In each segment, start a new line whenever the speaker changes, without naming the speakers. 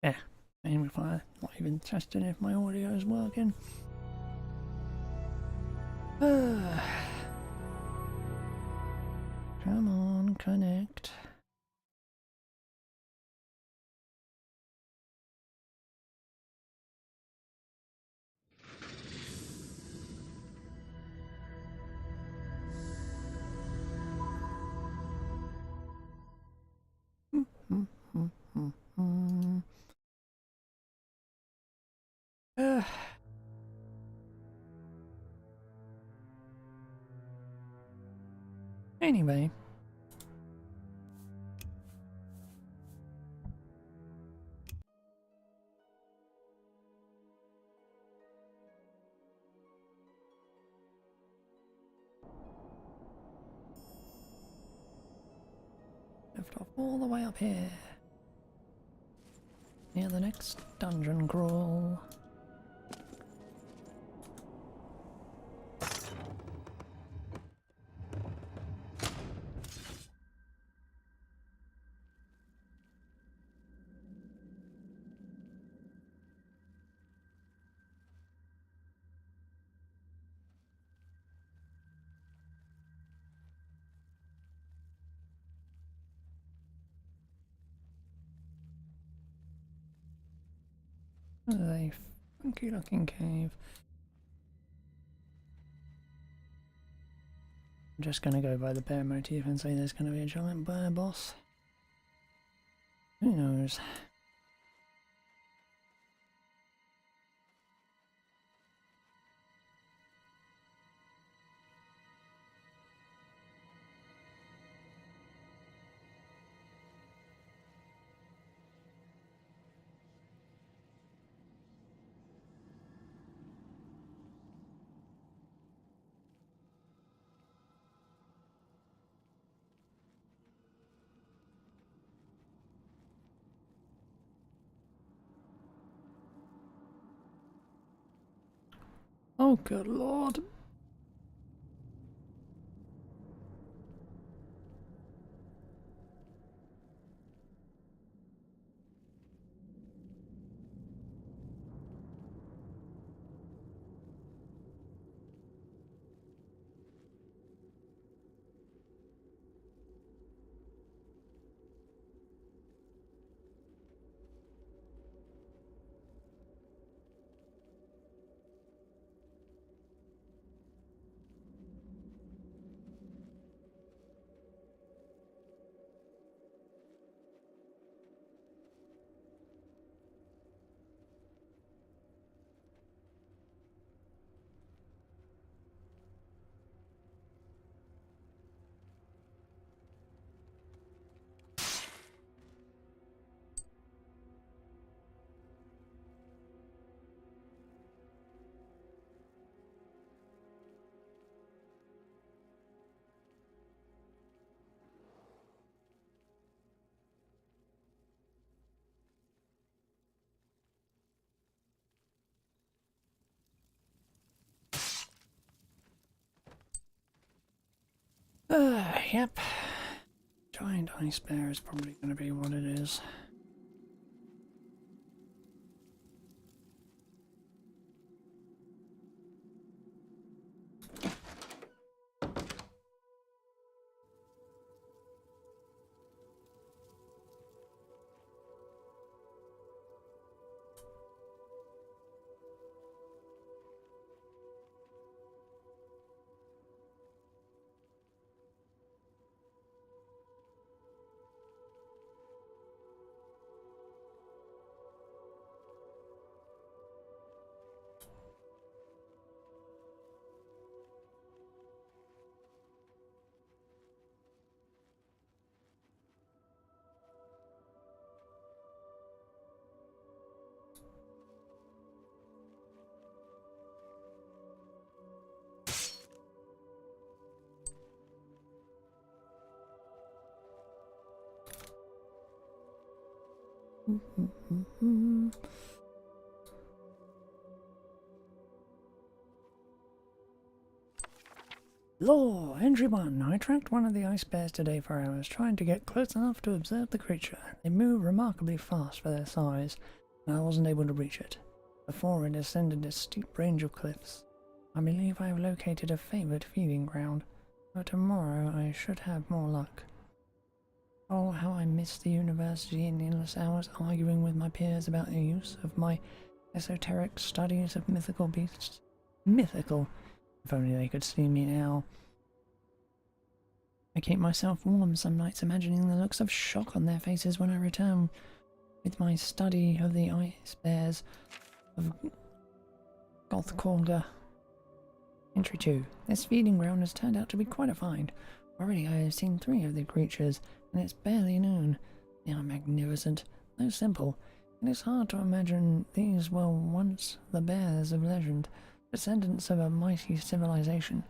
Yeah, amplifier. Not even testing if my audio is working. Come on, connect. Anyway. Left off all the way up here. Near the next dungeon crawl. A funky looking cave. I'm just gonna go by the bear motif and say there's gonna be a giant bear boss. Who knows? Oh good lord. Yep. Giant ice bear is probably gonna be what it is. Law, Entry 1. I tracked one of the ice bears today for hours, trying to get close enough to observe the creature. They move remarkably fast for their size, and I wasn't able to reach it. Before it ascended a steep range of cliffs. I believe I have located a favoured feeding ground, but tomorrow I should have more luck. Oh, how I miss the university and endless hours arguing with my peers about the use of my esoteric studies of mythical beasts. Mythical! If only they could see me now. I keep myself warm some nights, imagining the looks of shock on their faces when I return with my study of the ice bears of Gothkorga. Entry 2. This feeding ground has turned out to be quite a find. Already I have seen 3 of the creatures, and it's barely known. They are magnificent, though simple. It is hard to imagine these were once the bears of legend, descendants of a mighty civilization.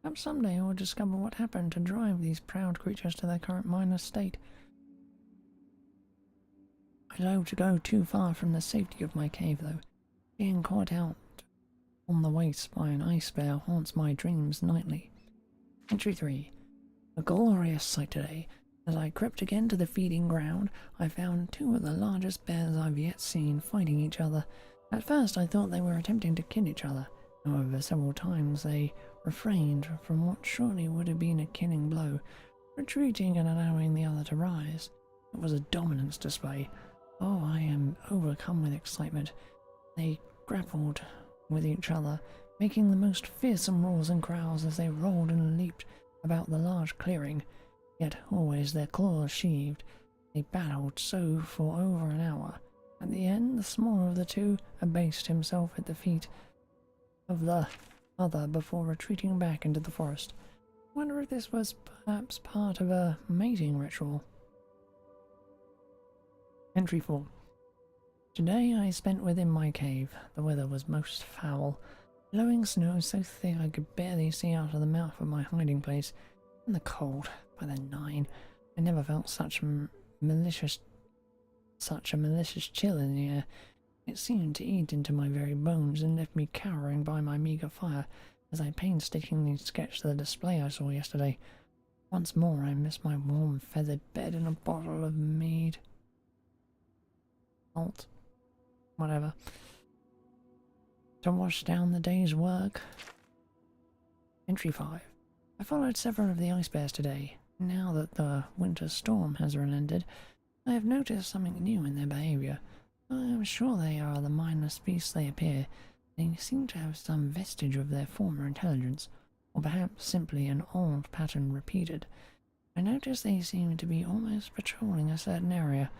Perhaps someday I will discover what happened to drive these proud creatures to their current minor state. I loathe to go too far from the safety of my cave, though. Being caught out on the waist by an ice bear haunts my dreams nightly. Entry 3. A glorious sight today. As I crept again to the feeding ground, I found 2 of the largest bears I've yet seen fighting each other. At first I thought they were attempting to kill each other. However, several times they refrained from what surely would have been a killing blow, retreating and allowing the other to rise. It was a dominance display. Oh, I am overcome with excitement. They grappled with each other, making the most fearsome roars and growls as they rolled and leaped about the large clearing, yet always their claws sheathed. They battled so for over an hour. At the end, the smaller of the 2 abased himself at the feet of the other before retreating back into the forest. I wonder if this was perhaps part of a mating ritual. Entry 4. Today I spent within my cave. The weather was most foul. Blowing snow so thick I could barely see out of the mouth of my hiding place. And the cold, by the 9. I never felt such a malicious chill in the air. It seemed to eat into my very bones and left me cowering by my meagre fire as I painstakingly sketched the display I saw yesterday. Once more I missed my warm feathered bed and a bottle of mead. Malt. Whatever. To wash down the day's work. Entry 5. I followed several of the ice bears today. Now that the winter storm has relented, I have noticed something new in their behaviour. I am sure they are the mindless beasts they appear. They seem to have some vestige of their former intelligence, or perhaps simply an old pattern repeated. I notice they seem to be almost patrolling a certain area.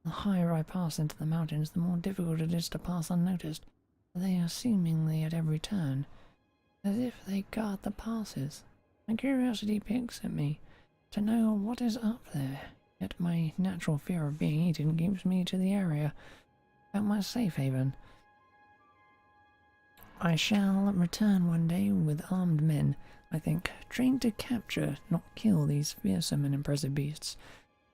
The higher I pass into the mountains, the more difficult it is to pass unnoticed. They are seemingly at every turn, as if they guard the passes. My curiosity picks at me to know what is up there, yet my natural fear of being eaten keeps me to the area about my safe haven. I shall return one day with armed men, I think, trained to capture, not kill, these fearsome and impressive beasts.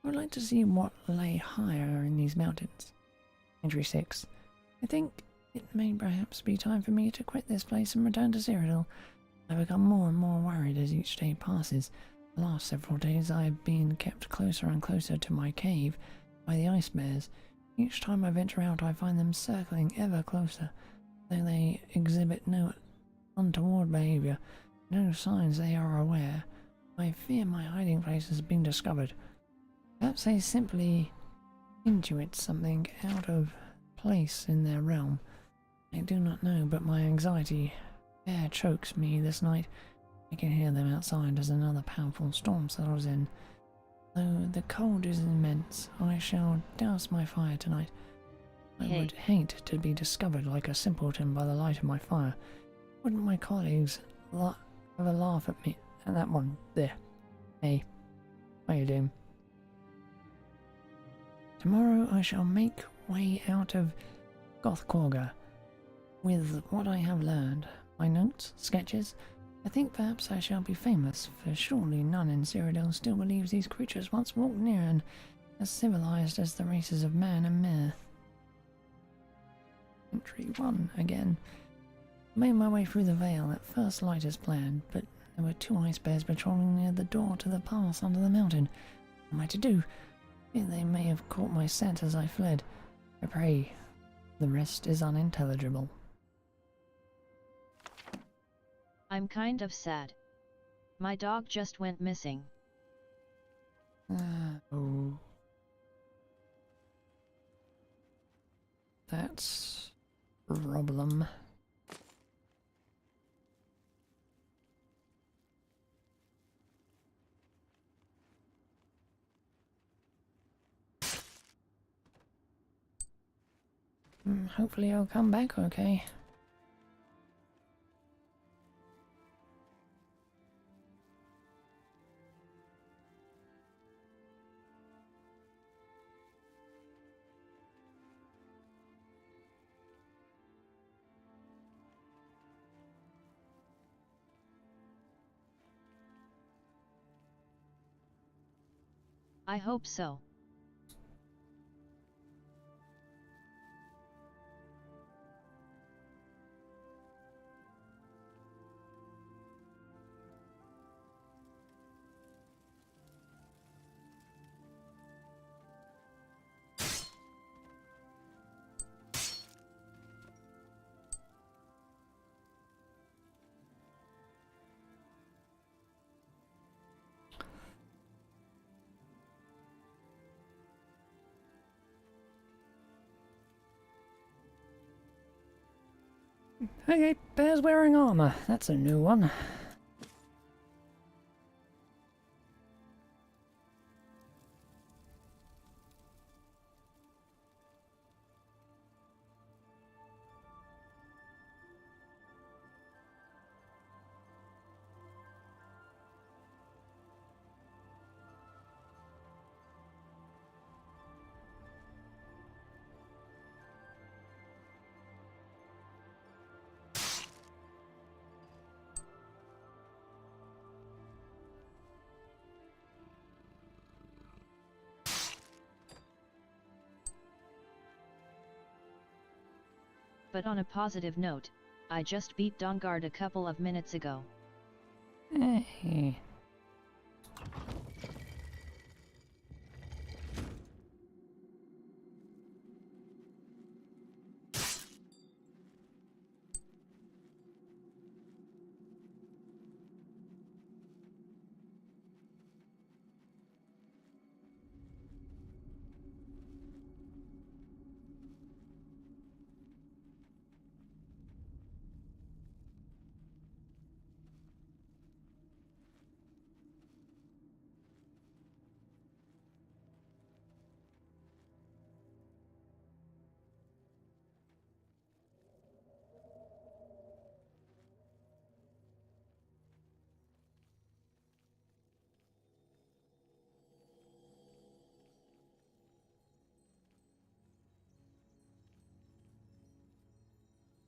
I would like to see what lay higher in these mountains. Entry 6. I think it may perhaps be time for me to quit this place and return to Cyrodiil. I become more and more worried as each day passes. The last several days I have been kept closer and closer to my cave by the ice bears. Each time I venture out I find them circling ever closer, though they exhibit no untoward behaviour, no signs they are aware. I fear my hiding place has been discovered. Perhaps they simply intuit something out of place in their realm. I do not know, but my anxiety fair chokes me this night. I can hear them outside as another powerful storm settles in. Though the cold is immense, I shall douse my fire tonight. I would hate to be discovered like a simpleton by the light of my fire. Wouldn't my colleagues have a laugh at me? And that one there. Hey, how you doing? Tomorrow I shall make way out of Gothkorga with what I have learned. My notes, sketches. I think perhaps I shall be famous, for surely none in Cyrodiil still believes these creatures once walked near and as civilized as the races of man and mare. Entry 1 again. I made my way through the vale at first light as planned, but there There were 2 ice bears patrolling near the door to the pass under the mountain. What am I to do? Fear they may have caught my scent as I fled. I pray. The rest is unintelligible.
I'm kind of sad. My dog just went missing.
Oh. That's a problem. Hopefully I'll come back okay.
I hope so.
Okay, bears wearing armor. That's a new one.
But on a positive note, I just beat Dawnguard a couple of minutes ago.
Hey.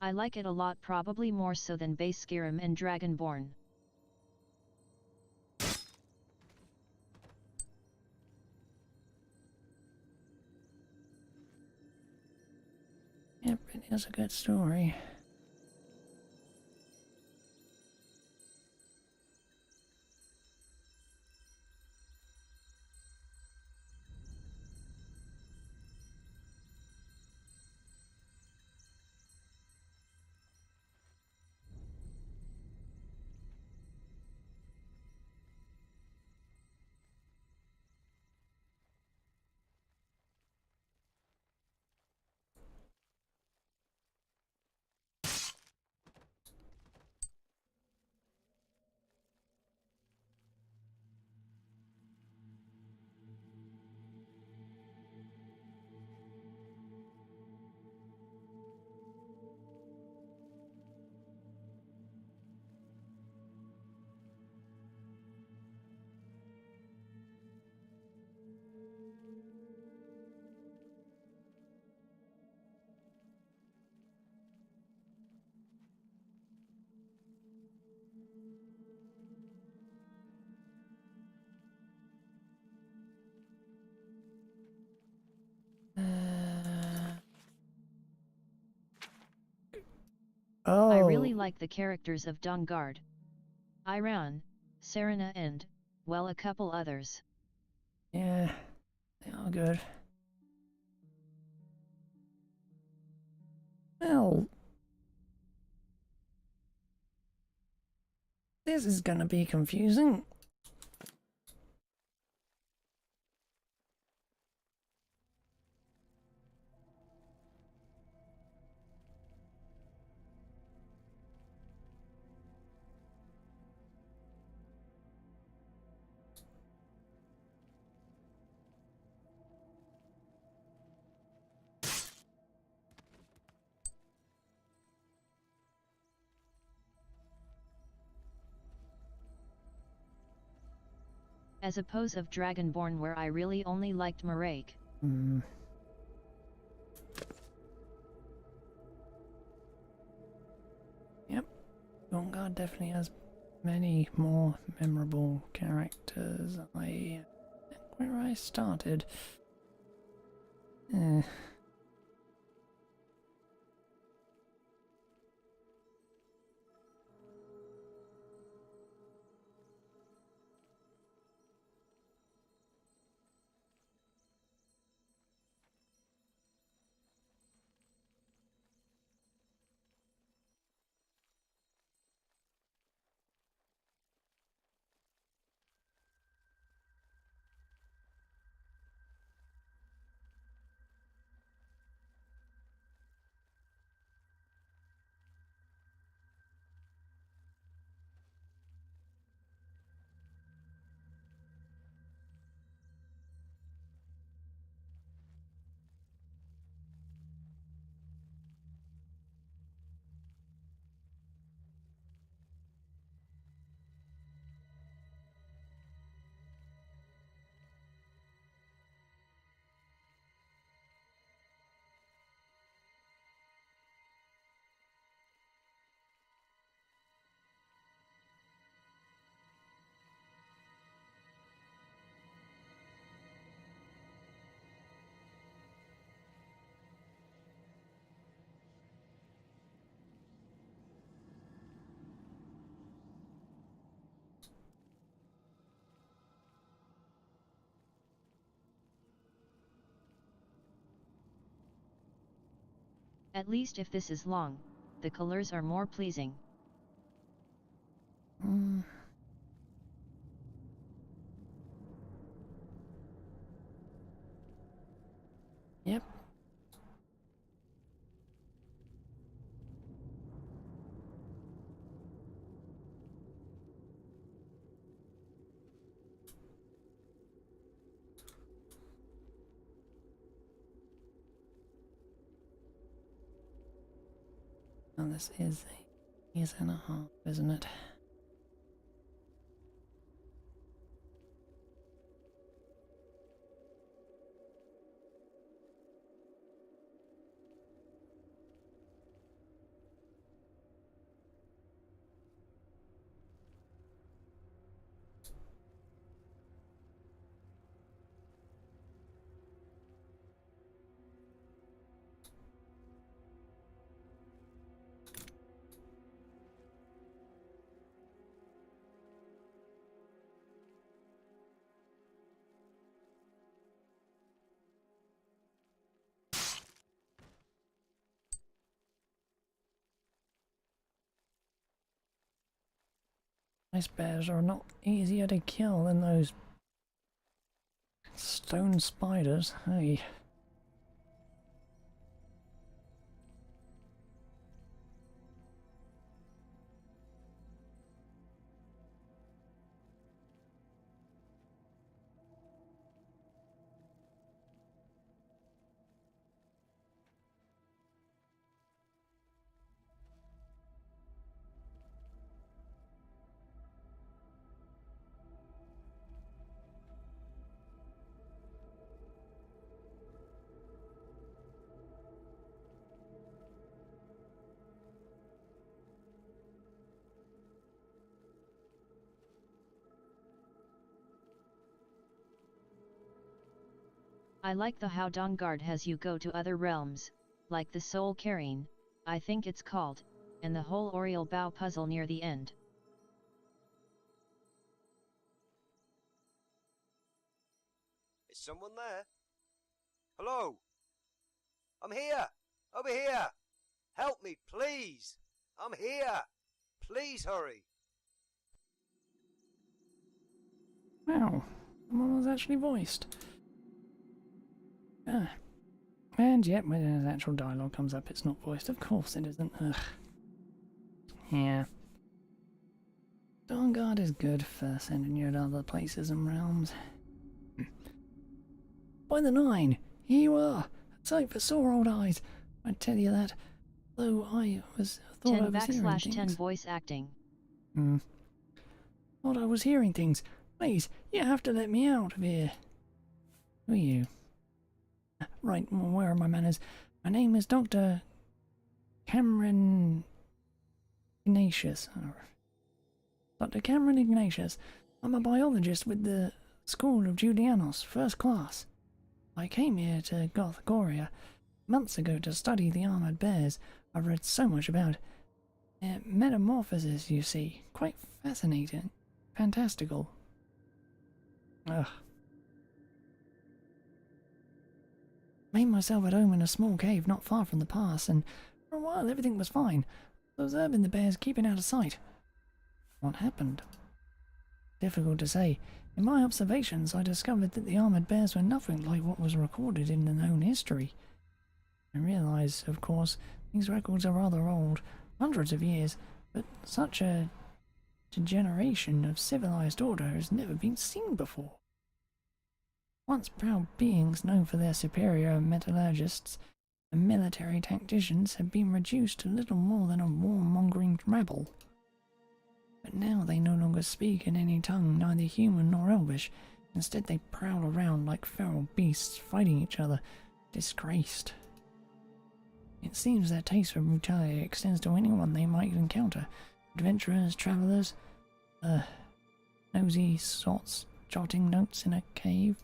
I like it a lot, probably more so than base Skyrim and Dragonborn.
Yep, it is a good story. Oh.
I really like the characters of Dawnguard. Iran, Serena and, well, a couple others.
Yeah, they are good. Well, this is gonna be confusing.
As opposed of Dragonborn where I really only liked Marake.
Yep, Dawnguard definitely has many more memorable characters. I think where I started. Eh.
At least if this is long, the colors are more pleasing.
Yep. Now this is a year and a half, isn't it? Ice bears are not easier to kill than those stone spiders. Hey.
I like the how Dawnguard has you go to other realms, like the Soul Carrying, I think it's called, and the whole Oriel Bow puzzle near the end.
someone there? Hello? I'm here! Over here! Help me, please! I'm here! Please hurry!
Wow, someone was actually voiced. Ah. And yet, when the actual dialogue comes up, it's not voiced. Of course it isn't. Ugh. Yeah. Dawnguard is good for sending you to other places and realms. By the 9, here you are. A sight for sore old eyes. I tell you that. Though I thought I was hearing things.
10 voice acting.
Thought I was hearing things. Please, you have to let me out of here. Who are you? Right, well, where are my manners? My name is Dr. Cameron Ignatius. Dr. Cameron Ignatius. I'm a biologist with the School of Julianos, first class. I came here to Gothgoria months ago to study the armoured bears I've read so much about. Their metamorphosis, you see. Quite fascinating. Fantastical. Ugh. Made myself at home in a small cave not far from the pass, and for a while everything was fine. I was observing the bears keeping out of sight. What happened? Difficult to say. In my observations, I discovered that the armoured bears were nothing like what was recorded in the known history. I realise, of course, these records are rather old, hundreds of years, but such a degeneration of civilized order has never been seen before. Once proud beings known for their superior metallurgists and military tacticians have been reduced to little more than a warmongering rabble. But now they no longer speak in any tongue, neither human nor elvish. Instead they prowl around like feral beasts, fighting each other, disgraced. It seems their taste for brutality extends to anyone they might encounter. Adventurers, travellers, nosy sorts jotting notes in a cave.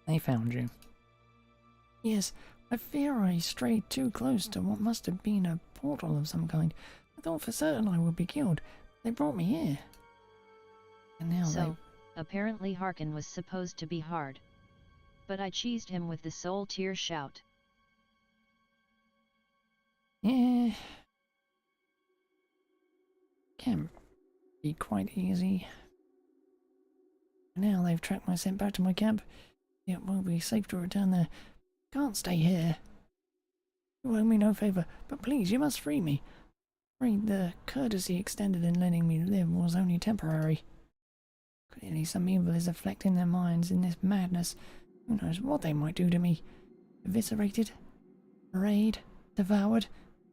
They found you. Yes, I fear I strayed too close to what must have been a portal of some kind. I thought for certain I would be killed. They brought me here. And now
So, apparently Harkin was supposed to be hard. But I cheesed him with the soul tear shout.
Yeah. Can be quite easy. Now they've tracked my scent back to my camp. It won't be safe to return there. Can't stay here. You owe me no favour, but please, you must free me. Afraid the courtesy extended in letting me live was only temporary. Clearly some evil is affecting their minds in this madness. Who knows what they might do to me? Eviscerated? Arrayed? Devoured?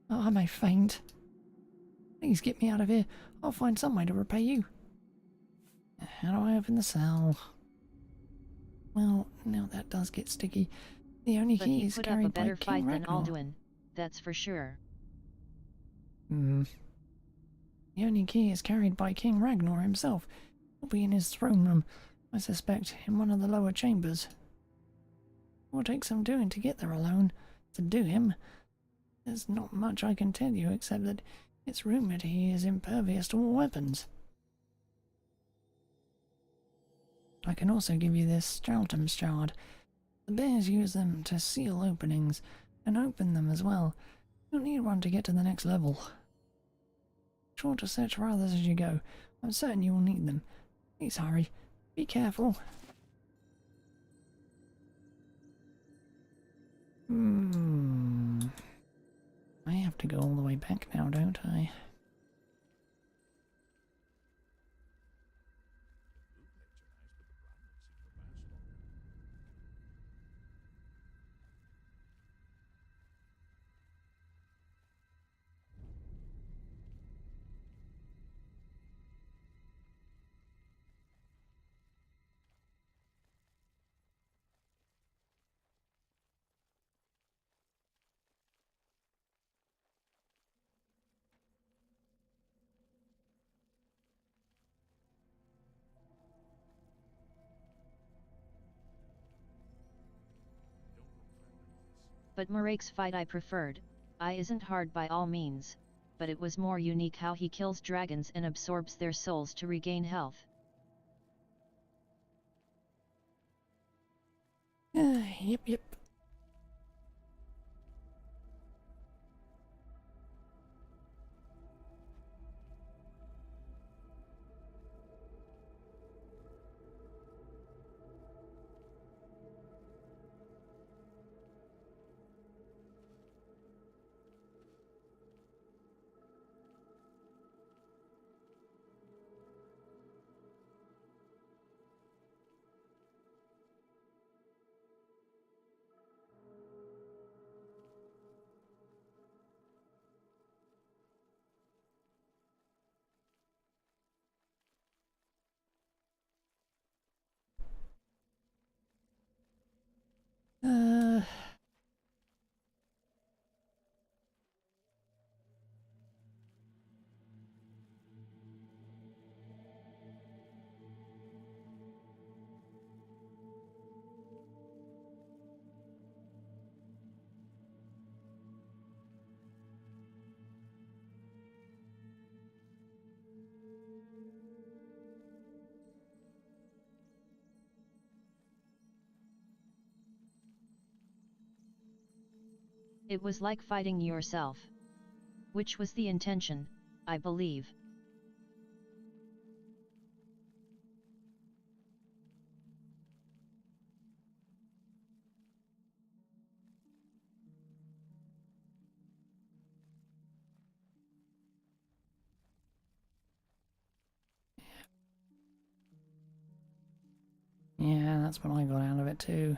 Oh, I may faint. Please get me out of here. I'll find some way to repay you. How do I open the cell? Well, now that does get sticky. The only key is carried by King Ragnar.
But he put up a better fight than Alduin, that's for sure.
The only key is carried by King Ragnar himself. It'll be in his throne room, I suspect, in one of the lower chambers. It will take some doing to get there alone. To do him. There's not much I can tell you except that it's rumoured he is impervious to all weapons. I can also give you this Stratum shard. The bears use them to seal openings, and open them as well. You'll need one to get to the next level. Sure to search for others as you go. I'm certain you will need them. Please hurry. Be careful. I have to go all the way back now, don't I?
But Marake's fight I preferred. I isn't hard by all means, but it was more unique how he kills dragons and absorbs their souls to regain health.
Yep.
It was like fighting yourself. Which was the intention, I believe.
Yeah, that's what I got out of it too.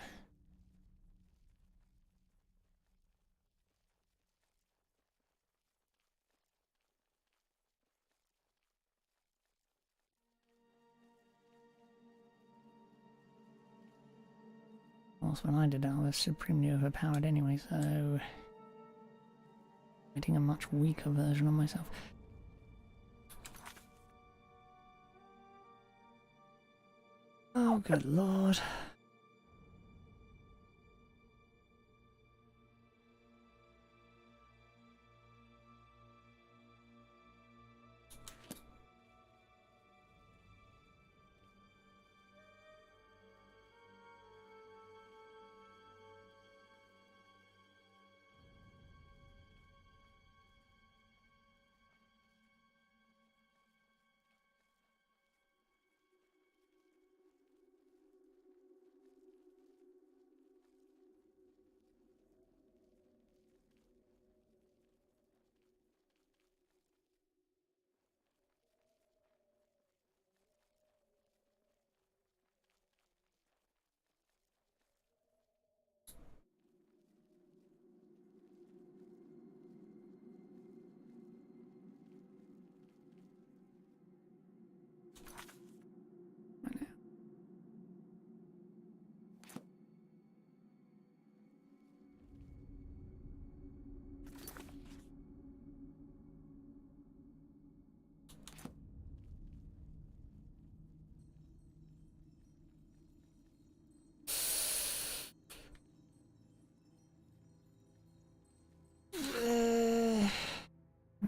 Also, when I did that, I was supremely overpowered anyway, so fighting a much weaker version of myself. Oh, good lord.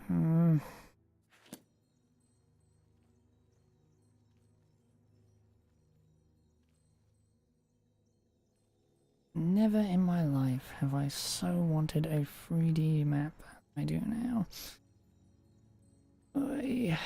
Hmm. Never in my life have I so wanted a 3D map as I do now. Oy.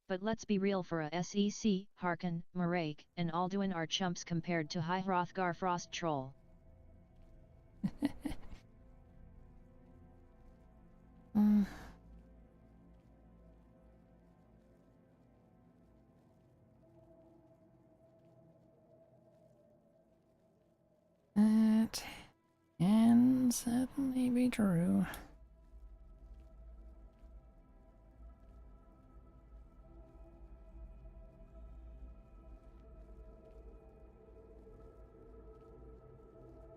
But let's be real, for a SEC, Harkon, Marake, and Alduin are chumps compared to High Hrothgar Frost Troll.
certainly be true.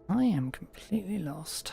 I am completely lost.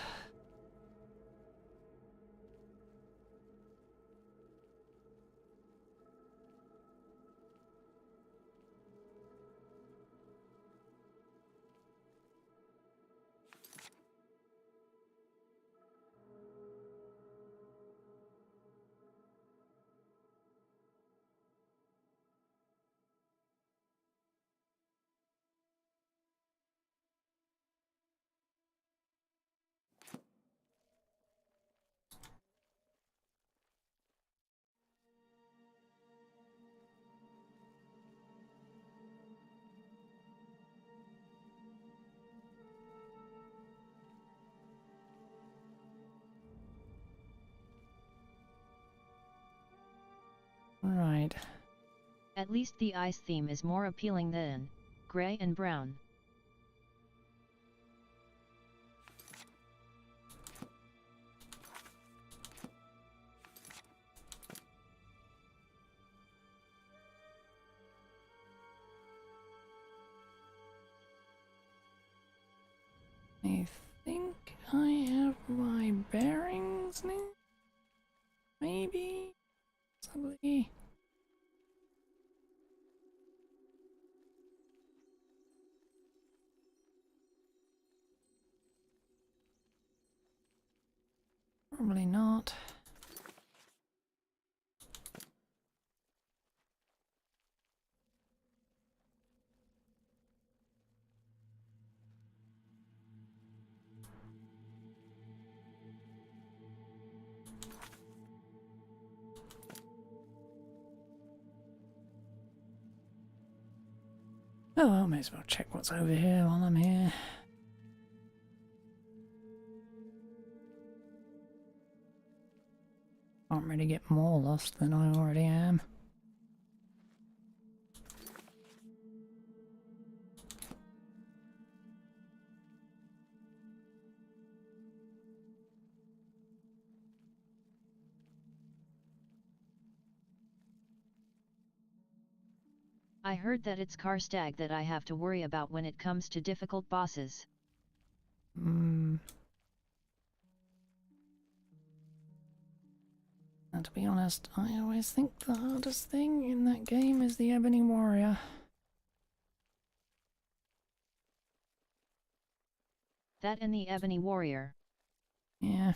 Right.
At least the ice theme is more appealing than gray and brown.
I think I have my bearings now? Maybe? Possibly? Probably not. Oh, I may as well check what's over here while I'm here. Can't really get more lost than I already am.
I heard that it's Karstag that I have to worry about when it comes to difficult bosses.
Now, to be honest, I always think the hardest thing in that game is the Ebony Warrior.
That and the Ebony Warrior.
Yeah.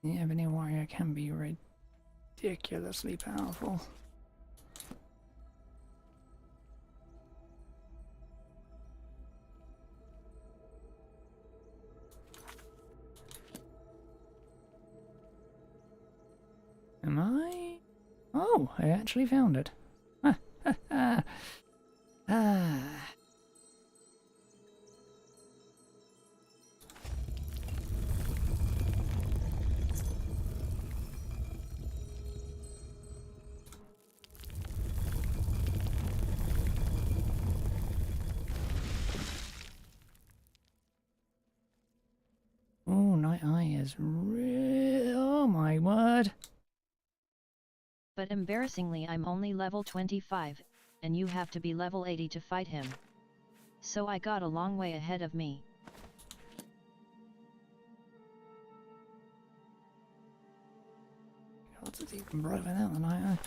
The Ebony Warrior can be ridiculously powerful. Am I? Oh, I actually found it. Ah. Oh, Night Eye is real. Oh my word.
But embarrassingly I'm only level 25, and you have to be level 80 to fight him. So I got a long way ahead of me.
What's it even bright without the Night Eye?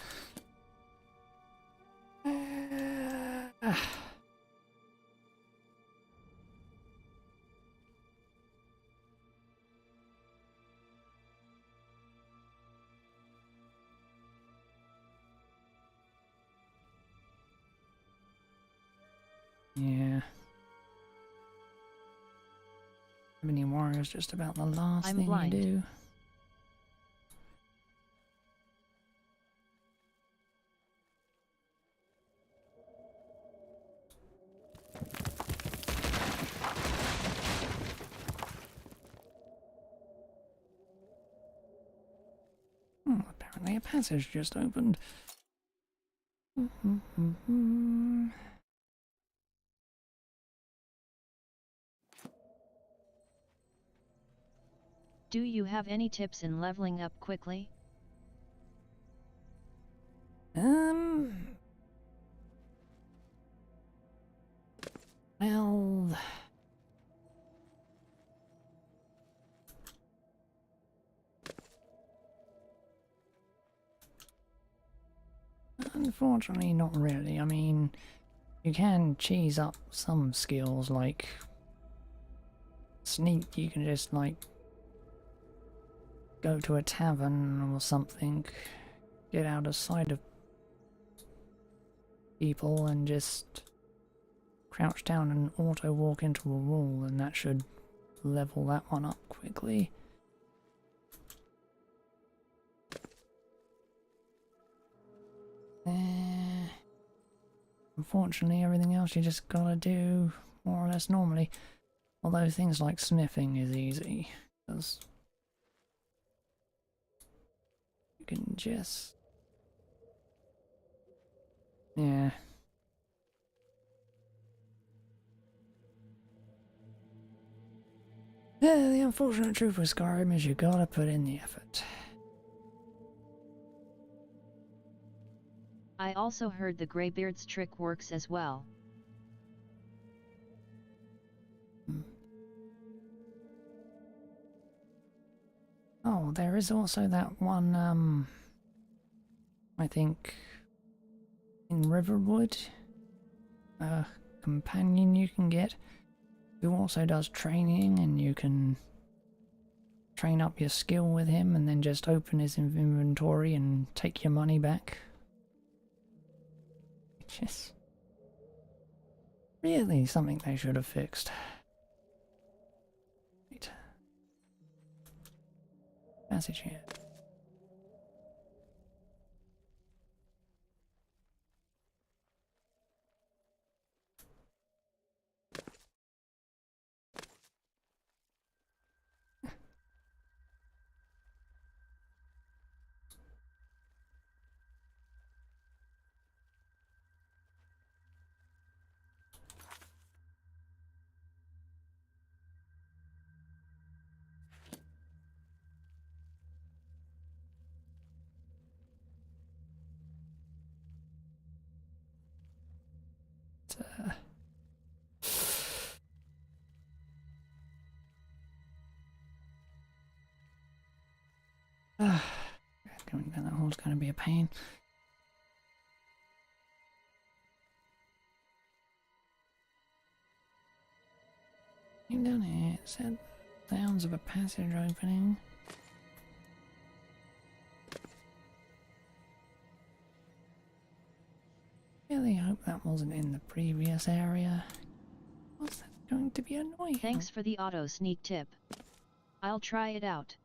Yeah. Ebony Warrior is just about the last
I'm
thing
blind.
you do. A passage just opened.
Do you have any tips in leveling up quickly?
Well, unfortunately not really. I mean, you can cheese up some skills like sneak. You can just like go to a tavern or something, get out of sight of people and just crouch down and auto walk into a wall, and that should level that one up quickly. Unfortunately, everything else you just gotta do more or less normally. Although things like sniffing is easy, because you can just... yeah. Yeah, the unfortunate truth with Skyrim is you gotta put in the effort.
I also heard the Greybeard's trick works as well.
Oh, there is also that one, I think, in Riverwood, a companion you can get, who also does training, and you can train up your skill with him and then just open his inventory and take your money back. Which is really something they should have fixed. Right. Passage here. Going down that hole's going to be a pain. Came down here, it said sounds of a passage opening. Really hope that wasn't in the previous area. Was that going to be annoying?
Thanks for the auto sneak tip. I'll try it out.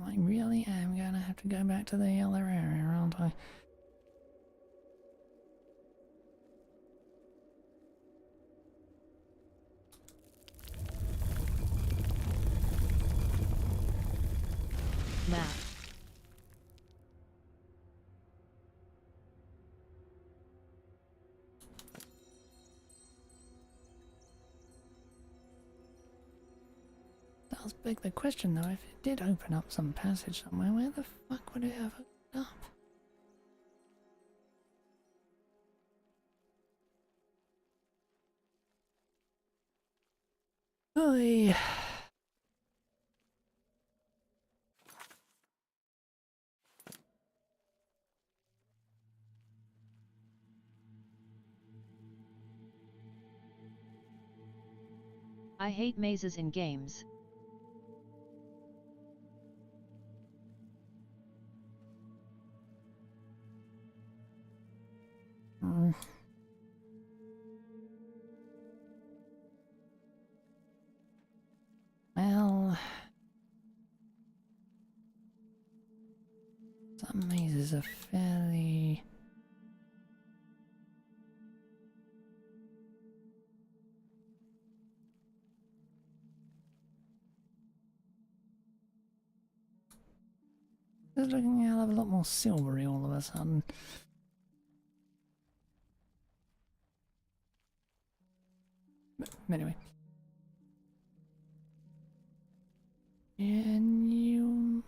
I really am gonna have to go back to the other area, aren't I?
Map.
Does beg the question though, if it did open up some passage somewhere, where the fuck would it have opened up? Oy.
I hate mazes in games.
Well, some mazes are fairly... It's looking a hell of a lot more silvery all of a sudden. But anyway. And you...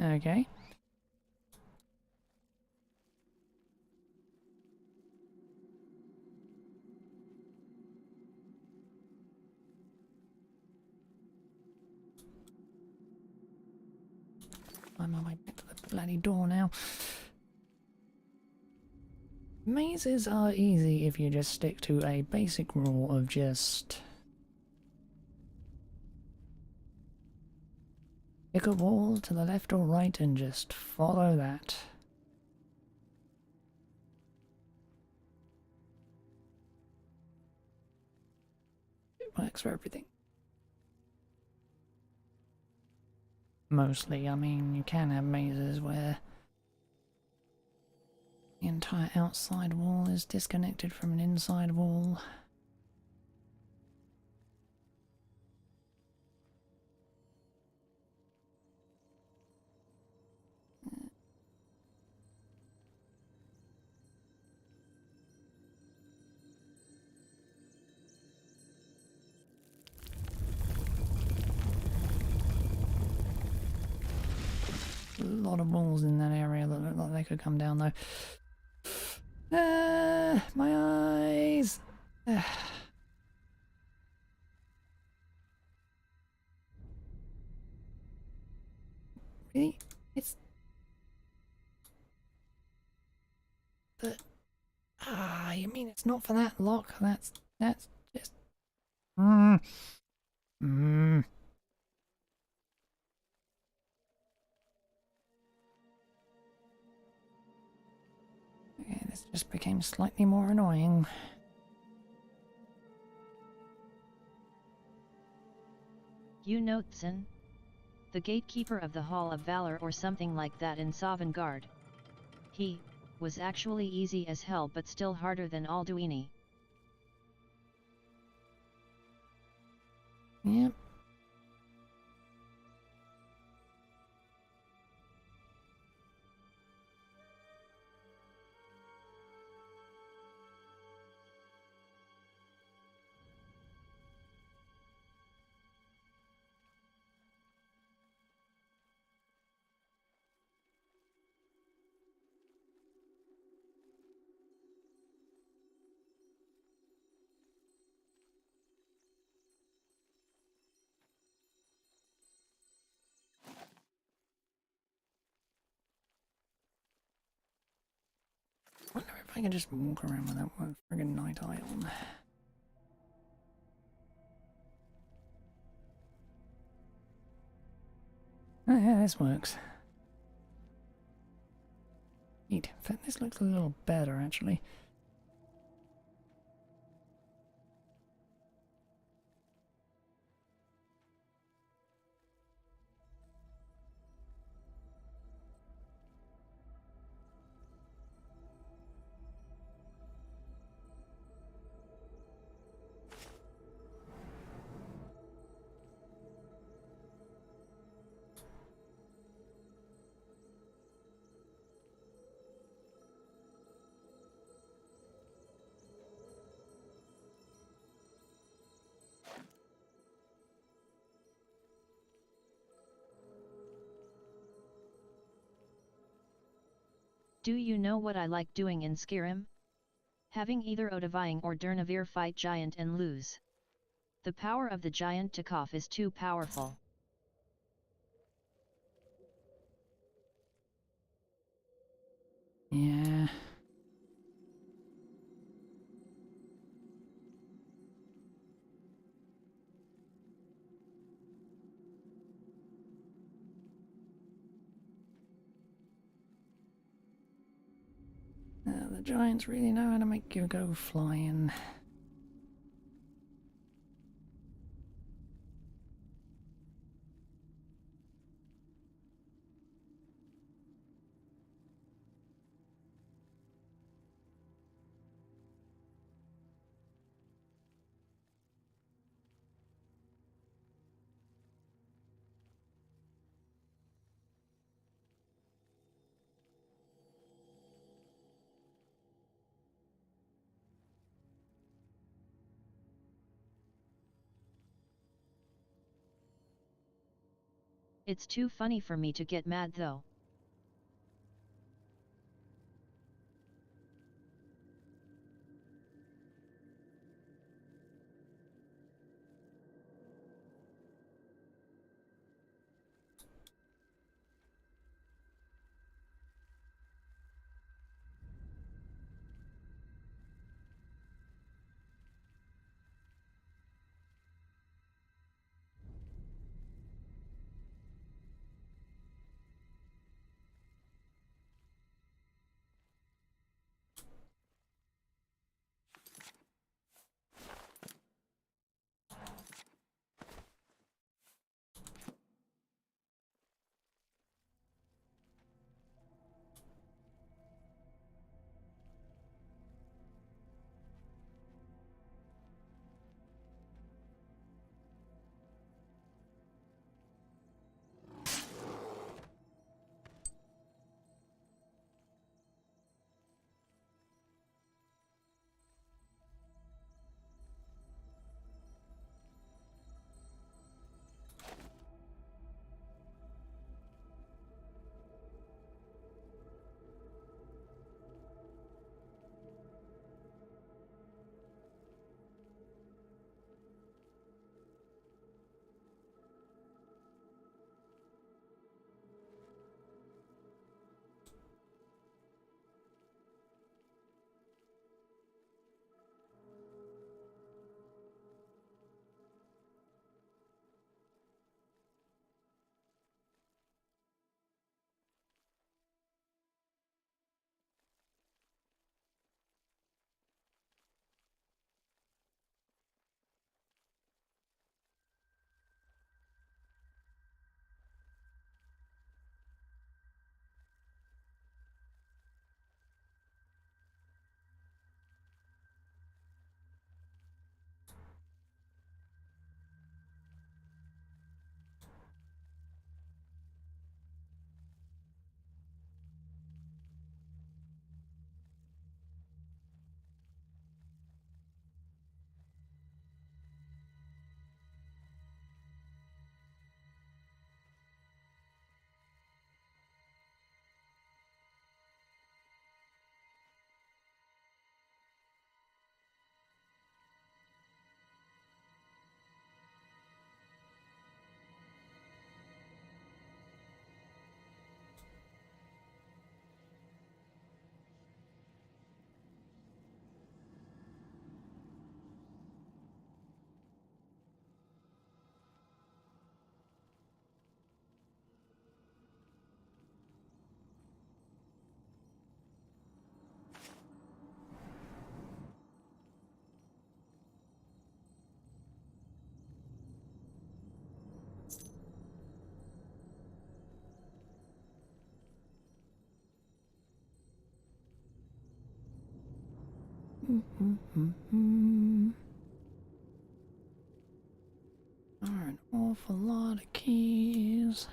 Okay. I'm on my way back to the bloody door now. Mazes are easy if you just stick to a basic rule of just... pick a wall to the left or right and just follow that. It works for everything. Mostly, I mean, you can have mazes where the entire outside wall is disconnected from an inside wall. A lot of walls in that area that look like they could come down though. My eyes! Really? It's... the... Ah, you mean it's not for that lock? That's just... Okay, this just became slightly more annoying.
You know Tsin? The gatekeeper of the Hall of Valor or something like that in Sovngarde. He was actually easy as hell but still harder than Alduini.
Yep. I wonder if I can just walk around with that one friggin' night eye on. Oh yeah, this works. Neat. In fact, this looks a little better actually.
Do you know what I like doing in Skyrim? Having either Odavine or Durnavir fight giant and lose. The power of the giant Takov is too powerful.
Yeah. the giants really know how to make you go flying.
It's too funny for me to get mad though.
Are an awful lot of keys.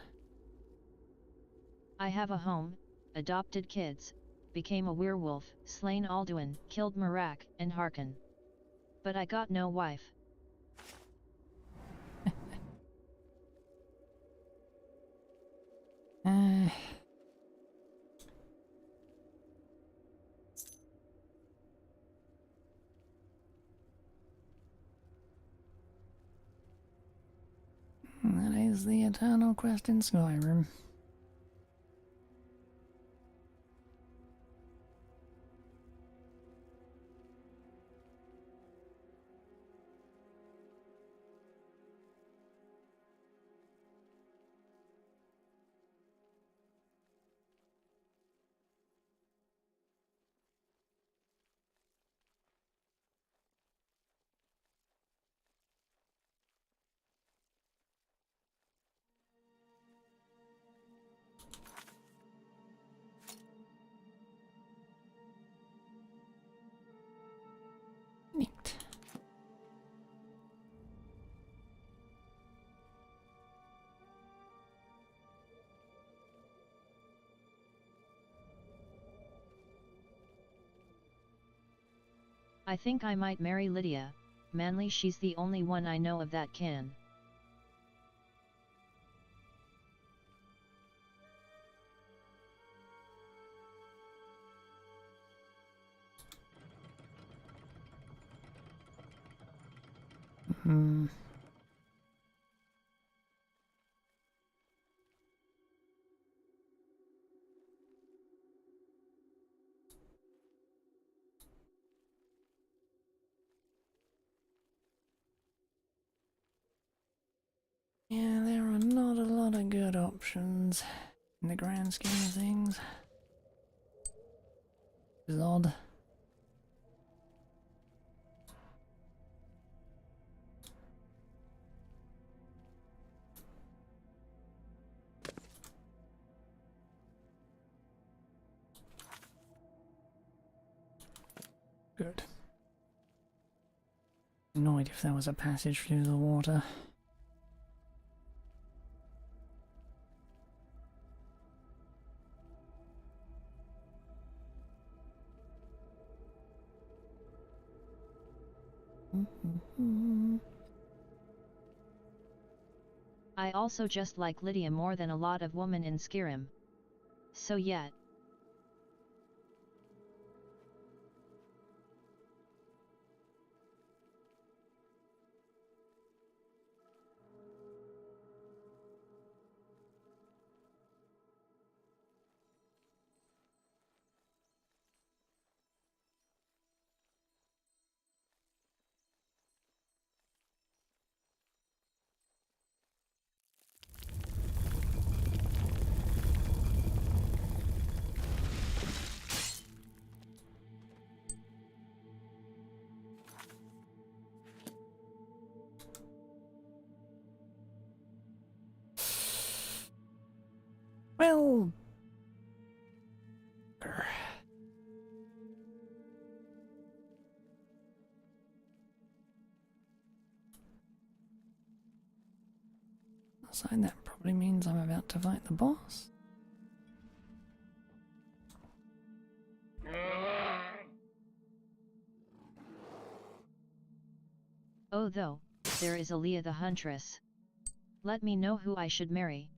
I have a home, adopted kids, became a werewolf, slain Alduin, killed Marak and Harkon. But I got no wife.
That is the eternal quest in Skyrim.
I think I might marry Lydia, manly she's the only one I know of that can.
Yeah, there are not a lot of good options in the grand scheme of things. It's odd. Good. Annoyed if there was a passage through the water.
I also just like Lydia more than a lot of women in Skyrim. So yet.
Well... Aside, that probably means I'm about to fight the boss.
Oh though, there is Aaliyah the Huntress. Let me know who I should marry.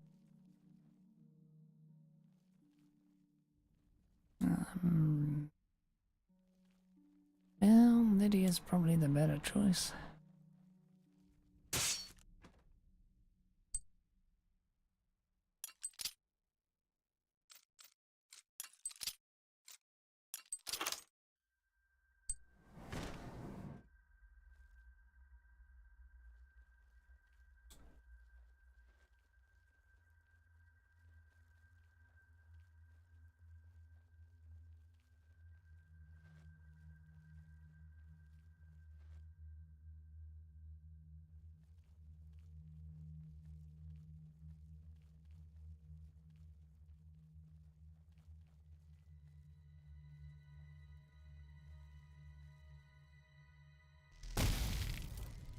Well, Lydia's probably the better choice.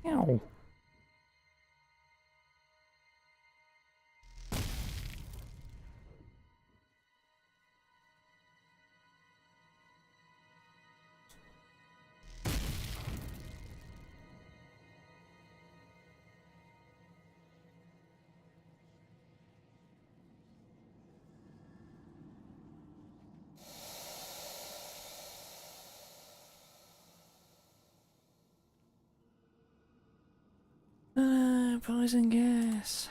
Ow. Poison gas.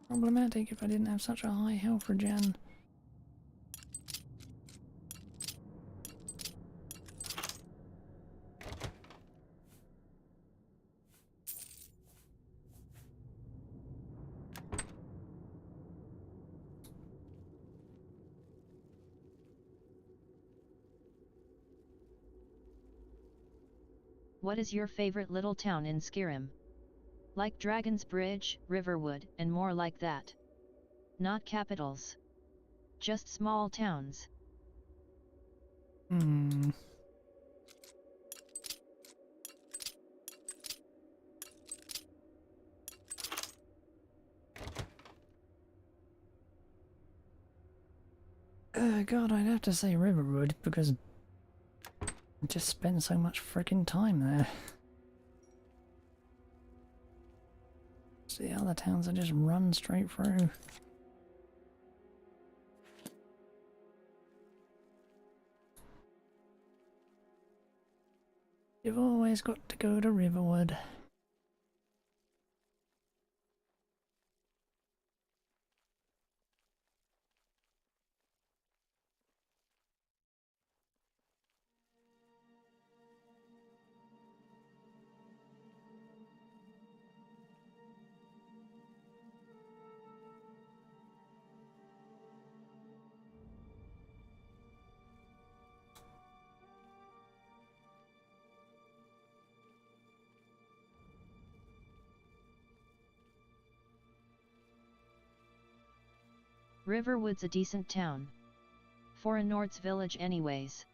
Problematic if I didn't have such a high health regen.
What is your favorite little town in Skyrim? Like Dragon's Bridge, Riverwood, and more like that. Not capitals. Just small towns.
God, I'd have to say Riverwood, because I just spend so much freaking time there. See, other towns I just run straight through. You've always got to go to Riverwood.
Riverwood's a decent town. For a Nord's village anyways.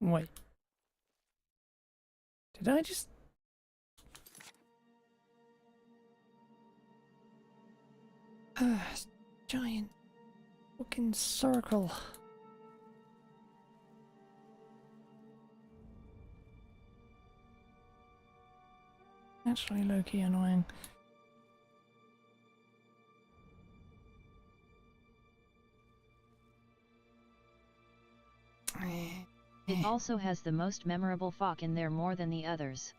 Wait. Did I just... giant fucking circle. Actually low-key annoying.
It also has the most memorable fuck in there more than the others.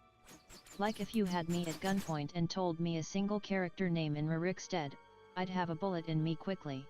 Like if you had me at gunpoint and told me a single character name in Rurik's stead, I'd have a bullet in me quickly.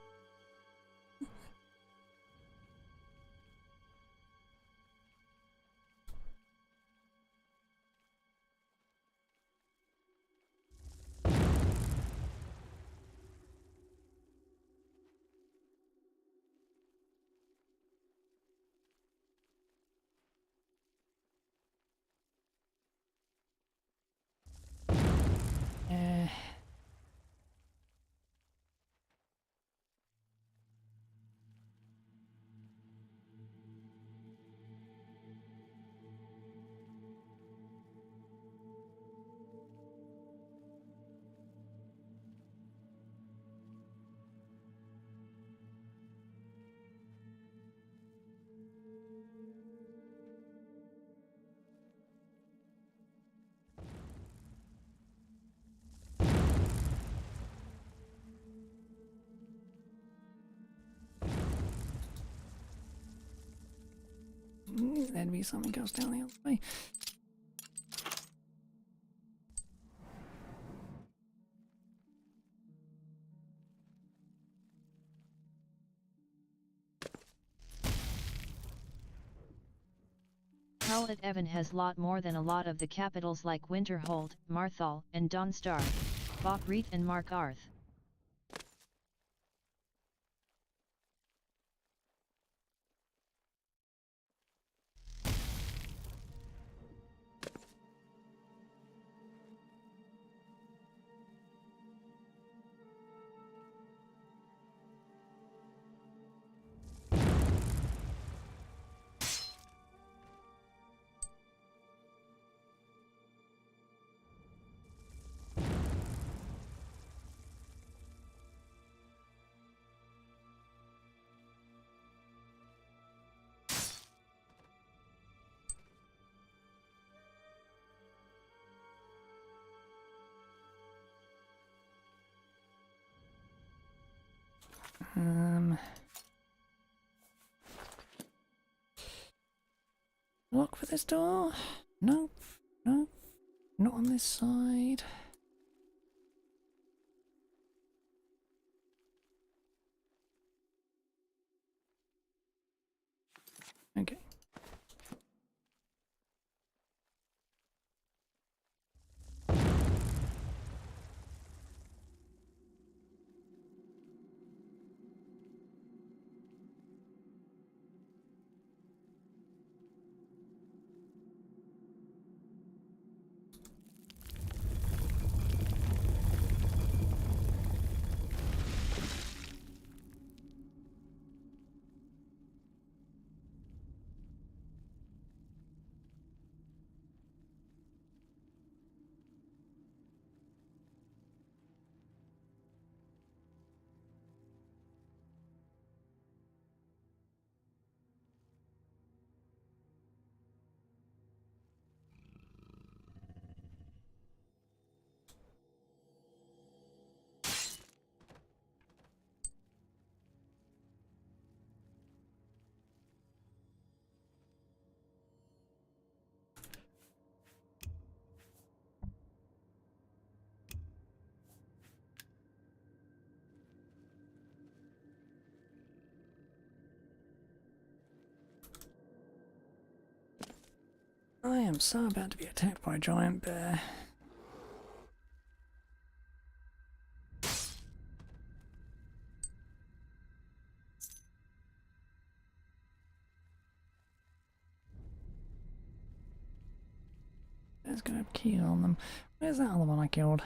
There'd be something else down the other way.
Howlett Evan has lot more than a lot of the capitals like Winterhold, Marthal, and Dawnstar, Bokreet and Markarth.
Lock for this door? Nope. Nope. Not on this side. Okay. I am so about to be attacked by a giant bear. There's gonna have keys on them. Where's that other one I killed?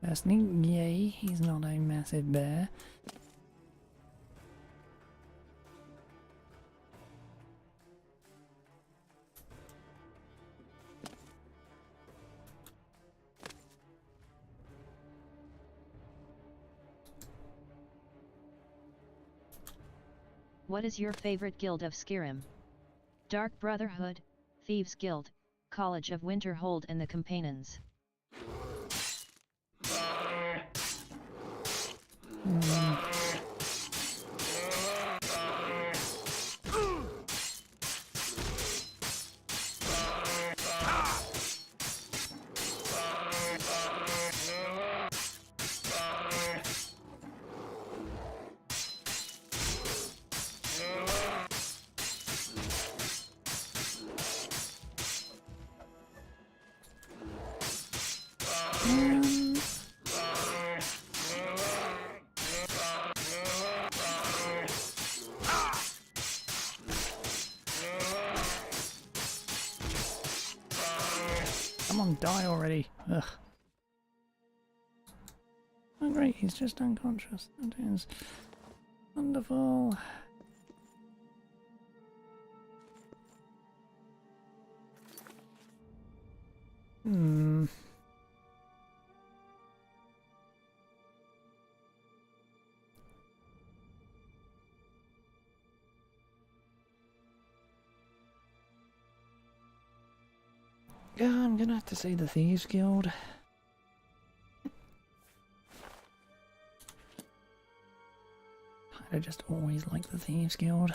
Firstly, yay, he's not a massive bear.
What is your favorite guild of Skyrim? Dark Brotherhood, Thieves Guild, College of Winterhold and the Companions. Come on, die already. Ugh. Oh great, he's just unconscious. That is wonderful. Yeah, I'm gonna have to say the Thieves Guild. I just always like the Thieves Guild.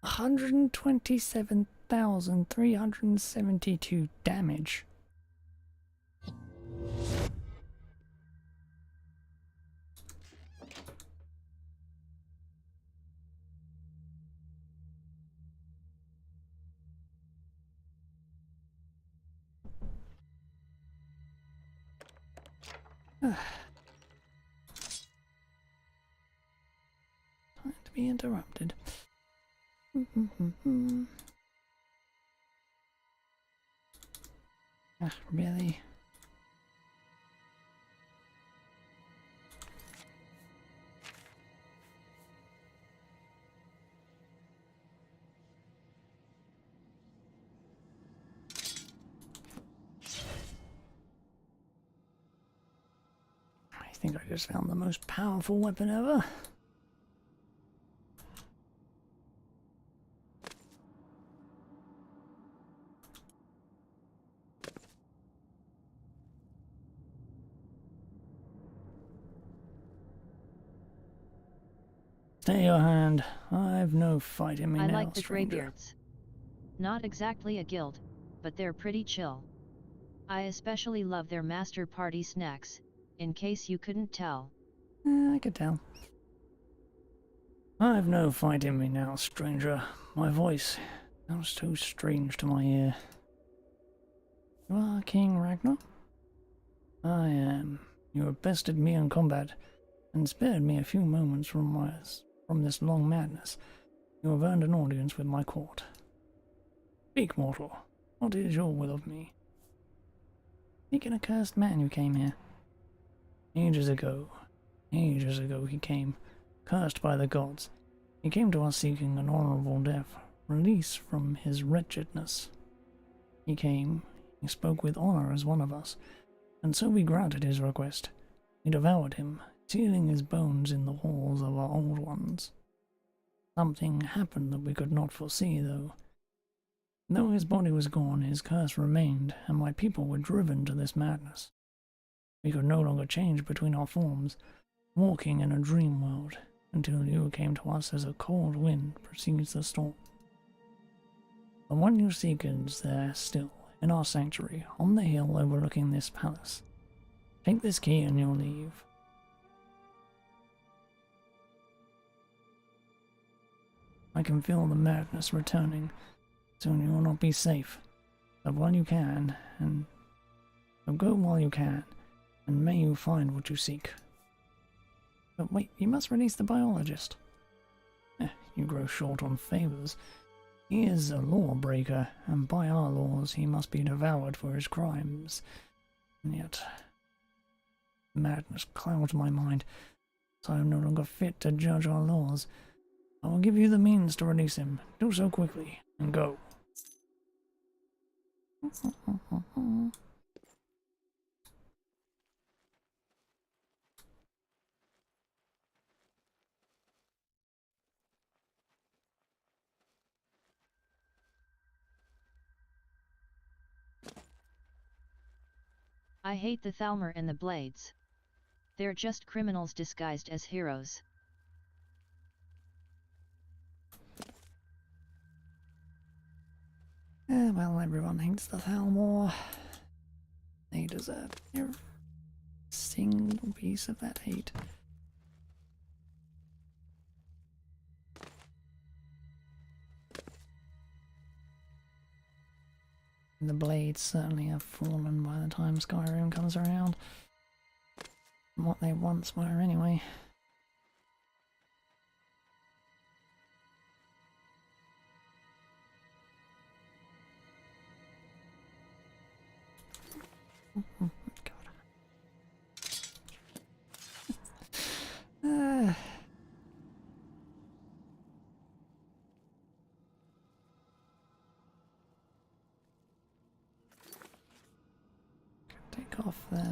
$127,372 damage.
Time to be interrupted. Ah, really? I think I just found the most powerful weapon ever. Stay your hand. I've no fight in me
I
now,
like the
stranger.
Greybeards. Not exactly a guild, but they're pretty chill. I especially love their master party snacks, in case you couldn't tell.
I could tell. I've no fight in me now, stranger. My voice sounds so strange to my ear. You are King Ragnar? I am. You have bested me in combat, and spared me a few moments from this long madness. You have earned an audience with my court. Speak, mortal. What is your will of me? Speak an accursed man who came here. Ages ago he came, cursed by the gods. He came to us seeking an honorable death, release from his wretchedness. He came, he spoke with honor as one of us, and so we granted his request. We devoured him, sealing his bones in the halls of our old ones. Something happened that we could not foresee, though. Though his body was gone, his curse remained, and my people were driven to this madness. We could no longer change between our forms, walking in a dream world, until you came to us as a cold wind precedes the storm. The one you seek is there still, in our sanctuary, on the hill overlooking this palace. Take this key and you'll leave. I can feel the madness returning. Soon you will not be safe. But while you can, go while you can, and may you find what you seek. But wait, you must release the biologist. You grow short on favors. He is a lawbreaker, and by our laws he must be devoured for his crimes. And yet, madness clouds my mind, so I am no longer fit to judge our laws. I will give you the means to release him. Do so quickly, and go.
I hate the Thalmor and the Blades. They're just criminals disguised as heroes.
Well, everyone hates the Thalmor. They deserve every single piece of that hate. The blades certainly have fallen by the time Skyrim comes around. From what they once were, anyway. God. Take off the...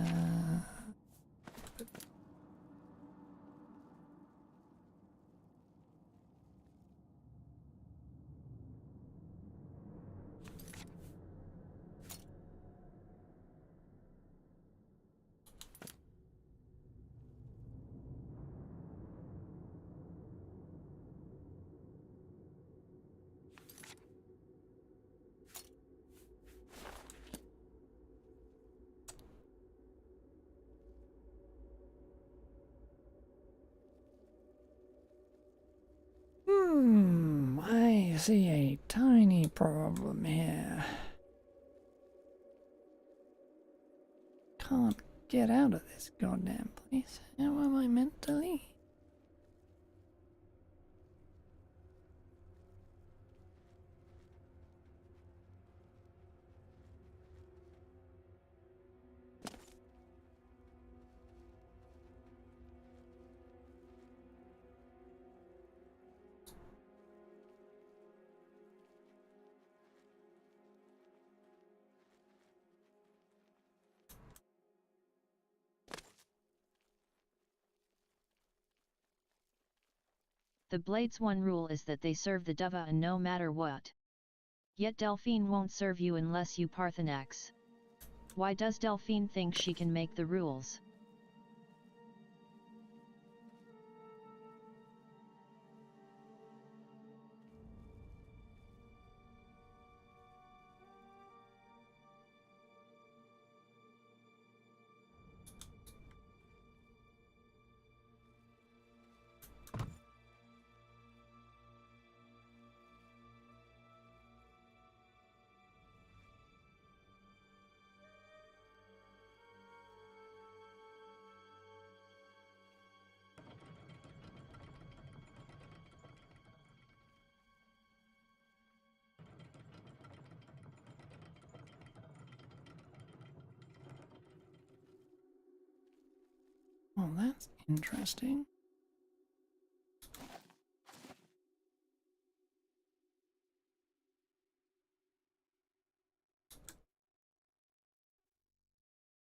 I see a tiny problem here. Can't get out of this goddamn place. How am I meant to leave?
The Blades' one rule is that they serve the Deva and no matter what. Yet Delphine won't serve you unless you Parthenax. Why does Delphine think she can make the rules?
Well, that's interesting.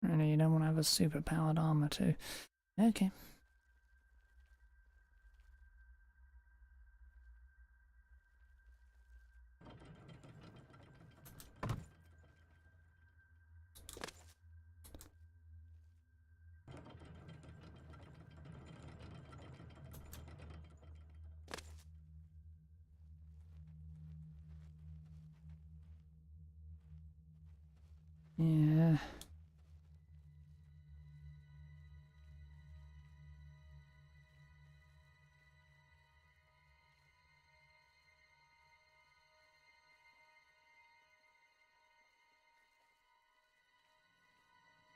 Really, you don't want to have a super-powered armor too. Okay. Yeah.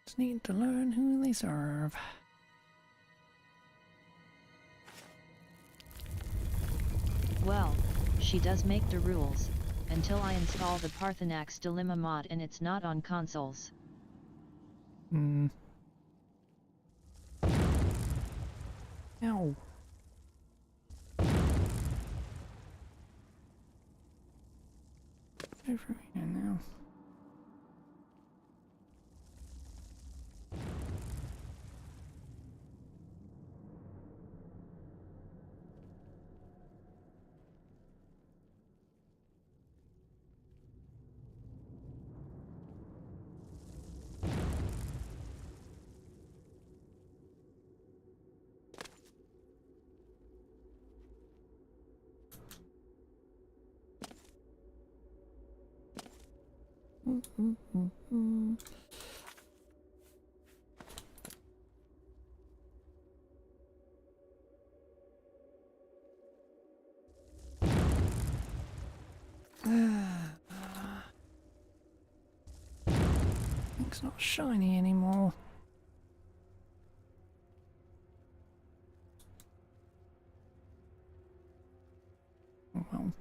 Just need to learn who they serve.
Well, she does make the rules, until I install the Parthenax Dilemma mod and it's not on consoles.
Hmm. Ow. Go from here now. It's not shiny anymore. Oh well.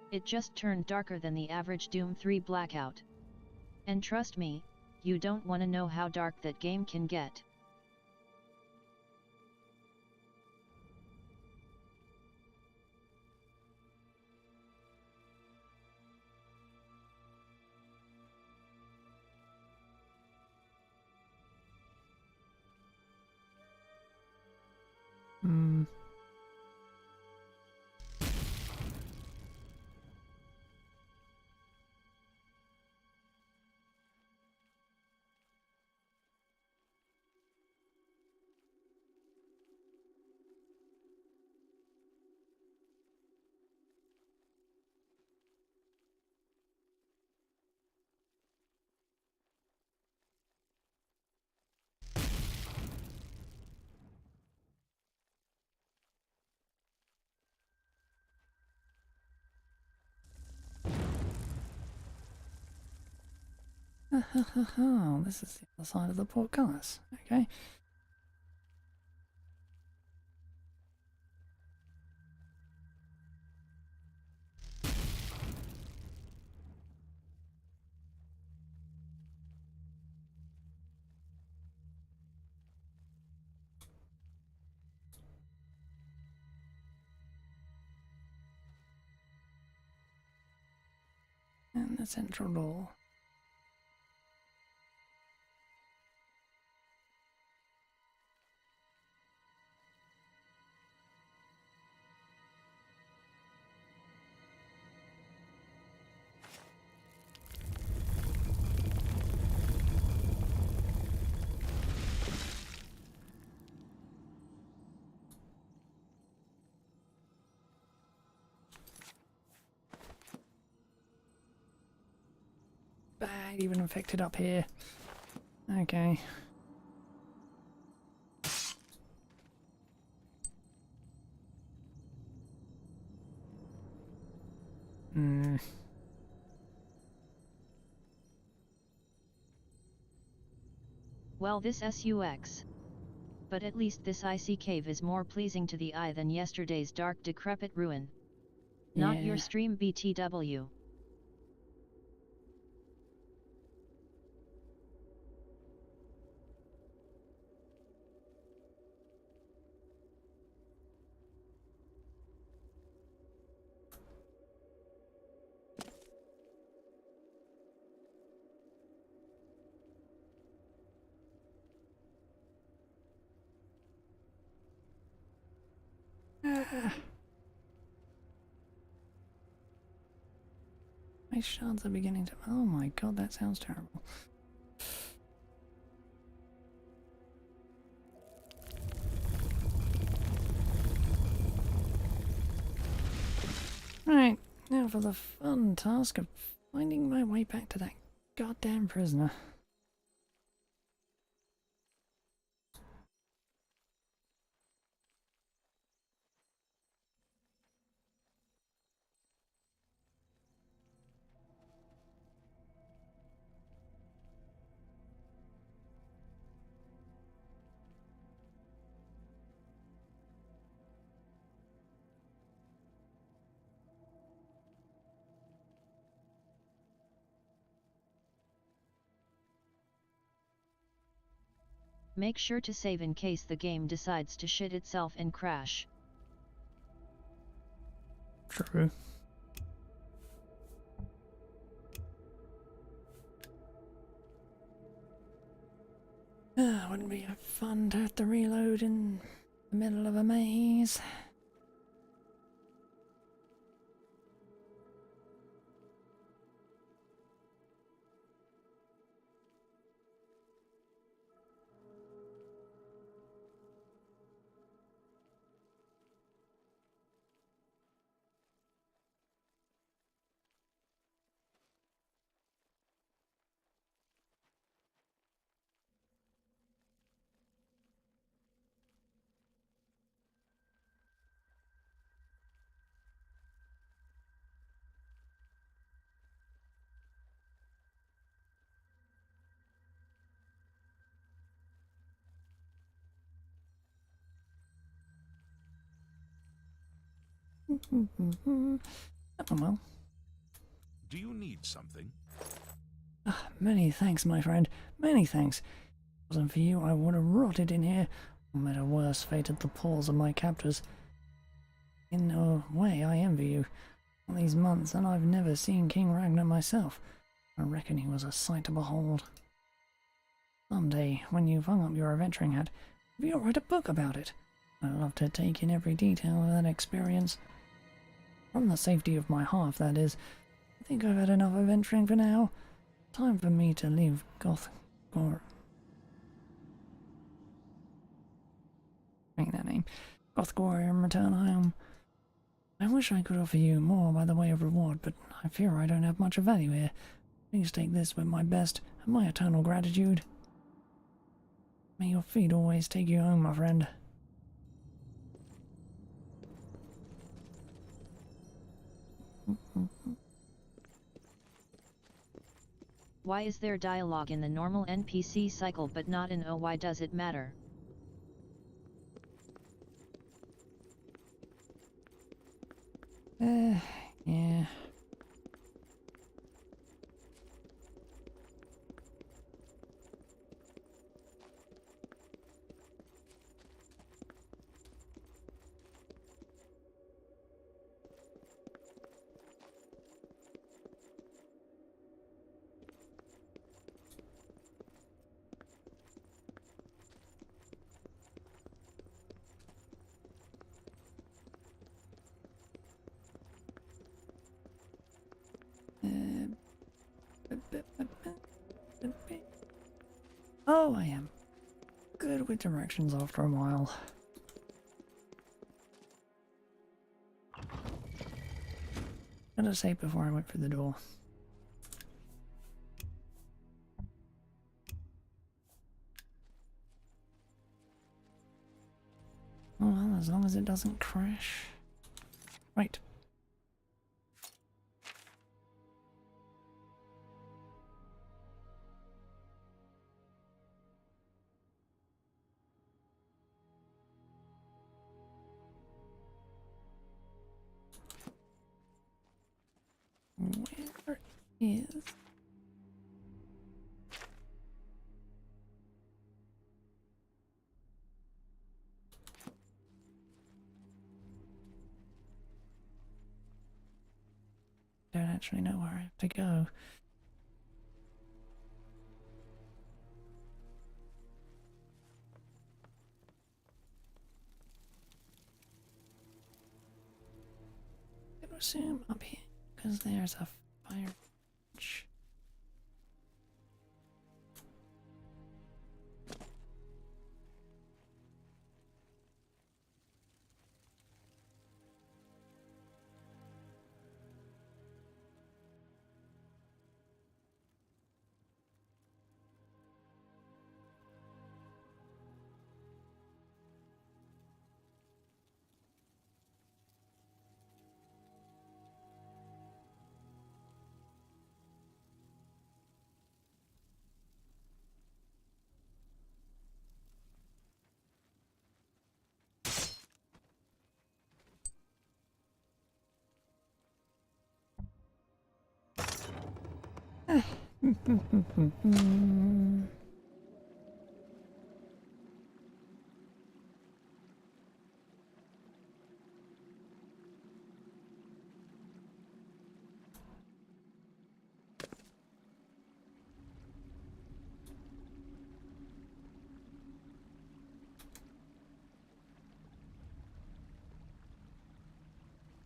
It just turned darker than the average Doom 3 blackout. And trust me, you don't want to know how dark that game can get.
Hmm. Oh, this is the other side of the portcullis. Okay. And the central door. Bad, even infected up here. Okay. Hmm.
Well, this SUX. But at least this icy cave is more pleasing to the eye than yesterday's dark decrepit ruin. Not your
Yeah.
stream BTW.
My shards are beginning to... Oh my god, that sounds terrible. Right, now for the fun task of finding my way back to that goddamn prisoner.
Make sure to save in case the game decides to shit itself and crash.
True. Wouldn't be fun to have to reload in the middle of a maze. Oh well.
Do you need something?
Many thanks, my friend. Many thanks. If it wasn't for you, I would have rotted in here, or met a worse fate at the paws of my captors. In a way, I envy you. All these months, and I've never seen King Ragnar myself. I reckon he was a sight to behold. Someday, when you've hung up your adventuring hat, maybe you'll write a book about it. I'd love to take in every detail of that experience. From the safety of my hearth, that is. I think I've had enough adventuring for now. Time for me to leave Gothgor... Make that name. Gothgor and return home. I wish I could offer you more by the way of reward, but I fear I don't have much of value here. Please take this with my best and my eternal gratitude. May your feet always take you home, my friend.
Why is there dialogue in the normal NPC cycle but not in O? Why does it matter?
Yeah. Oh, I am good with directions after a while. Gotta say before I went through the door. Oh, well, as long as it doesn't crash. Right. Where is... Don't actually know where I have to go. I would assume up here, because there's a fire branch.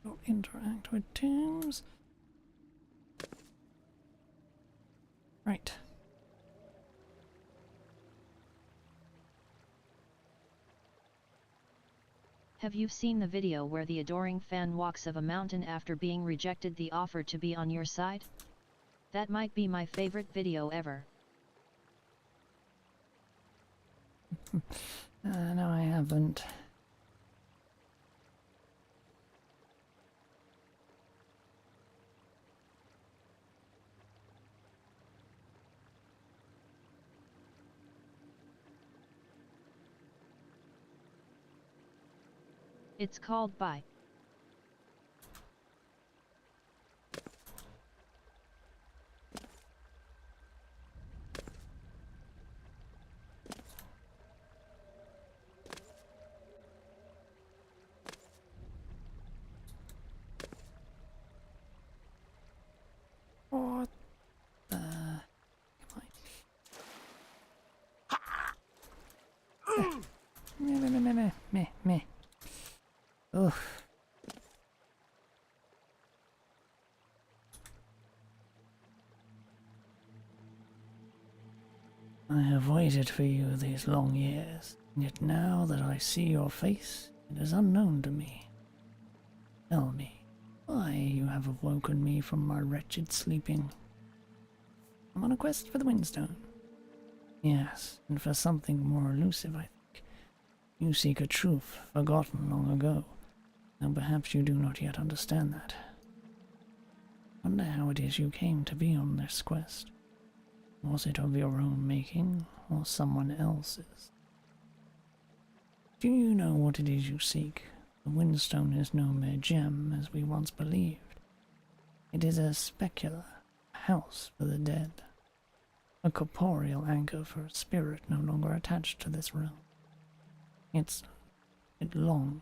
Don't interact with tombs. Right.
Have you seen the video where the adoring fan walks of a mountain after being rejected the offer to be on your side? That might be my favorite video ever.
No, I haven't.
It's called Bye.
What the... Meh. Ugh. I have waited for you these long years, yet now that I see your face, it is unknown to me. Tell me, why you have awoken me from my wretched sleeping? I'm on a quest for the Windstone. Yes, and for something more elusive, I think. You seek a truth forgotten long ago, and perhaps you do not yet understand that. Wonder how it is you came to be on this quest. Was it of your own making, or someone else's? Do you know what it is you seek? The Windstone is no mere gem, as we once believed. It is a specular, a house for the dead, a corporeal anchor for a spirit no longer attached to this realm. It longs,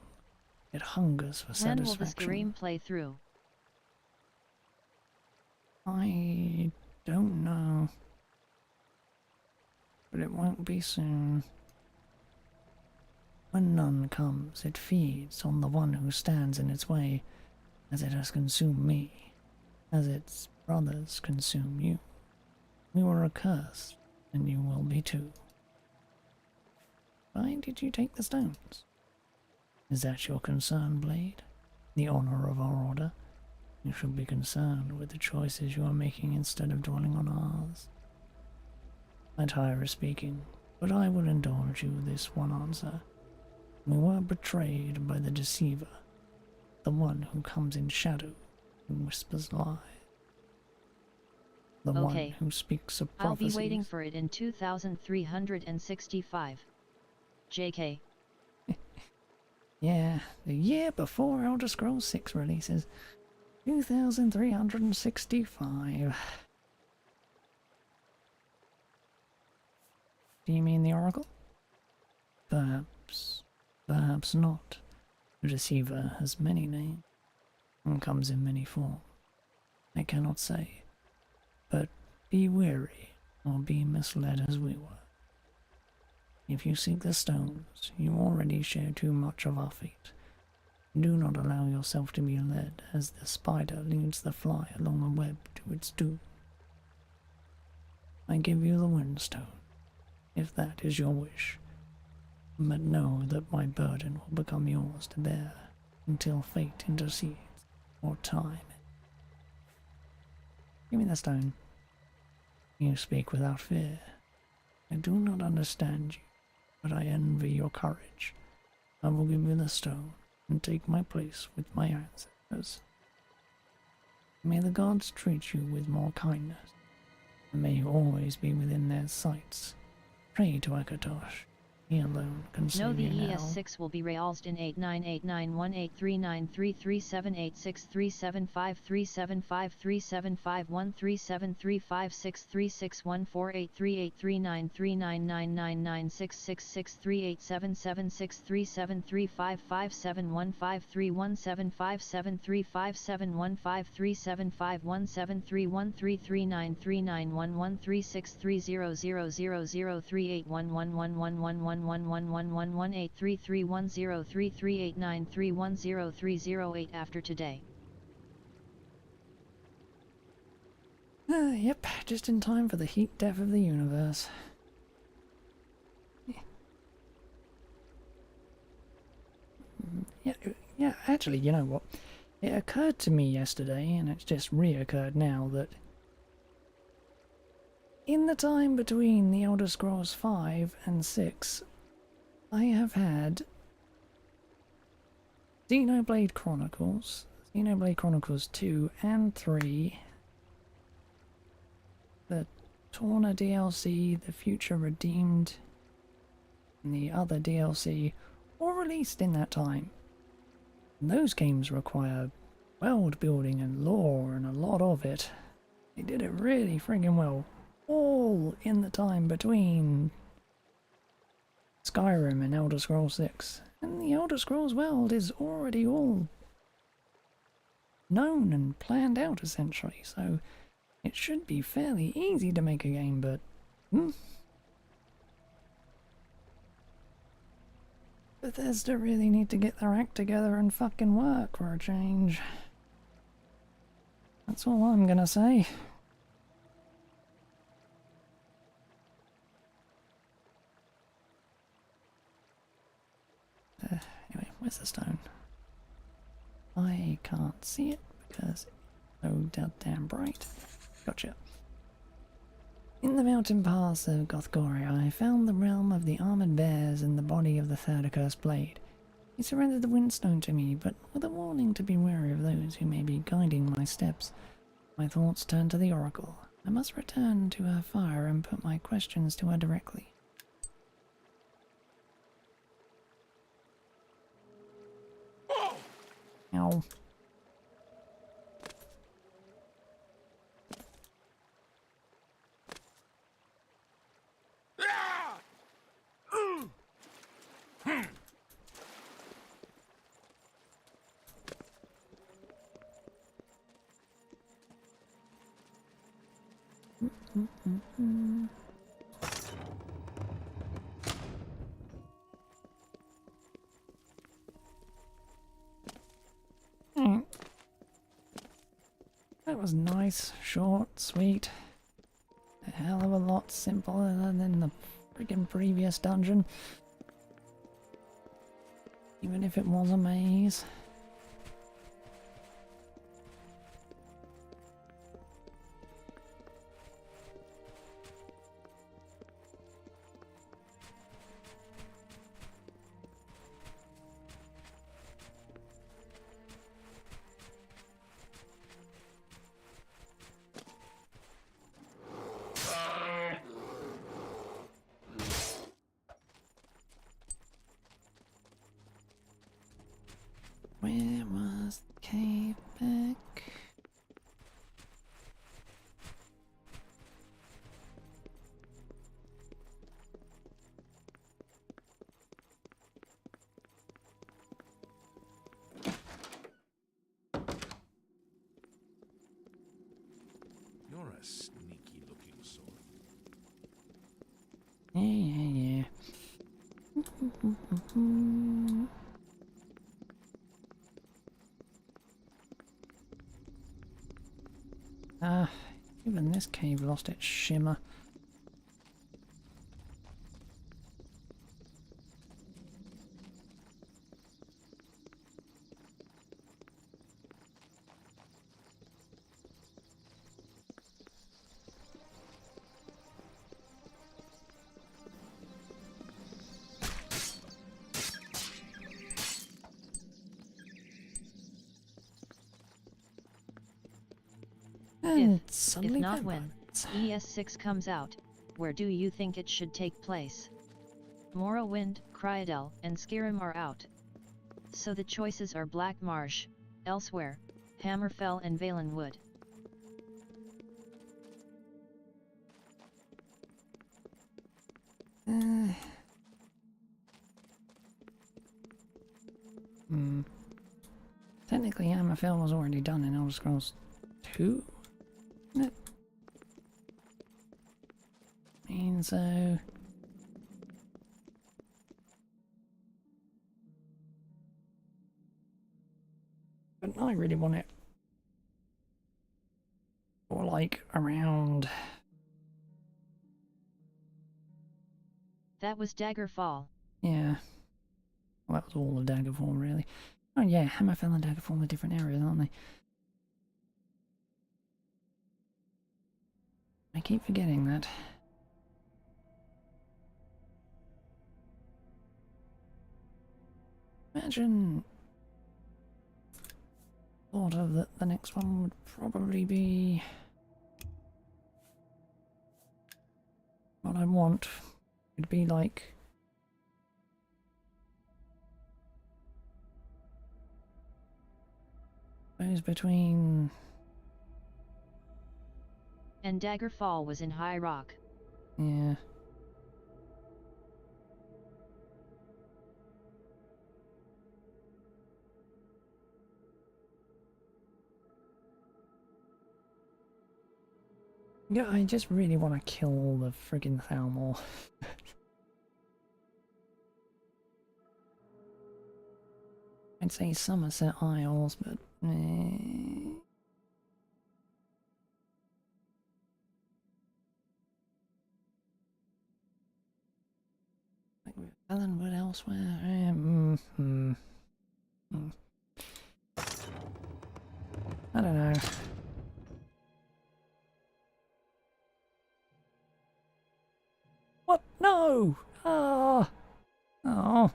it hungers for
When will
satisfaction.
this game play through?
I don't know, but it won't be soon. When none comes, it feeds on the one who stands in its way, as it has consumed me, as its brothers consume you. We were accursed, and you will be too. Why did you take the stones? Is that your concern, Blade? The honor of our order? You should be concerned with the choices you are making instead of dwelling on ours. I tire of speaking, but I will indulge you with this one answer. We were betrayed by the deceiver, the one who comes in shadow and whispers lies. The one who speaks of prophecies.
I'll be waiting for it in 2365. JK.
Yeah, the year before Elder Scrolls 6 releases. 2365. Do you mean the Oracle? Perhaps. Perhaps not. The deceiver has many names and comes in many forms. I cannot say, but be wary or be misled as we were. If you seek the stones, you already share too much of our fate. Do not allow yourself to be led as the spider leads the fly along a web to its doom. I give you the Windstone, if that is your wish. But know that my burden will become yours to bear until fate intercedes or time. Give me the stone. You speak without fear. I do not understand you, but I envy your courage. I will give you the stone and take my place with my ancestors. May the gods treat you with more kindness, and may you always be within their sights. Pray to Akatosh. He alone can save
No, the
you now.
ES6 will be realized in 898996637537537513735571531399999663070381111111183310333893103038 after today.
Yep, just in time for the heat death of the universe. Yeah, actually, you know what? It occurred to me yesterday, and it's just reoccurred now, that in the time between the Elder Scrolls 5 and 6, I have had Xenoblade Chronicles 2 and 3, the Torna DLC, the Future Redeemed, and the other DLC, all released in that time. And those games require world building and lore and a lot of it. They did it really friggin' well. All in the time between Skyrim and Elder Scrolls 6. And the Elder Scrolls world is already all known and planned out, essentially, so it should be fairly easy to make a game, but Bethesda really need to get their act together and fucking work for a change. That's all I'm gonna say. Anyway, where's the stone? I can't see it because it's so goddamn bright. Gotcha. In the mountain pass of Gothgoria, I found the realm of the armored bears and the body of the third accursed blade. He surrendered the Windstone to me, but with a warning to be wary of those who may be guiding my steps. My thoughts turned to the Oracle. I must return to her fire and put my questions to her directly. Ow. That was nice, short, sweet. A hell of a lot simpler than the friggin' previous dungeon. Even if it was a maze. Where was the cave back?
You're a sneaky looking sort.
Yeah. Ah, even this cave lost its shimmer. And
If
suddenly
not
that
when,
buttons.
ES6 comes out, where do you think it should take place? Morrowind, Cryadel, and Skyrim are out. So the choices are Black Marsh, Elsewhere, Hammerfell and Valenwood.
Technically, Hammerfell was already done in Elder Scrolls 2, isn't it? I mean, so... But I really want it for, like, around...
That was Daggerfall.
Yeah. Well, that was all of Daggerfall, really. Oh yeah, Hammerfell and Daggerfall are different areas, aren't they? I keep forgetting that. Imagine... Thought of that the next one would probably be... What I want. It'd be like... Goes between...
And Daggerfall was in High Rock.
Yeah. Yeah, I just really want to kill the friggin' Thalmor. I'd say Somerset Isles, but... Like with Valenwood elsewhere? I don't know. What? No! Ah! Oh.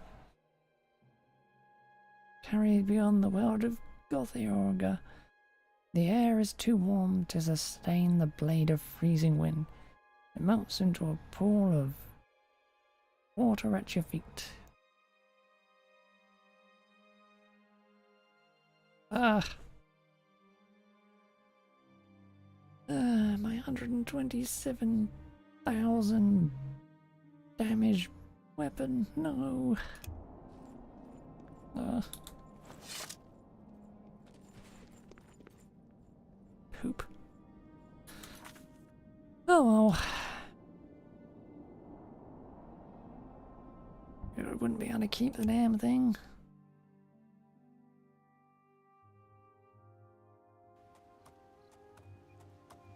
Carried beyond the world of Gothiorga. The air is too warm to sustain the blade of freezing wind. It melts into a pool of water at your feet. My 127,000 damage weapon. No. Poop. Oh well. I wouldn't be able to keep the damn thing.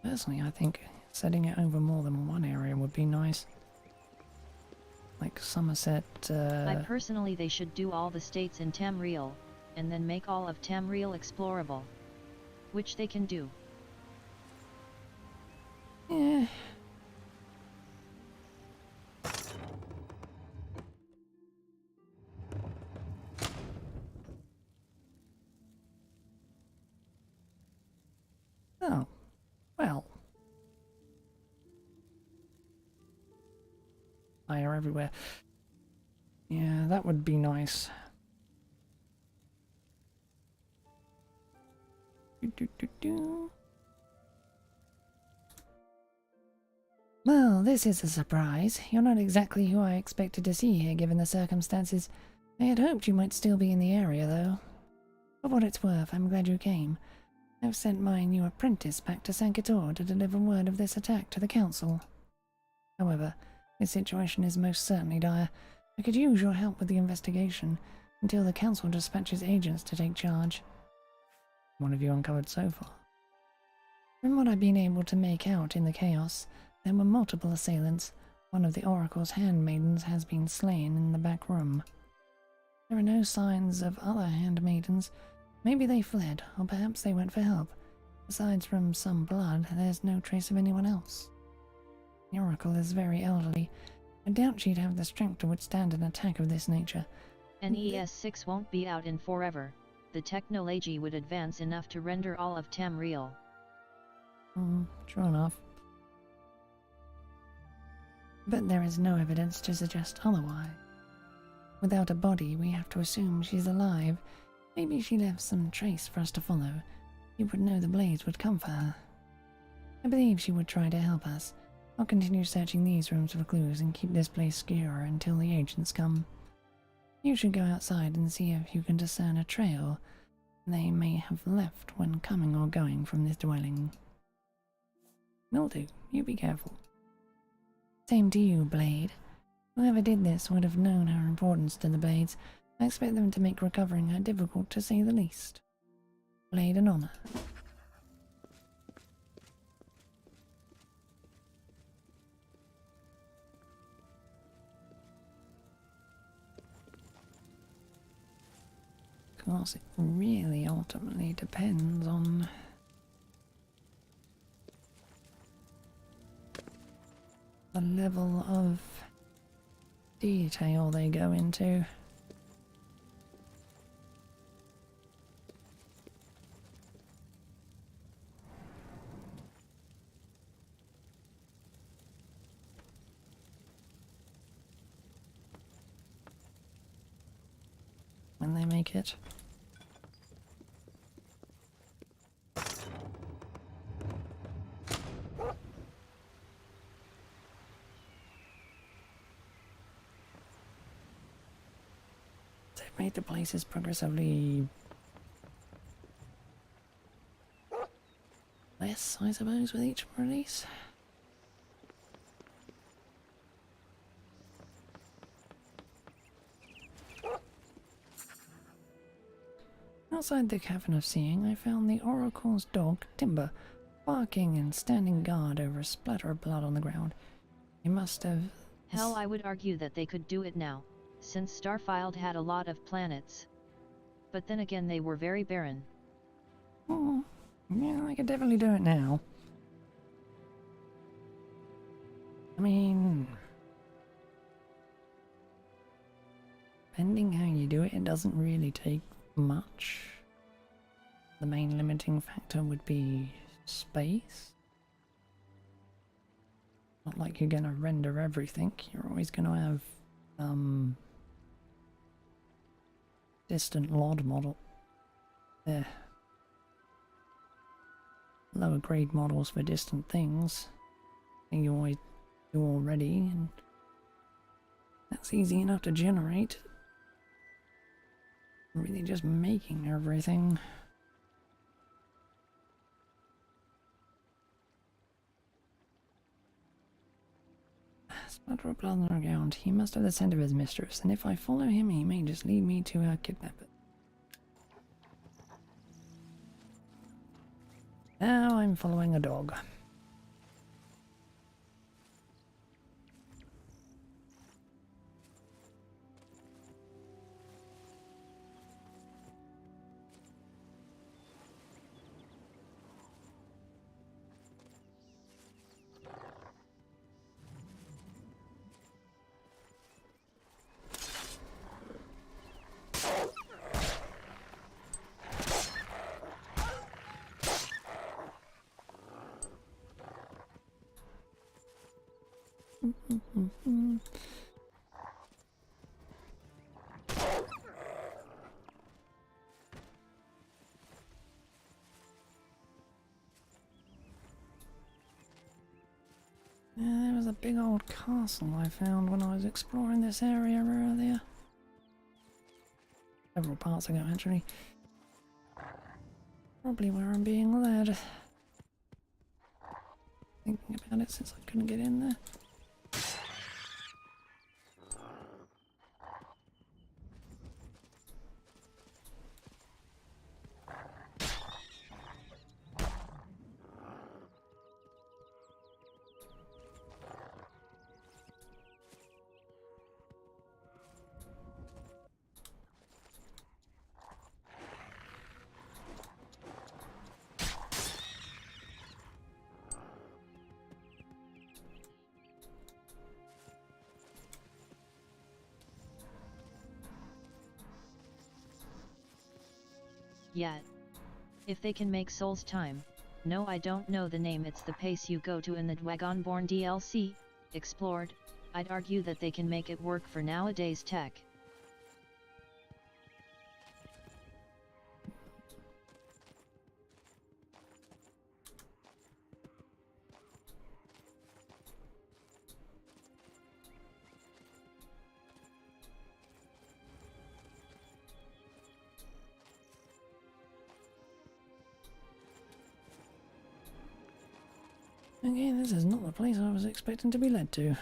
Personally, I think setting it over more than one area would be nice. Like Somerset,
I personally they should do all the states in Tamriel, and then make all of Tamriel explorable. Which they can do.
yeah. Oh, well. Fire everywhere. Yeah, that would be nice. Well, this is a surprise. You're not exactly who I expected to see here, given the circumstances. I had hoped you might still be in the area, though. For what it's worth, I'm glad you came. I've sent my new apprentice back to Sankitor to deliver word of this attack to the council. However, this situation is most certainly dire. I could use your help with the investigation until the council dispatches agents to take charge. What have you uncovered so far? From what I've been able to make out in the chaos, there were multiple assailants. One of the Oracle's handmaidens has been slain in the back room. There are no signs of other handmaidens. Maybe they fled, or perhaps they went for help. Besides from some blood, there's no trace of anyone else. The Oracle is very elderly. I doubt she'd have the strength to withstand an attack of this nature.
NES6 won't be out in forever. The technology would advance enough to render all of Tamriel.
True enough. But there is no evidence to suggest otherwise. Without a body, we have to assume she's alive. Maybe she left some trace for us to follow. You would know the blades would come for her. I believe she would try to help us. I'll continue searching these rooms for clues and keep this place secure until the agents come. You should go outside and see if you can discern a trail they may have left when coming or going from this dwelling. Will do. You be careful. Same to you, Blade. Whoever did this would have known her importance to the Blades. I expect them to make recovering her difficult, to say the least. Blade and honor. Of course, it really ultimately depends on the level of detail they go into. When they make it. They've made the places progressively less, I suppose, with each release. Outside the Cavern of Seeing, I found the Oracle's dog, Timber, barking and standing guard over a splatter of blood on the ground. He must have...
Hell, I would argue that they could do it now, since Starfield had a lot of planets. But then again, they were very barren.
Oh, yeah, I could definitely do it now. I mean... depending how you do it, it doesn't really take much. the main limiting factor would be space. Not like you're gonna render everything, you're always gonna have distant LOD model. Lower grade models for distant things. And you always do already, and that's easy enough to generate. Really just making everything. Sputter up underground. He must have the scent of his mistress, and if I follow him, he may just lead me to her kidnapper. Now I'm following a dog. There was a big old castle I found when I was exploring this area earlier. Several parts ago, actually. Probably where I'm being led. Thinking about it since I couldn't get in there.
Yet. If they can make Souls time, no, I don't know the name, it's the pace you go to in the Dragonborn DLC, explored, I'd argue that they can make it work for nowadays tech.
Okay, this is not the place I was expecting to be led to.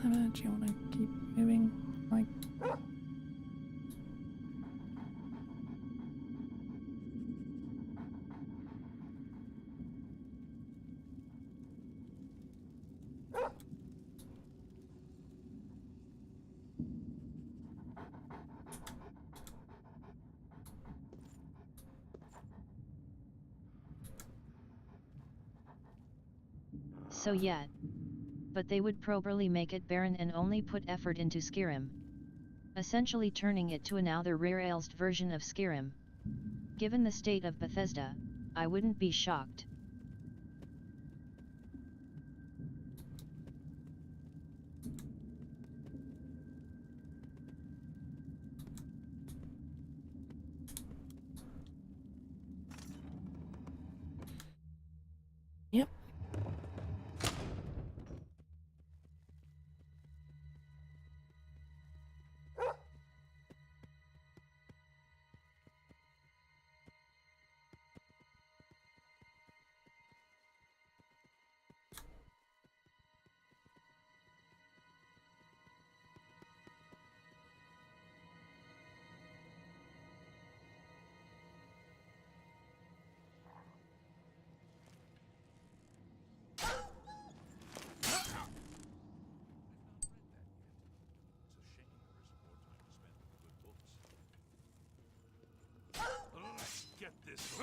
Do you want to keep moving? Like...
So yeah. But they would probably make it barren and only put effort into Skyrim. Essentially turning it to another rare-alzed version of Skyrim. Given the state of Bethesda, I wouldn't be shocked.
Yep.
Get this.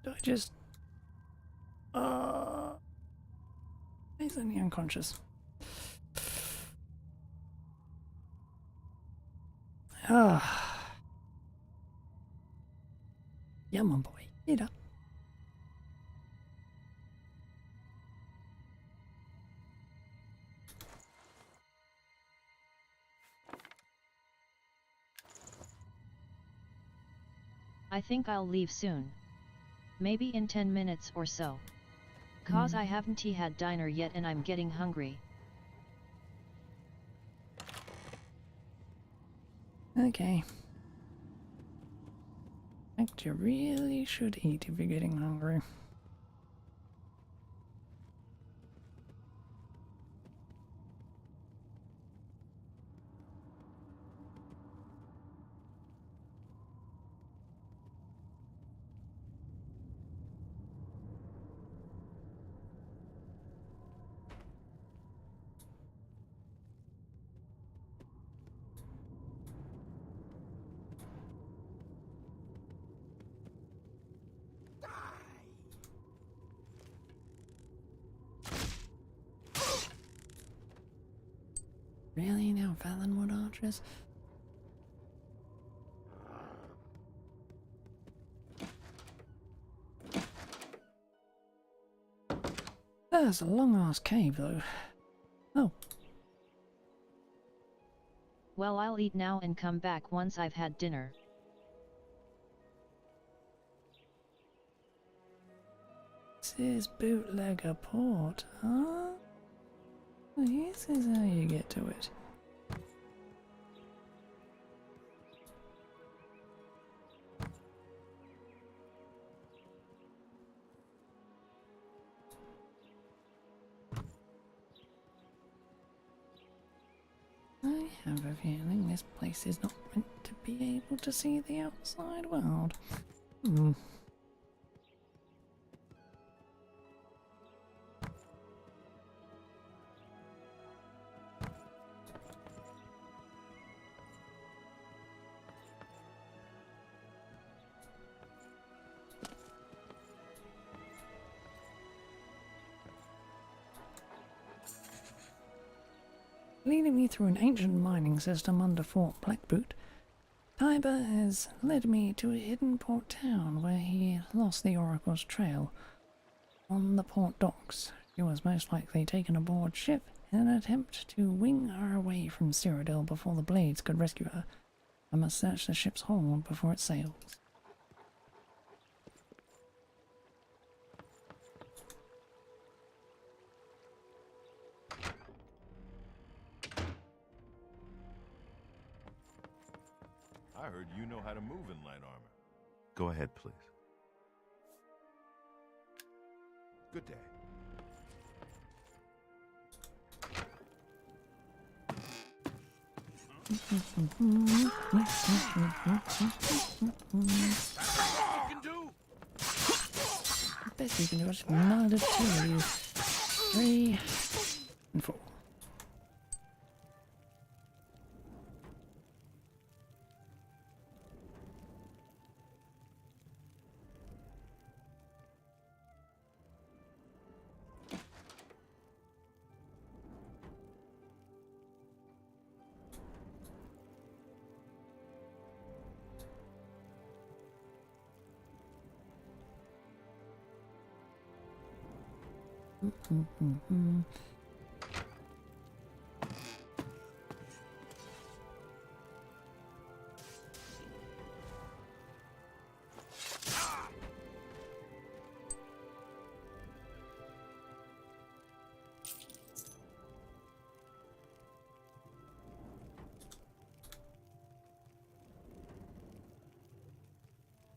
Do I just... He's only unconscious. Ah. Come on, boy. Get up.
I think I'll leave soon. Maybe in 10 minutes or so. Cause I haven't had dinner yet and I'm getting hungry.
Okay. I think you really should eat if you're getting hungry. Really now, Valenwood archers? That's a long ass cave though. Oh.
Well, I'll eat now and come back once I've had dinner.
This is bootlegger port, huh? This is how you get to it. I have a feeling this place is not meant to be able to see the outside world. leading me through an ancient mining system under Fort Blackboot. Tiber has led me to a hidden port town where he lost the Oracle's trail. On the port docks, she was most likely taken aboard ship in an attempt to wing her away from Cyrodiil before the Blades could rescue her. I must search the ship's hold before it sails.
I heard you know how to move in light armor. Go ahead, please. Good day.
Best you can do is nod it to you. 3 and 4.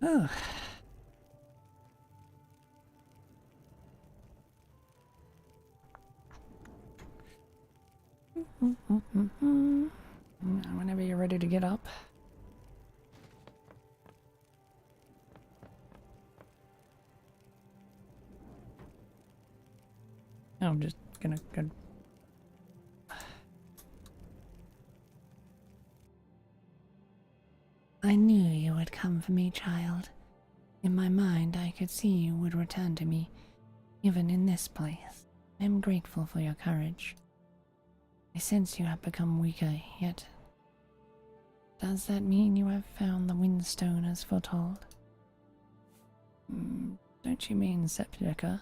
Oh. Whenever you're ready to get up. I'm just gonna go. I knew you would come for me, child. In my mind, I could see you would return to me, even in this place. I am grateful for your courage. I sense you have become weaker, yet does that mean you have found the Windstone as foretold? Don't you mean Sepulchre?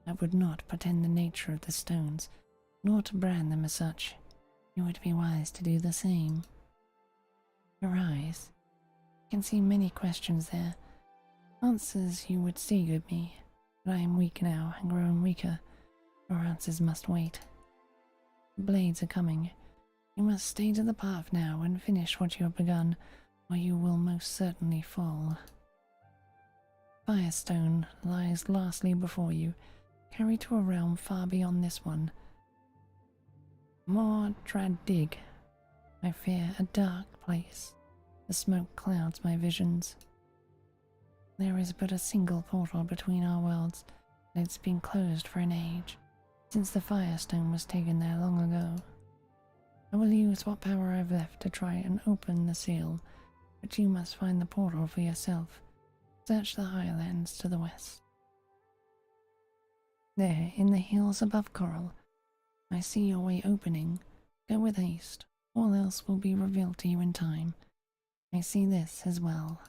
I would not pretend the nature of the stones, nor to brand them as such. You would be wise to do the same. Your eyes. I can see many questions there. Answers you would stagger me, but I am weak now and growing weaker. Your answers must wait. The Blades are coming. You must stay to the path now and finish what you have begun, or you will most certainly fall. Firestone lies lastly before you, carried to a realm far beyond this one. More dread dig. I fear a dark place. The smoke clouds my visions. There is but a single portal between our worlds, and it's been closed for an age, since the Firestone was taken there long ago. I will use what power I've left to try and open the seal, but you must find the portal for yourself. Search the highlands to the west. There, in the hills above Coral, I see your way opening. Go with haste. All else will be revealed to you in time. I see this as well.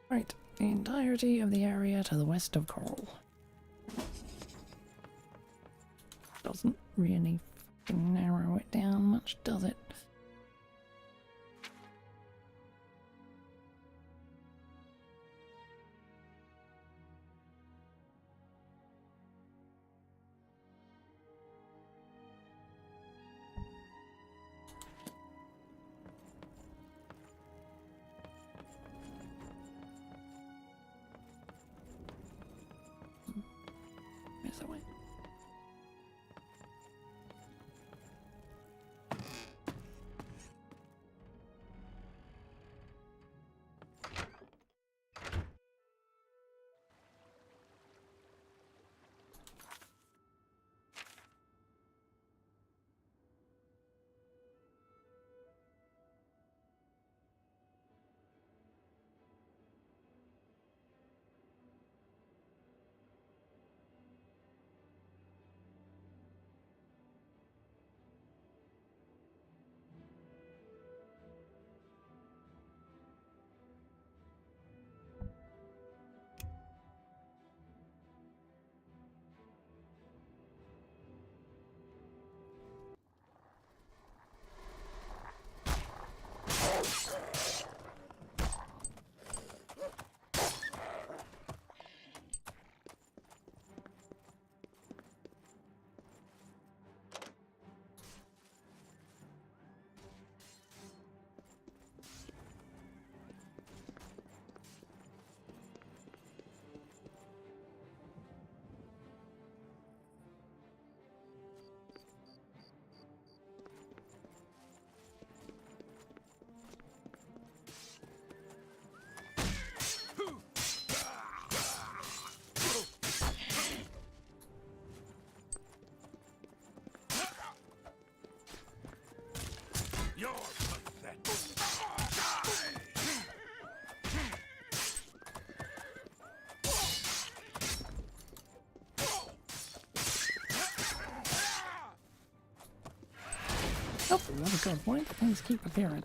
Right, the entirety of the area to the west of Coral. Doesn't really fucking narrow it down much, does it? Where's the way? couple of a good point. Things keep appearing.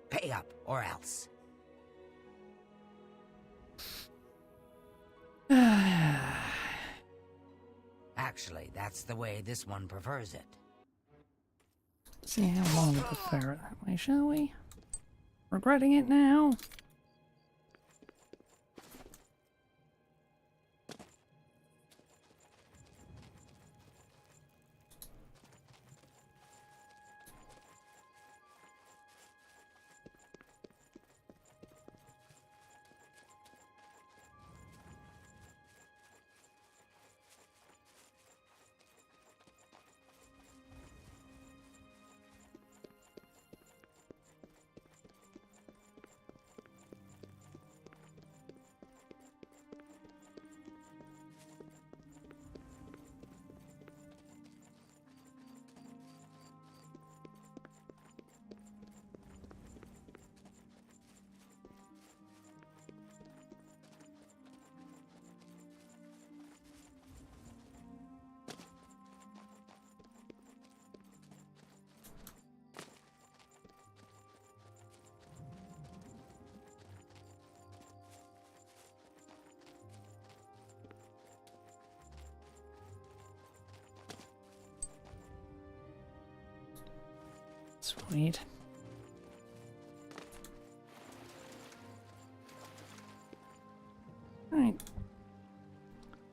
Pay up, or else. Actually, that's the way this one prefers it.
See how long we prefer it that way, shall we? Regretting it now? Sweet. Right.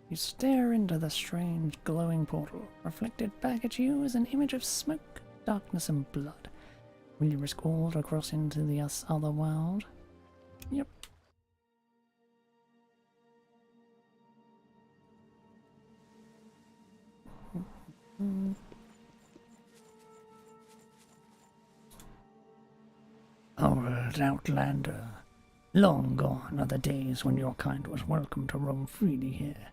You stare into the strange glowing portal. Reflected back at you is an image of smoke, darkness, and blood. Will you risk all to cross into the other world? Yep. Old outlander, long gone are the days when your kind was welcome to roam freely here.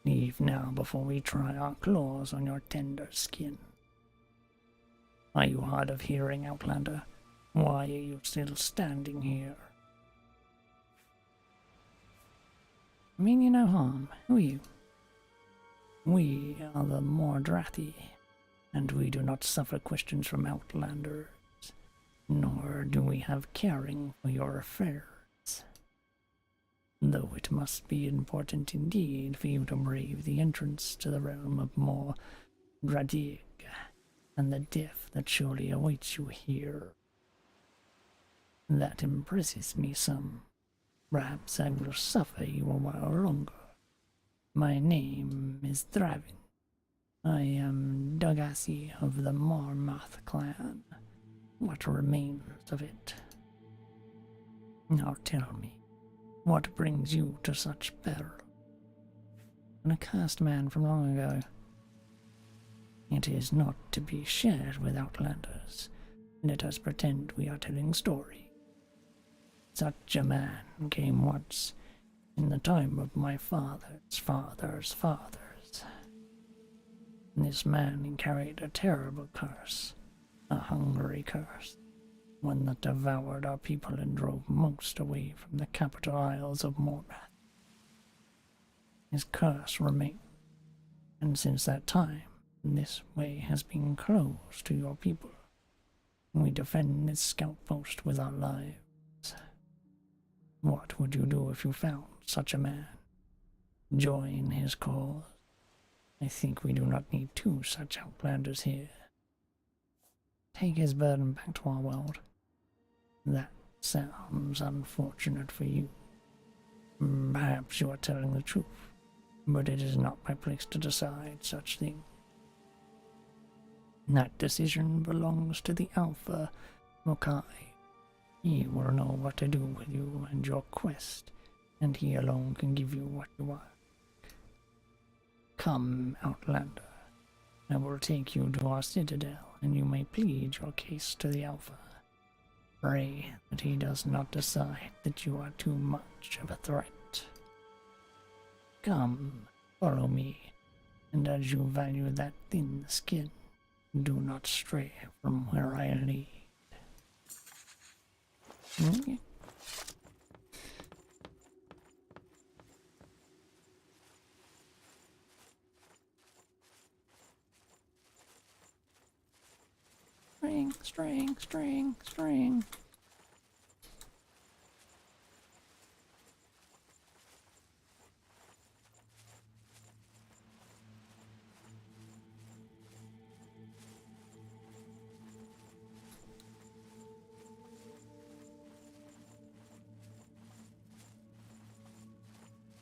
Leave now before we try our claws on your tender skin. Are you hard of hearing, outlander? Why are you still standing here? I mean you no harm. Who are you? We are the Mordrathi, and we do not suffer questions from outlanders. Nor do we have caring for your affairs. Though it must be important indeed for you to brave the entrance to the realm of Mordrathi and the death that surely awaits you here. That impresses me some. Perhaps I will suffer you a while longer. My name is Dravin. I am Dagasi of the Marmoth clan. What remains of it? Now tell me, what brings you to such peril? An accursed man from long ago. It is not to be shared with outlanders. Let us pretend we are telling story. Such a man came once, in the time of my father's father's fathers. This man carried a terrible curse. A hungry curse, one that devoured our people and drove most away from the capital isles of Mordrath. His curse remained, and since that time, this way has been closed to your people. We defend this scout post with our lives. What would you do if you found such a man? Join his cause? I think we do not need two such outlanders here. Take his burden back to our world. That sounds unfortunate for you. Perhaps you are telling the truth, but it is not my place to decide such things. That decision belongs to the Alpha Mokai. He will know what to do with you and your quest, and he alone can give you what you want. Come, Outlander. I will take you to our citadel, and you may plead your case to the Alpha. Pray that he does not decide that you are too much of a threat. Come, follow me, And as you value that thin skin, do not stray from where I lead. Okay. String, string, string, string.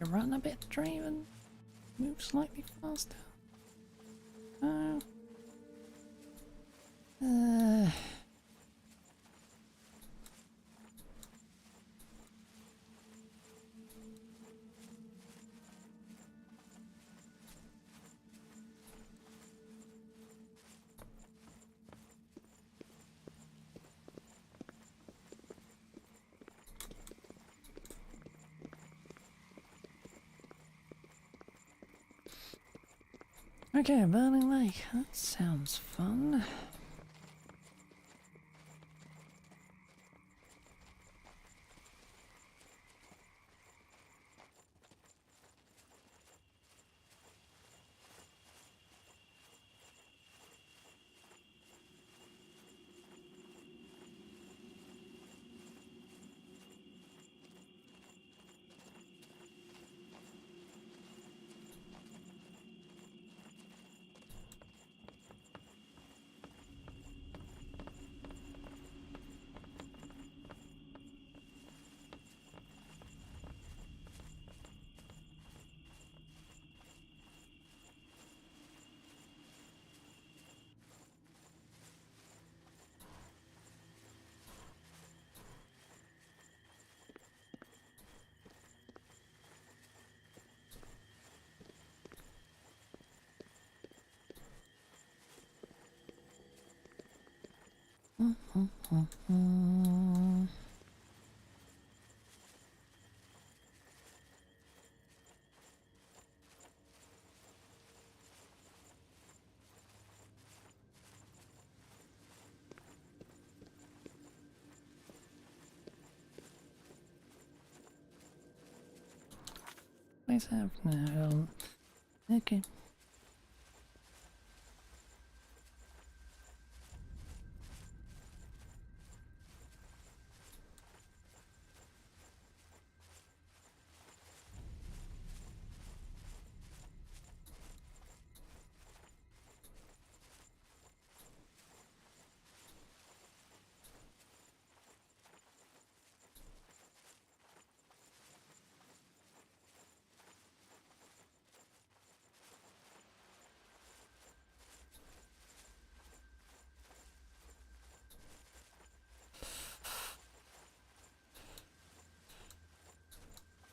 You run a bit, Draven. Move slightly faster. Uh. Okay, Burning Lake. That sounds fun. Let's have now. Okay.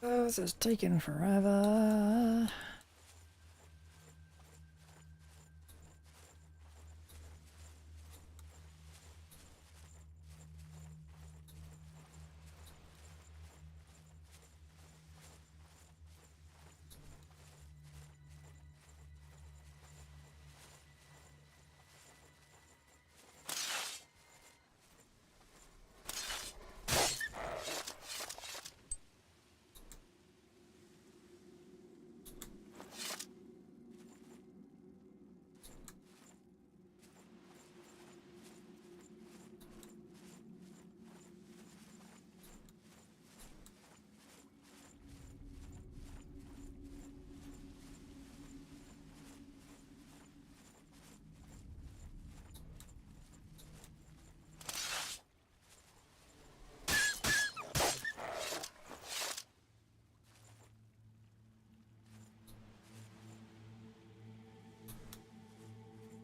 Oh, this is taking forever.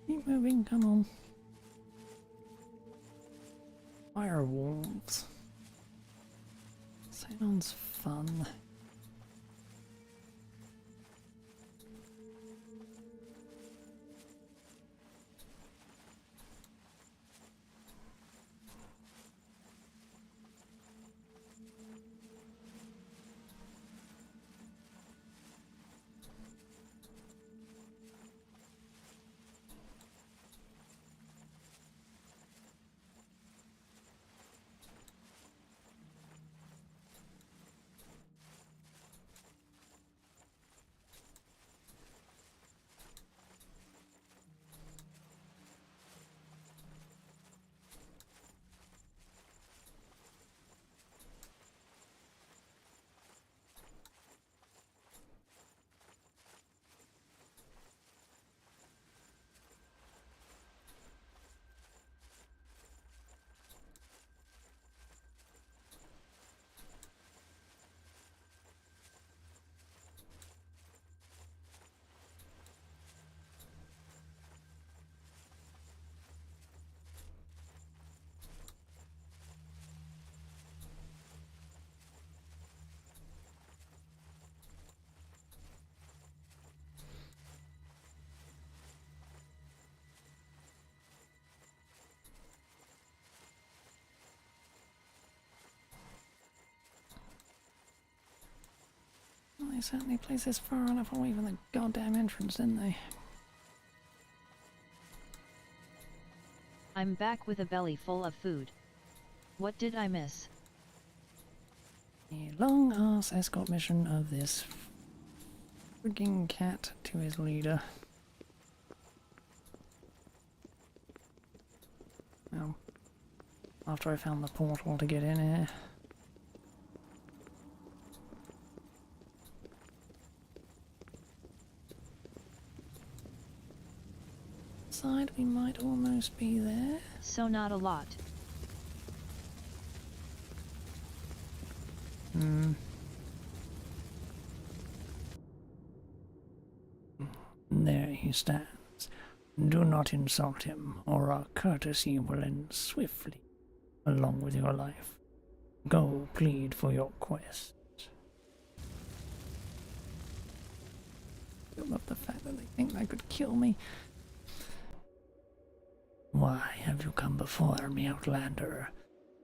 Keep moving, come on. Firewalls. Sounds fun. They certainly placed this far enough away from the goddamn entrance, didn't they?
I'm back with a belly full of food. What did I miss?
A long-ass escort mission of this freaking cat to his leader. Well, after I found the portal to get in here. Side, we might almost be there.
So not a lot.
There he stands. Do not insult him, or our courtesy will end swiftly, along with your life. Go plead for your quest. I love the fact that they think they could kill me. Why have you come before me, Outlander?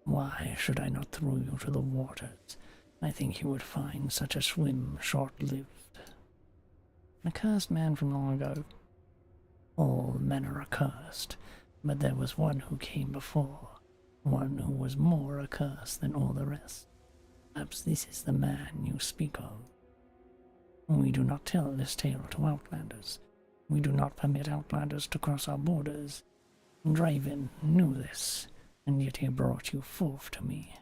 Why should I not throw you to the waters? I think you would find such a swim short-lived. An accursed man from long ago. All men are accursed, but there was one who came before, one who was more accursed than all the rest. Perhaps this is the man you speak of. We do not tell this tale to Outlanders. We do not permit Outlanders to cross our borders. Draven knew this, and yet he brought you forth to me.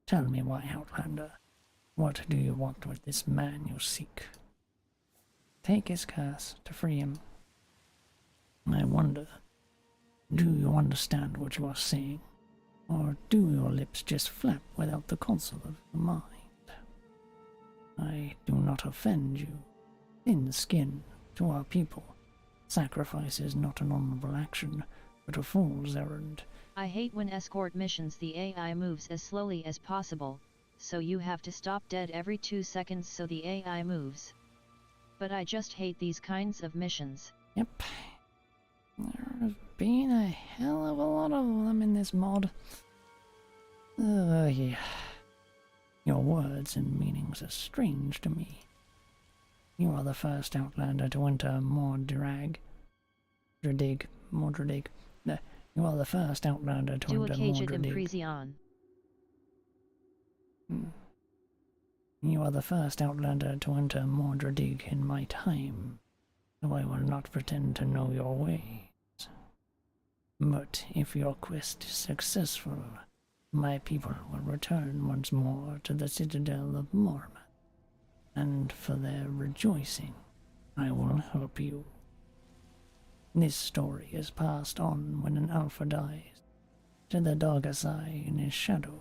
Tell me why, Outlander. What do you want with this man you seek? Take his curse to free him. I wonder, do you understand what you are saying? Or do your lips just flap without the console of the mind? I do not offend you. Thin skin, to our people. Sacrifice is not an honorable action, but a fool's errand.
I hate when escort missions the AI moves as slowly as possible, so you have to stop dead every 2 seconds so the AI moves. But I just hate these kinds of missions.
Yep. There's been a hell of a lot of them in this mod. Yeah. Your words and meanings are strange to me. You are the first Outlander to enter Mordradig. You are the first Outlander to enter Mordradig. You are the first Outlander to enter Mordradig in my time, so I will not pretend to know your ways. But if your quest is successful, my people will return once more to the citadel of Mormon, and for their rejoicing, I will help you. This story is passed on when an alpha dies, to the Dogasai in his shadow.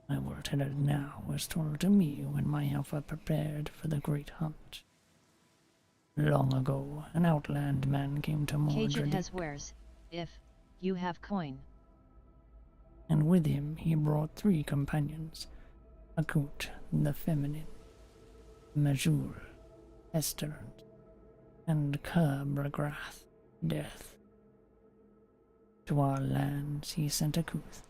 I will tell it now as told to me when my alpha prepared for the great hunt. Long ago, an outland man came to Mordradig.
Cage it has wares, if you have coin.
And with him he brought 3 companions, Akut the feminine, Majul, Esterant, and Kerbragrath, death. To our lands he sent Akuth.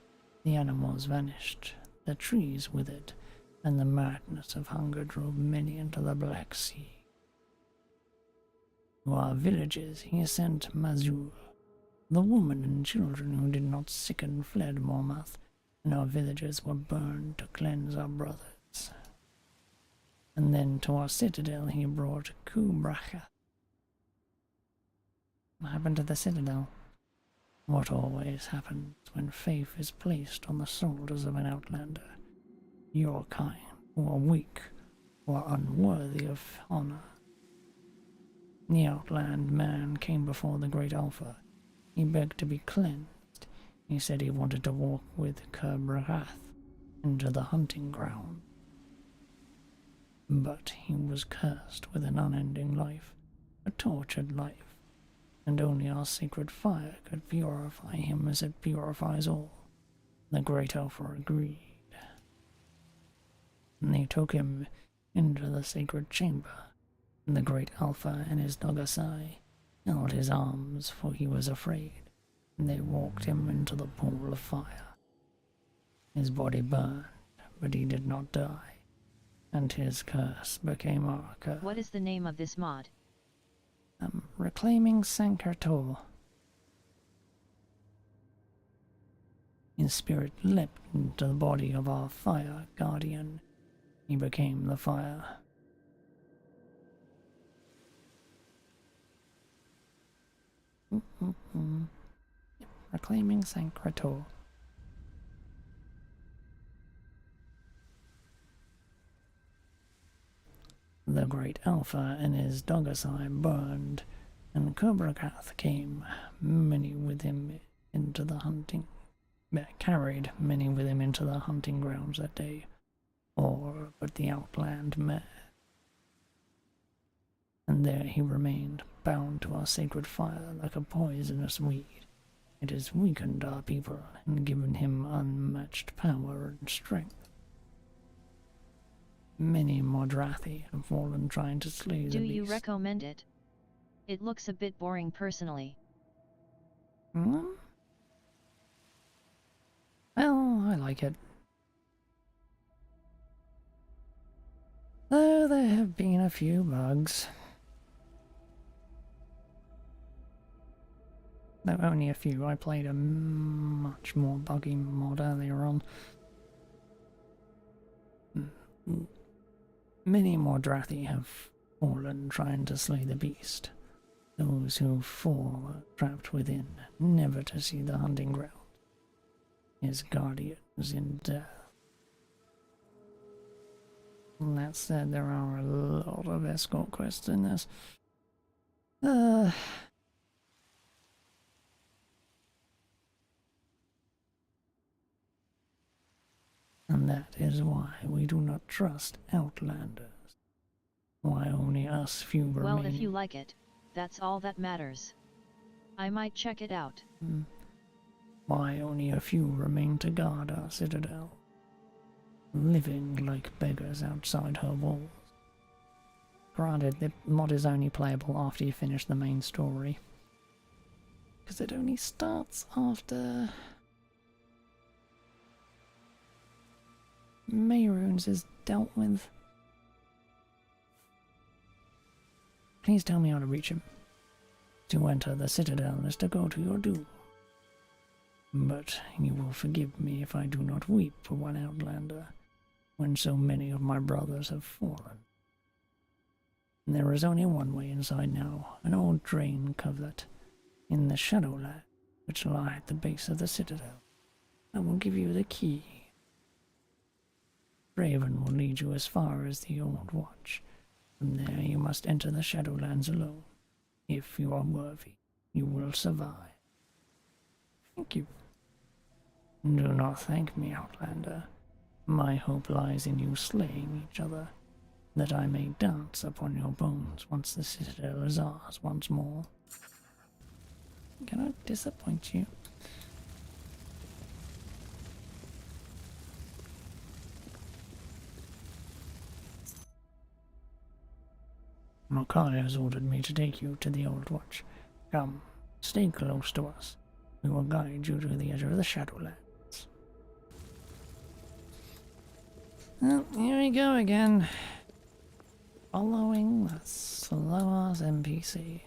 The animals vanished, the trees withered, and the madness of hunger drove many into the Black Sea. To our villages he sent Mazul. The women and children who did not sicken fled Mormath, and our villages were burned to cleanse our brothers. And then to our citadel he brought Kubracha. What happened to the citadel? What always happens when faith is placed on the shoulders of an outlander. Your kind, who are weak, who are unworthy of honor. The outland man came before the great Alpha. He begged to be cleansed. He said he wanted to walk with Kerbrath into the hunting ground. But he was cursed with an unending life, a tortured life, and only our sacred fire could purify him as it purifies all. The great Alpha agreed. And they took him into the sacred chamber, and the great Alpha and his Dogasai held his arms, for he was afraid, and they walked him into the pool of fire. His body burned, but he did not die. and his curse became our curse.
What is the name of this mod?
Reclaiming Sanctor. His spirit leapt into the body of our fire guardian. He became the fire. Reclaiming Sanctor. The great Alpha and his Dogasai burned, and Kubrakath came, many with him into the hunting, carried many with him into the hunting grounds that day, or but the outland mare. And there he remained, bound to our sacred fire like a poisonous weed. It has weakened our people and given him unmatched power and strength. Many Modrathi have fallen trying to slay the beast.
Do you recommend it? It looks a bit boring personally.
Well, I like it. Though there have been a few bugs. Though only a few. I played a much more buggy mod earlier on. Many Modrathi have fallen trying to slay the beast. Those who fall are trapped within, never to see the hunting ground. His guardians in death. And that said, there are a lot of escort quests in this. And that is why we do not trust Outlanders. Why only us few remain.
Well, if you like it, that's all that matters. I might check it out.
Why only a few remain to guard our citadel, living like beggars outside her walls. Granted, the mod is only playable after you finish the main story, because it only starts after Mayrunes is dealt with. Please tell me how to reach him. To enter the citadel is to go to your doom. But you will forgive me if I do not weep for one Outlander, when so many of my brothers have fallen. There is only one way inside now, an old drain coverlet, in the Shadowland, which lie at the base of the citadel. I will give you the key. Raven will lead you as far as the Old Watch. From there you must enter the Shadowlands alone. If you are worthy, you will survive. Thank you. Do not thank me, Outlander. My hope lies in you slaying each other, that I may dance upon your bones once the citadel is ours once more. Can I disappoint you? Makai has ordered me to take you to the Old Watch. Come, stay close to us. We will guide you to the edge of the Shadowlands. Well, here we go again. Following the slow-ass NPC.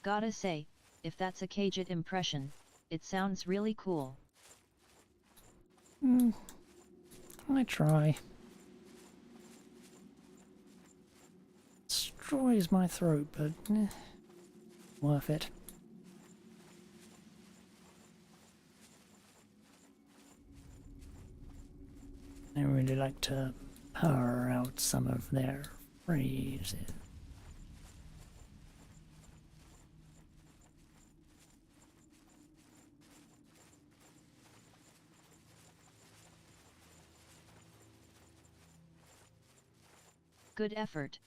Gotta say, if that's a Khajiit impression, it sounds really cool.
I try. Destroys my throat, but worth it. I really like to purr out some of their phrases.
Good effort.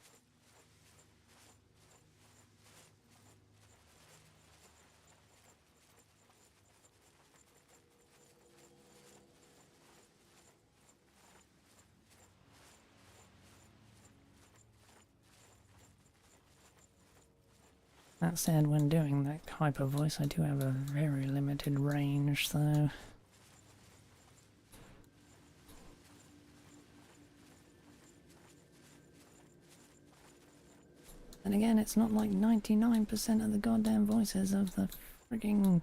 That said, when doing that hyper voice, I do have a very limited range, so... And again, it's not like 99% of the goddamn voices of the frigging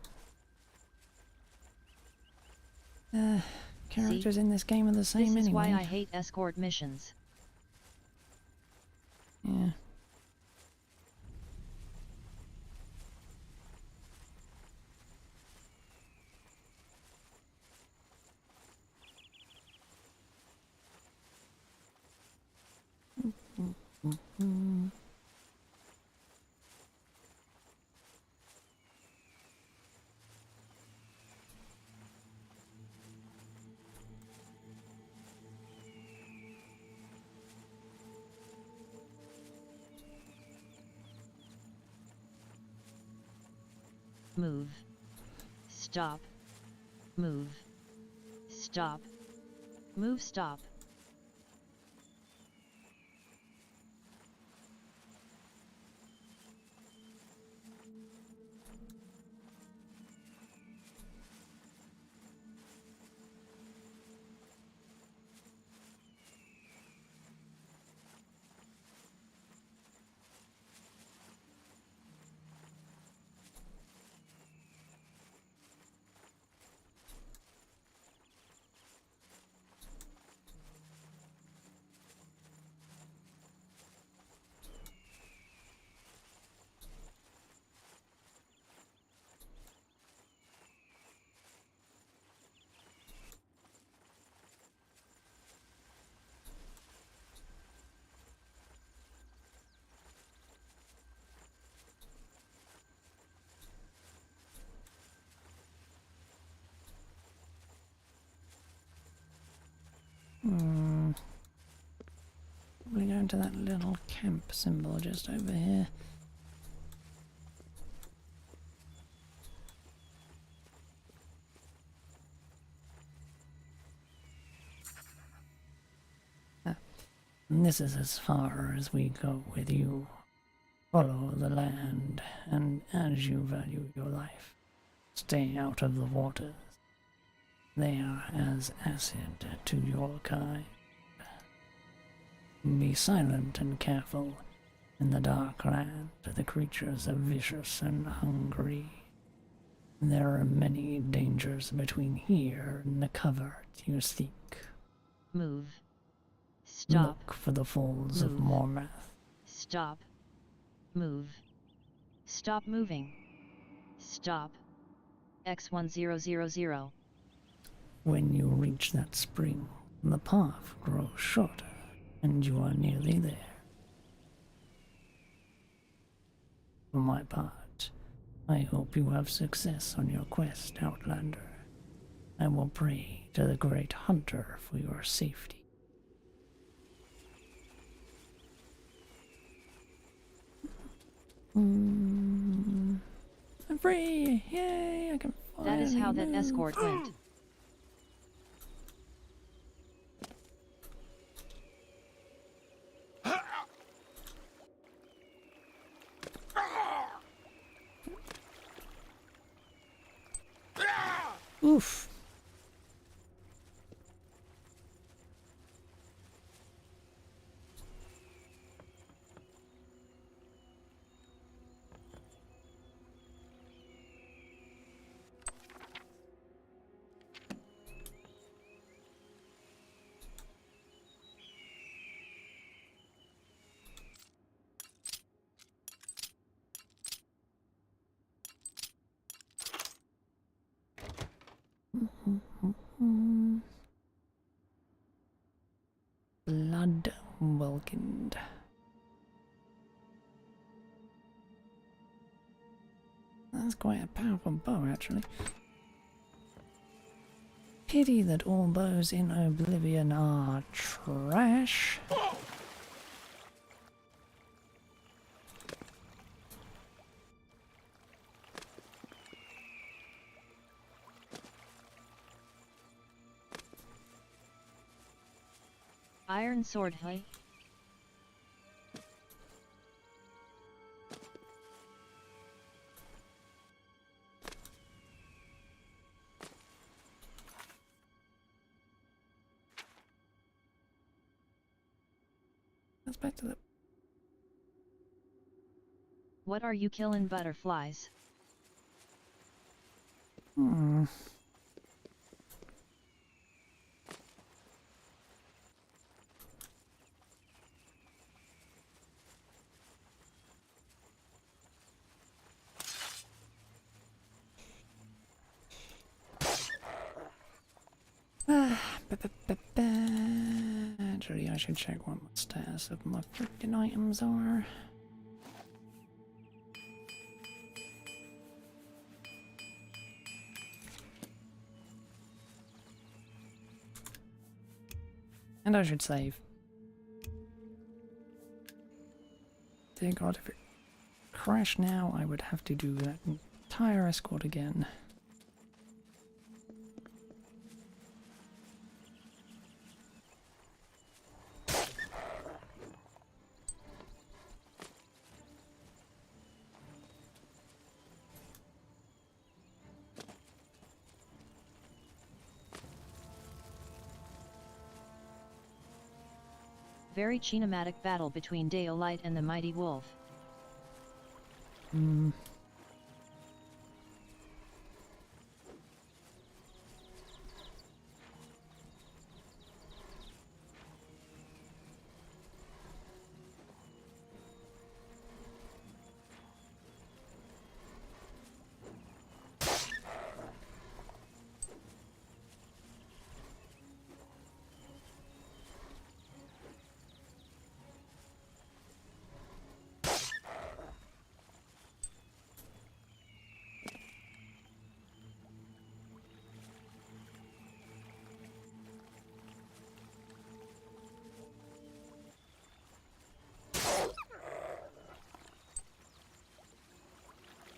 characters in this game are the same anyway.
This is why I hate escort missions.
Yeah.
Move. Stop. Move. Stop. Move. Stop. Probably going to that little camp symbol just over here. And this is as far as we go with you. Follow the land, and as you value your life, stay out of the waters. They are as acid to your kind. Be silent and careful. In the dark land, the creatures are vicious and hungry. There are many dangers between here and the covert you seek. Move. Stop.
Look for the falls of
Move.
Mormath.
Stop. Move. Stop moving. Stop. X1000.
When you reach that spring, the path grows shorter, and you are nearly there. For my part, I hope you have success on your quest, Outlander. I will pray to the great hunter for your safety. I'm free! Yay! I can finally
That is how that
move.
escort went.
Oof. Blood Welkind. That's quite a powerful bow, actually. Pity that all bows in Oblivion are trash.
Iron sword, hey?
Let's back to the...
What are you killing butterflies?
Hmm. Actually, I should check what the status of my freaking items are. And I should save. Dear God, if it crashed now, I would have to do that entire escort again.
Very cinematic battle between Daolite and the mighty wolf.
Hmm.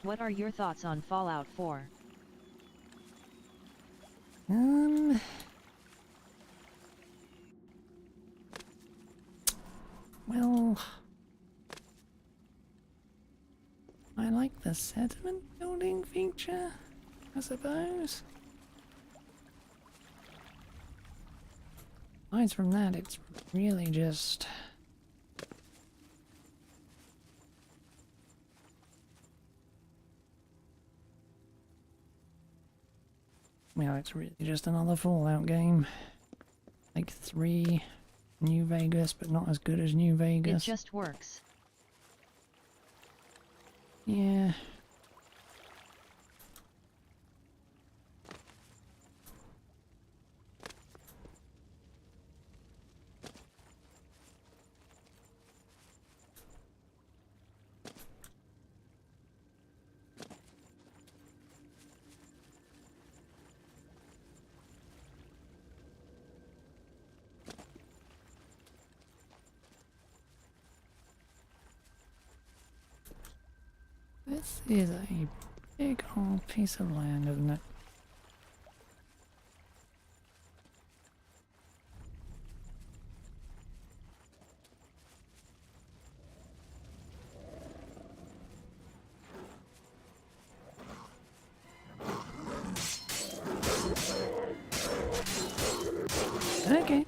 What are your thoughts on Fallout 4?
Well, I like the sediment building feature, I suppose. Aside from that, it's really just... Well, it's really just another Fallout game. Like 3, New Vegas, but not as good as New Vegas.
It just works.
Yeah. This is a big old piece of land, isn't it? Okay.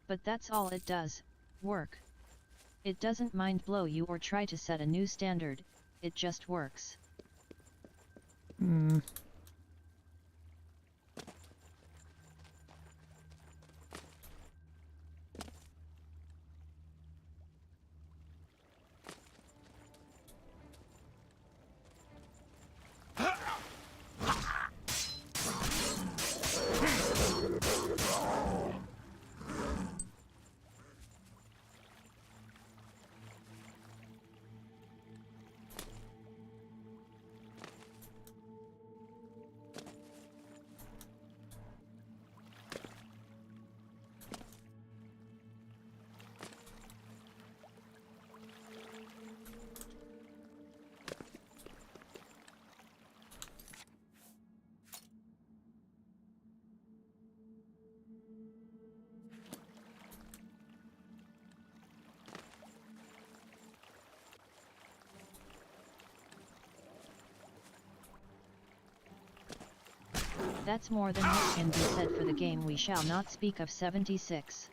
But that's all it does, work. It doesn't mind blow you or try to set a new standard, it just works.
Hmm.
That's more than what can be said for the game. We shall not speak of 76.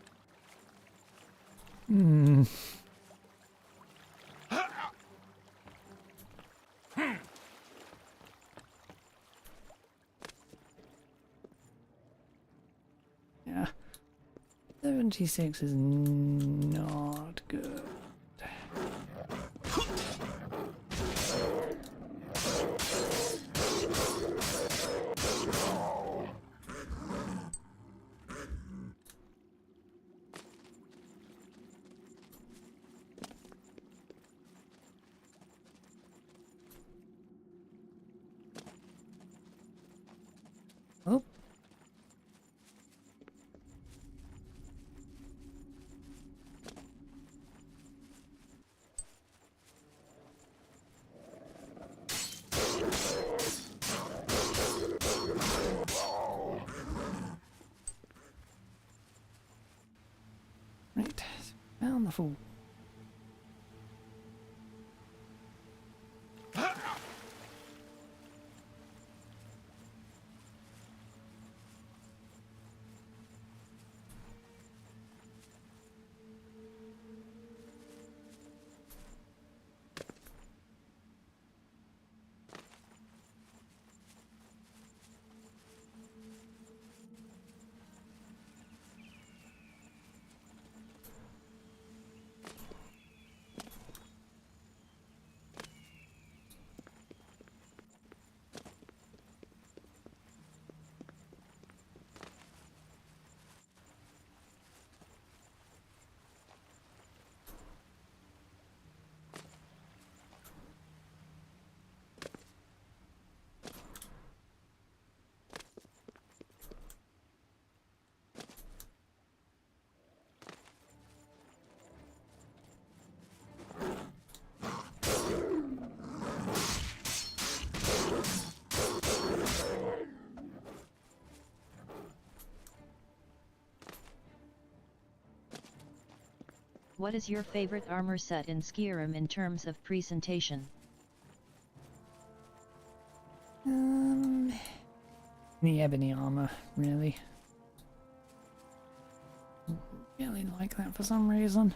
Hmm. Yeah. 76 is not good. Oh. Right, found the fool.
What is your favorite armor set in Skyrim in terms of presentation?
The ebony armor, really. Really like that for some reason.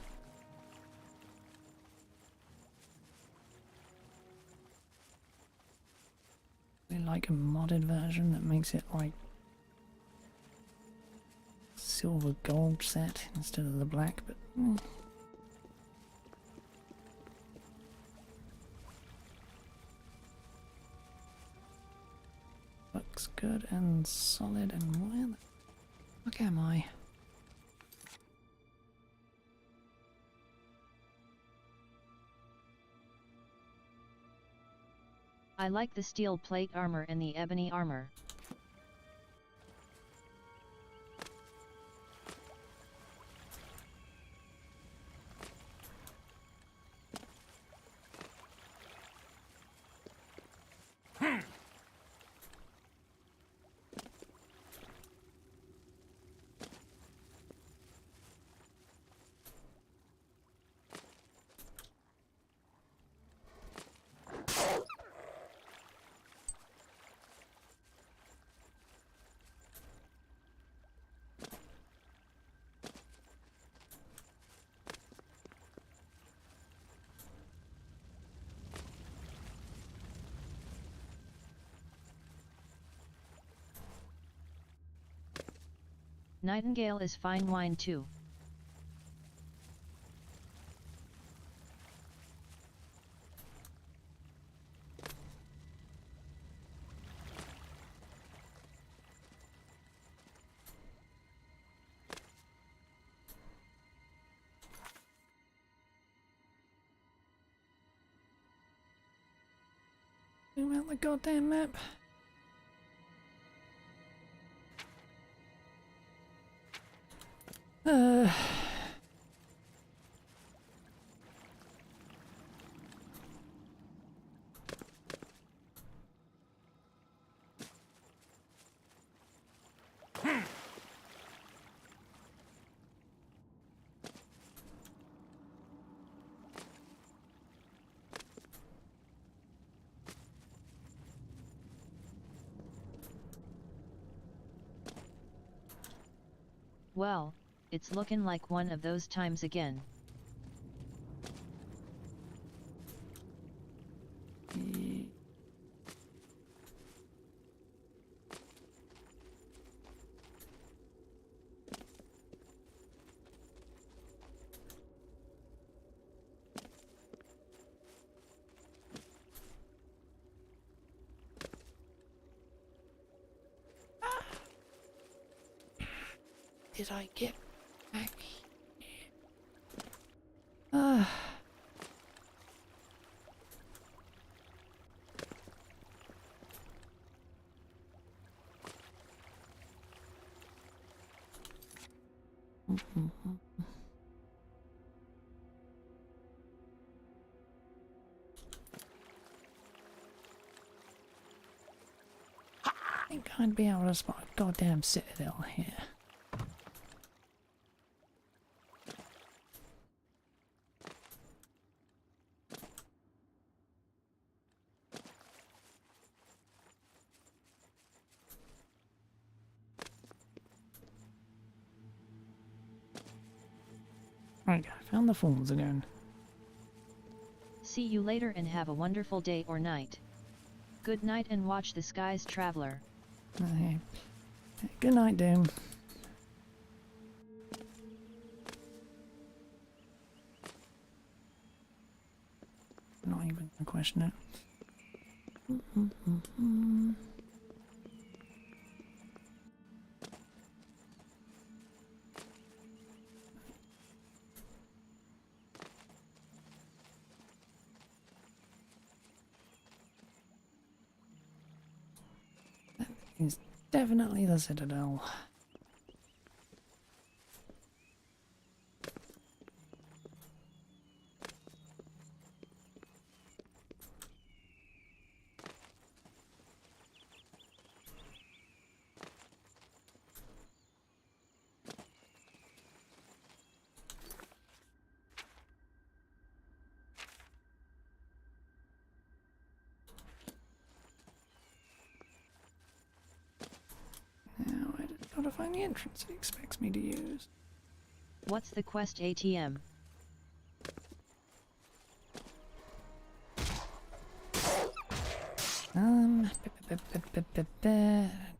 I like a modded version that makes it like silver gold set instead of the black, but looks good and solid. And where the fuck am I?
I like the steel plate armor and the ebony armor. Nightingale is fine wine too.
Zoom out the goddamn map.
Well, it's looking like one of those times again.
Did I get back here? Ah. I think I'd be able to spot a goddamn citadel here. Okay, I found the falls again.
See you later and have a wonderful day or night. Good night and watch the skies, traveler.
Okay. Good night, Doom. Not even gonna question it. That is definitely the citadel. Now I just gotta find the entrance he expects me to use.
What's the quest ATM?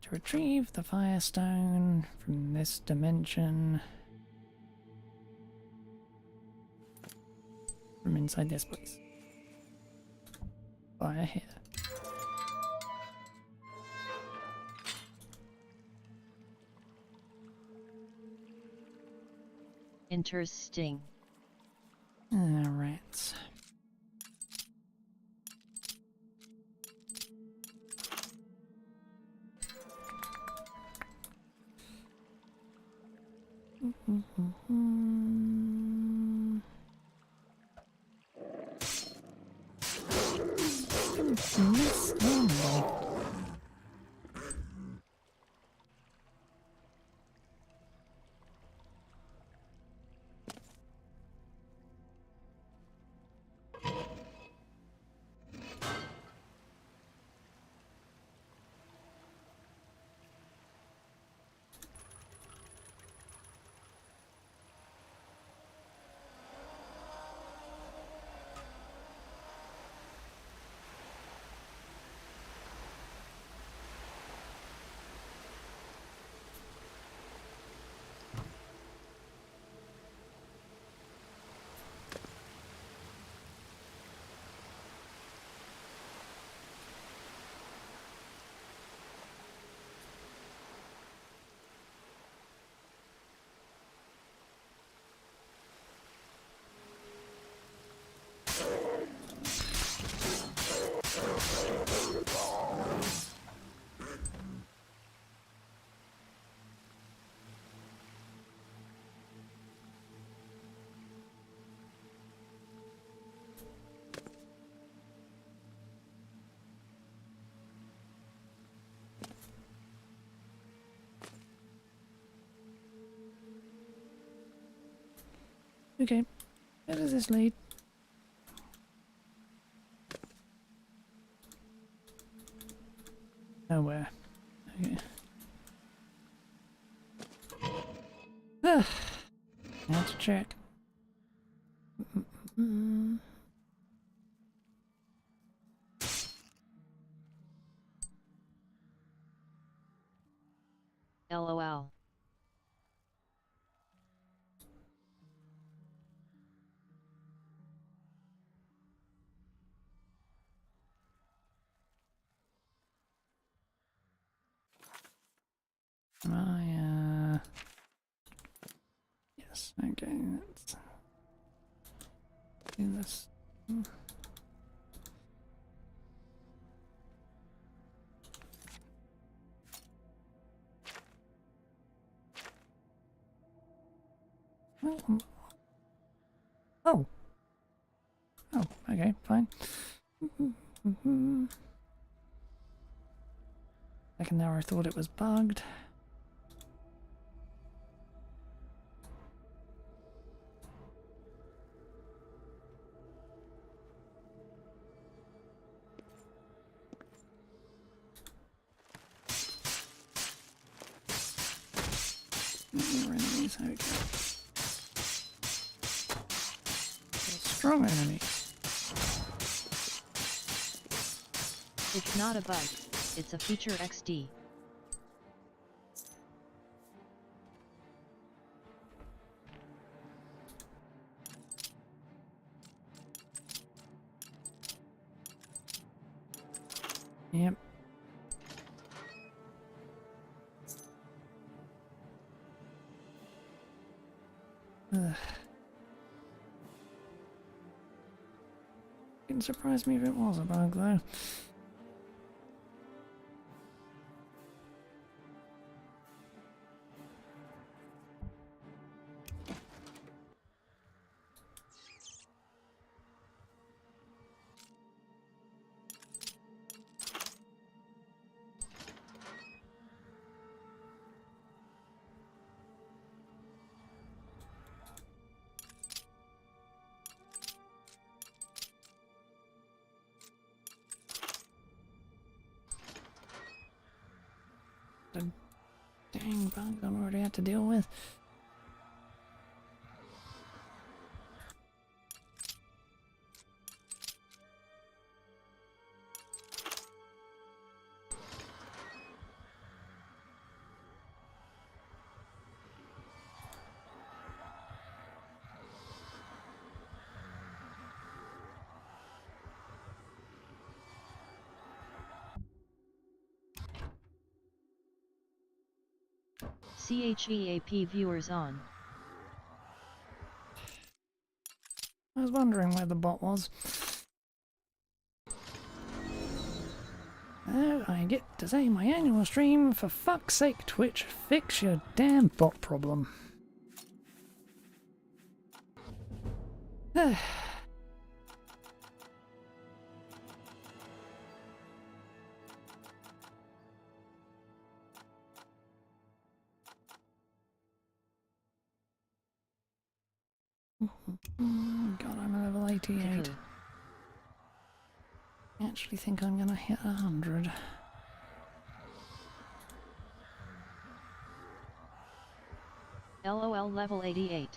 To retrieve the Firestone from this dimension. From inside this place. Fire here.
Interesting.
Alright. Okay, where does this lead? Nowhere. Okay. Now to check. Mm.
LOL.
Yes, okay, let's do this. Oh. Oh, okay, fine. Second there I thought it was bugged. More enemies, okay. Strong enemies.
It's not a bug, it's a feature XD.
Yep. Ugh. Wouldn't surprise me if it was a bug though. The dang bugs I've already had to deal with.
CHEAP viewers on.
I was wondering where the bot was. Oh, I get to say my annual stream. For fuck's sake, Twitch, fix your damn bot problem. God, I'm level 88. I actually think I'm gonna hit 100.
LOL level 88.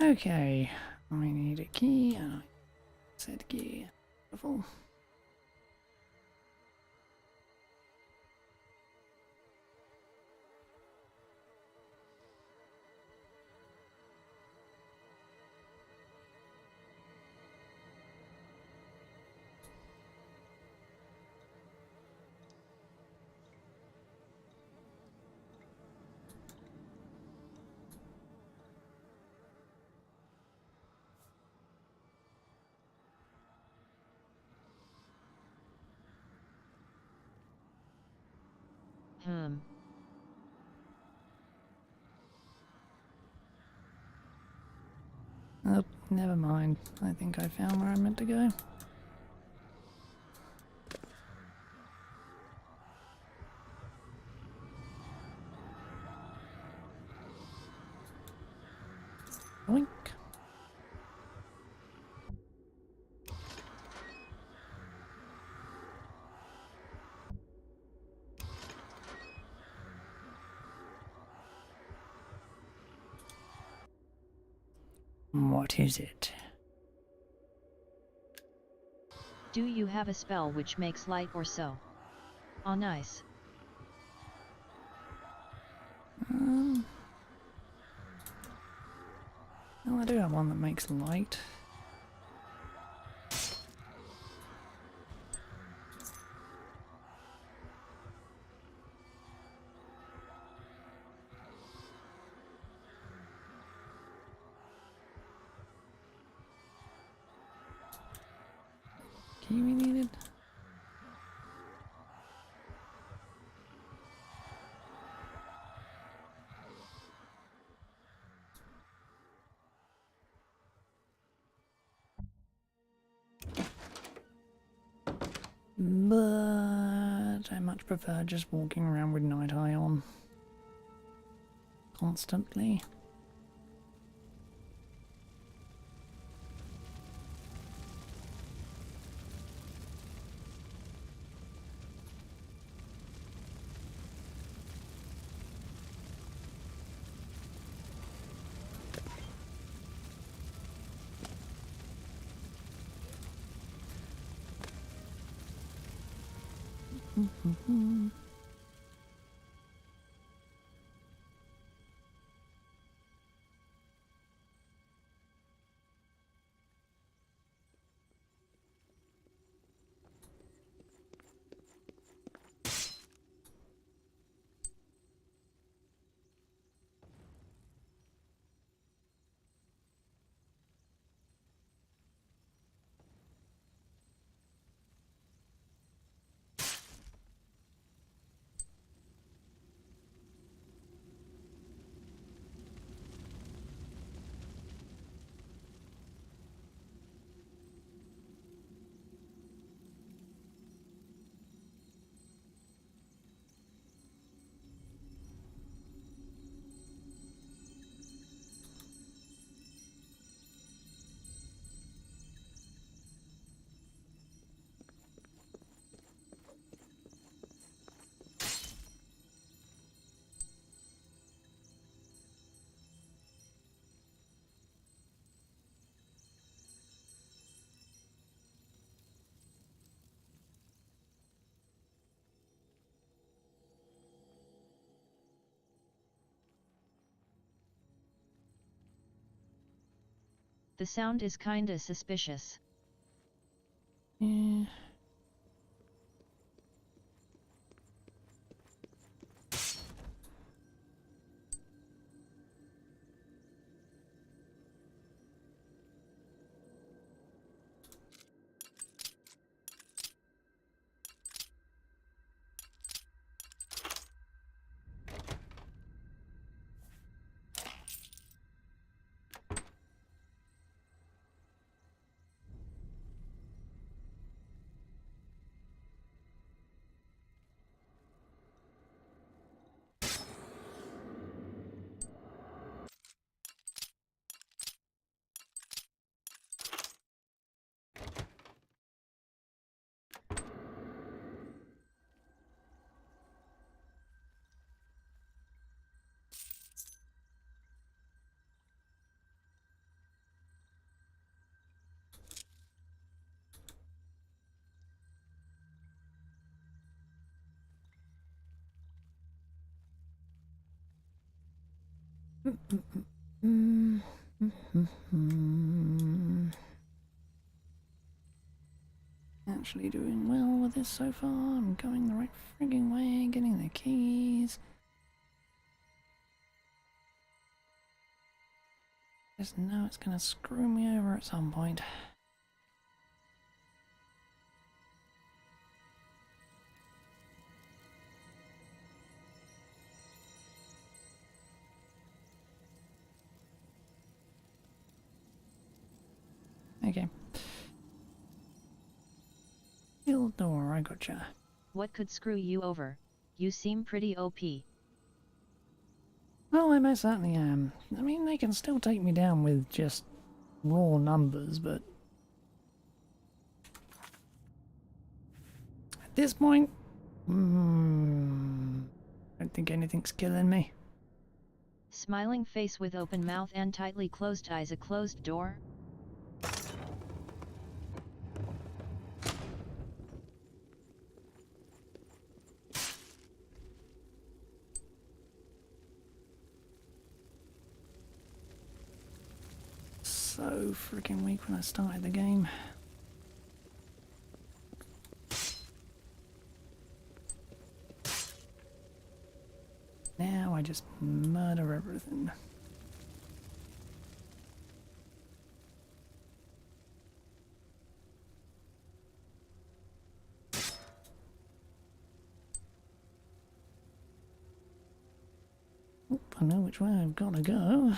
Okay, I need a key and I said key. Beautiful. Oh, never mind. I think I found where I meant to go. Oink. What is it?
Do you have a spell which makes light or so? Oh nice.
Well, I do have one that makes light. Kiwi needed. But I much prefer just walking around with night eye on constantly.
The sound is kinda suspicious.
Yeah. Actually doing well with this so far. I'm going the right frigging way, getting the keys. Just know it's gonna screw me over at some point. Okay. Steel door, I gotcha.
What could screw you over? You seem pretty OP.
Well, I most certainly am. I mean, they can still take me down with just raw numbers, but at this point, I don't think anything's killing me.
Smiling face with open mouth and tightly closed eyes, a closed door?
So freaking weak when I started the game. Now I just murder everything. Oop, I know which way I've got to go.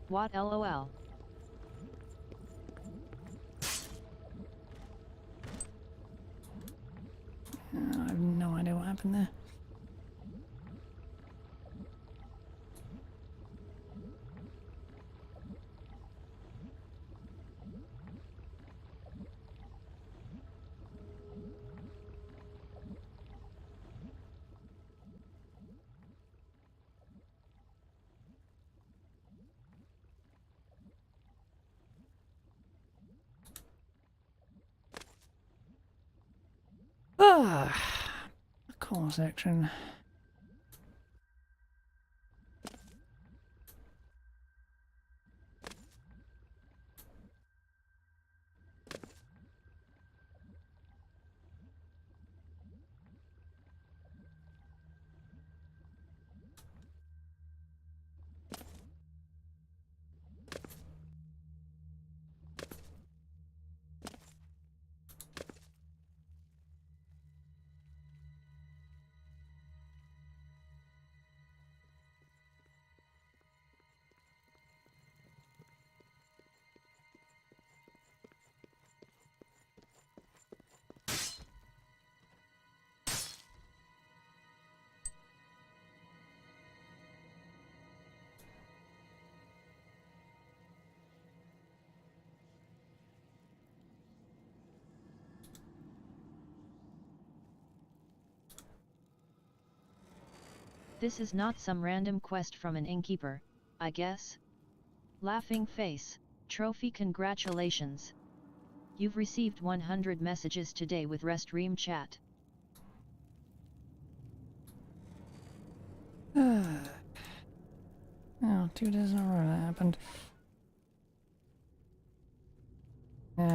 What lol?
I have no idea what happened there. Ah, the core section.
This is not some random quest from an innkeeper, I guess? Laughing face, trophy, congratulations. You've received 100 messages today with Restream chat.
Oh, 2 days in a row that happened.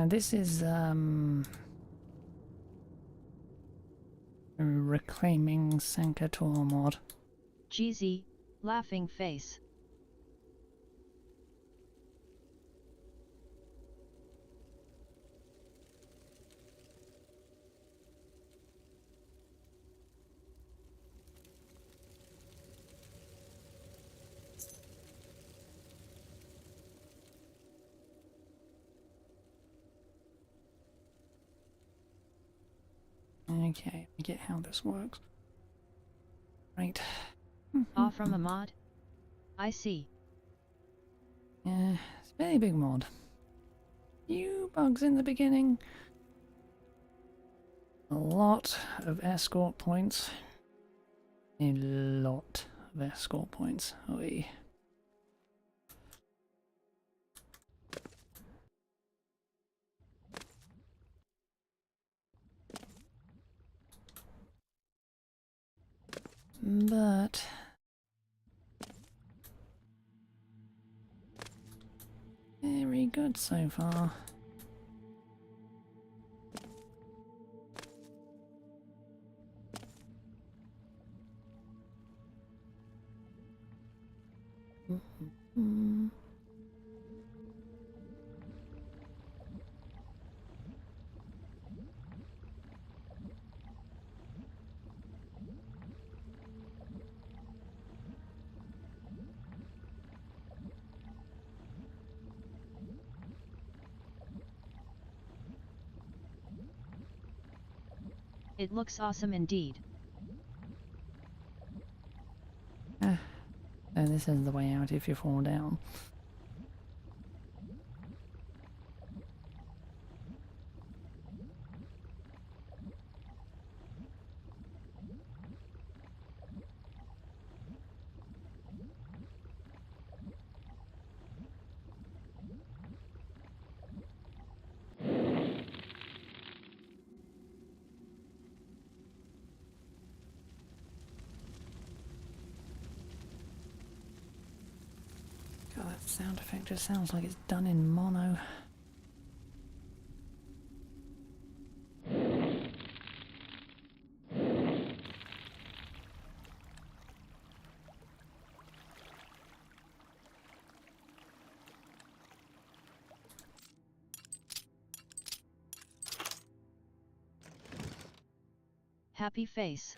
This is a reclaiming Sankator mod.
GZ, laughing face.
Okay, I get how this works. Right.
Off from a mod? I see.
Yeah, it's a very big mod. Few bugs in the beginning. A lot of escort points. A lot of escort points. Oi. But very good so far. Mm-hmm.
It looks awesome indeed.
So this is the way out if you fall down. God, that sound effect just sounds like it's done in mono.
Happy face.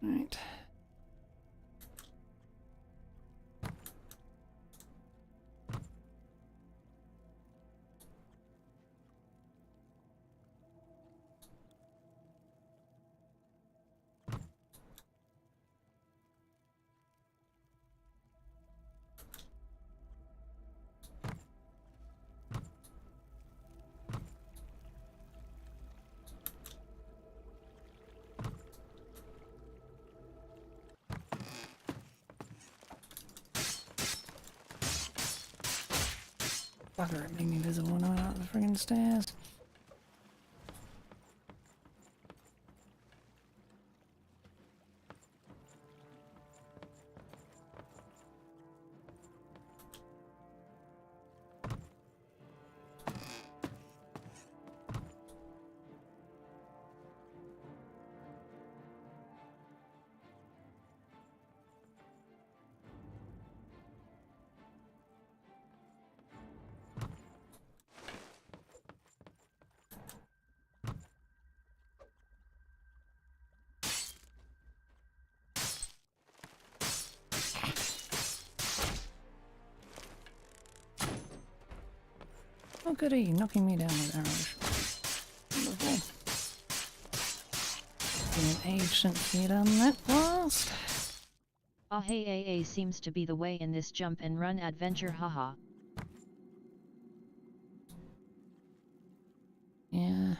Right. Bugger, it made me visible when I went up the friggin' stairs. Oh goody, knocking me down with arrows. Wonderful. Been an age since you done that last. Ah hey AA seems to be the way in this jump and run adventure haha.
Yeah.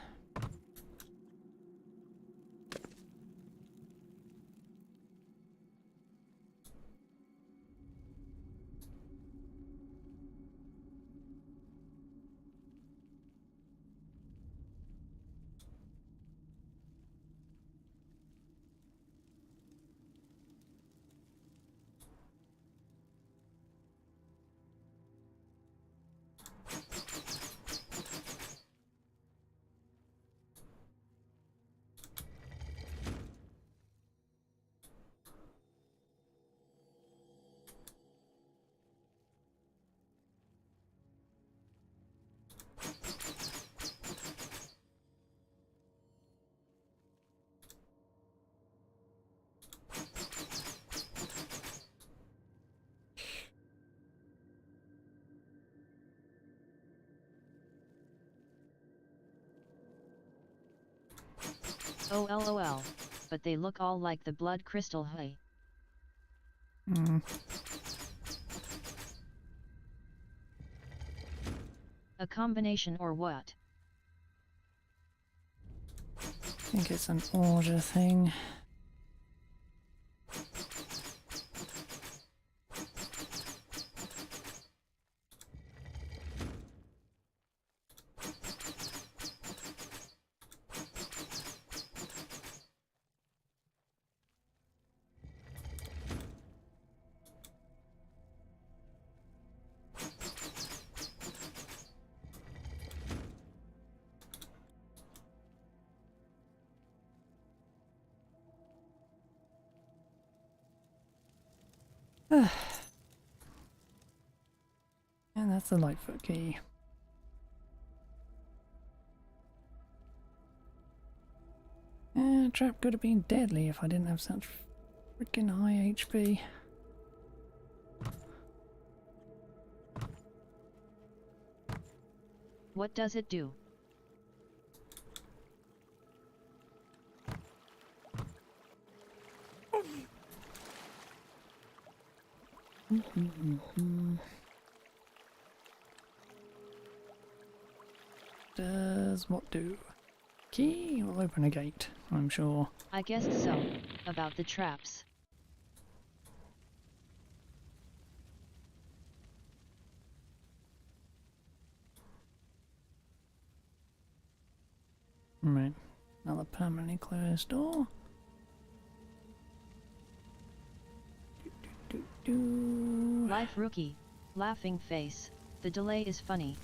Oh lol, but they look all like the blood crystal, hey.
Hmm.
A combination or what?
I think it's an order thing. And that's the Lightfoot key. Trap could have been deadly if I didn't have such freaking high HP.
What does it do?
Does what do? Key will open a gate, I'm sure.
I guessed so, about the traps.
Right. Another permanently closed door.
Life rookie, laughing face, the delay is funny.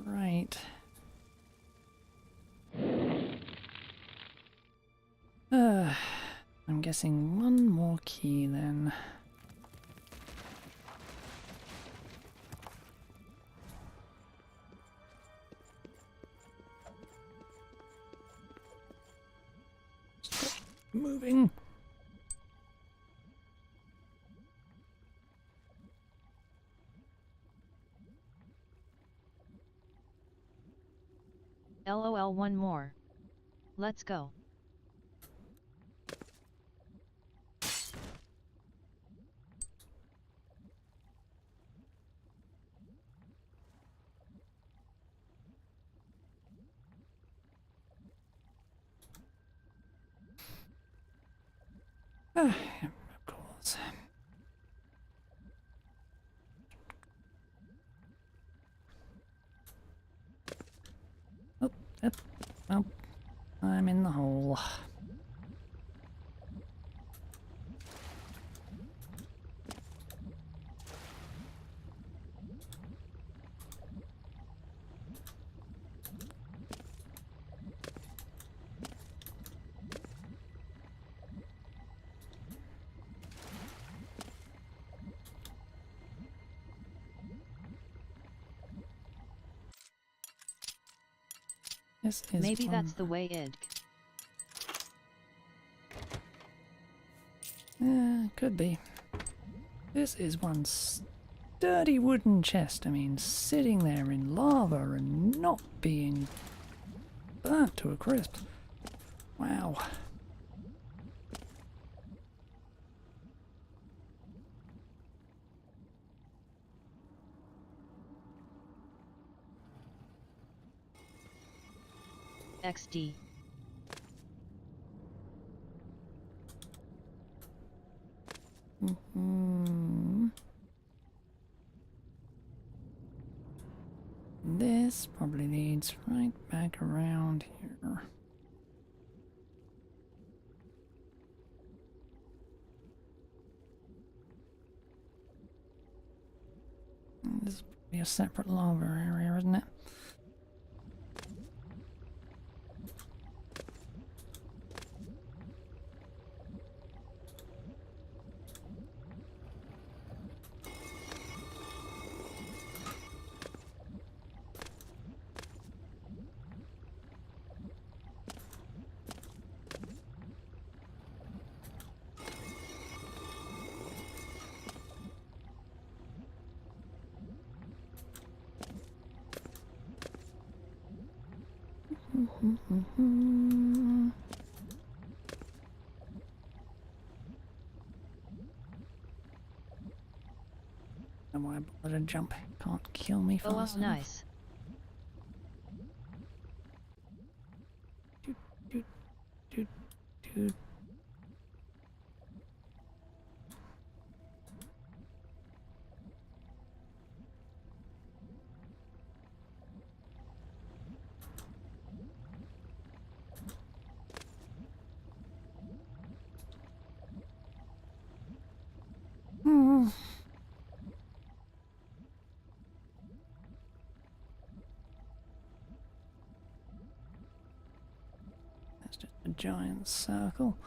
Right. I'm guessing one more key then. Stop moving.
LOL, one more. Let's go.
Of course. Oh, yep. Well, I'm in the hole. This is
Maybe
one...
that's the way it.
could be. This is one sturdy wooden chest. I mean, sitting there in lava and not being burnt to a crisp. Wow.
XD.
This probably leads right back around here. This is probably a separate lava area, isn't it? Don't worry about a jump. Can't kill me
Oh,
fast
wow,
enough.
nice.
Doot, doot, doot. That's just a giant circle.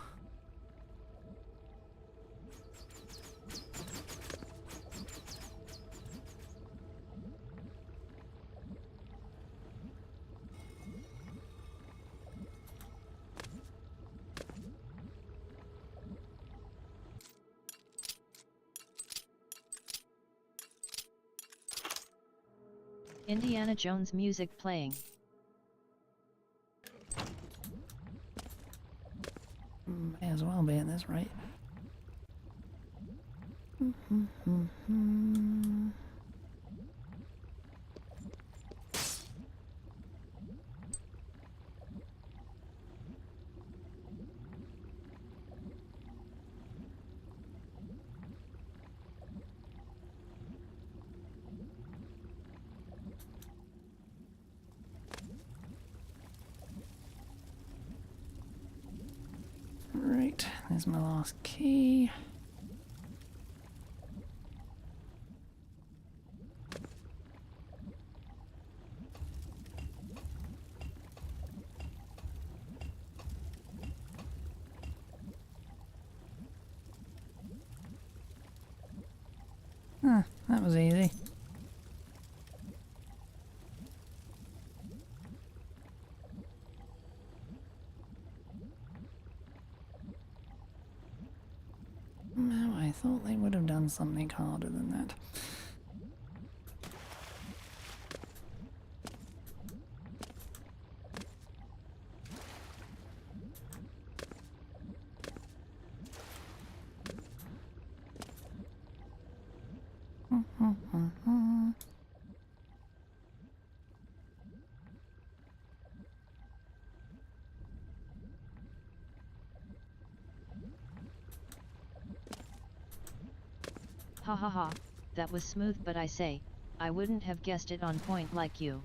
Indiana Jones music playing.
May as well be at this rate. Right, there's my last key. Ah, that was easy. No, I thought they would have done something harder than that.
Ha ha ha, that was smooth, but I say, I wouldn't have guessed it on point like you.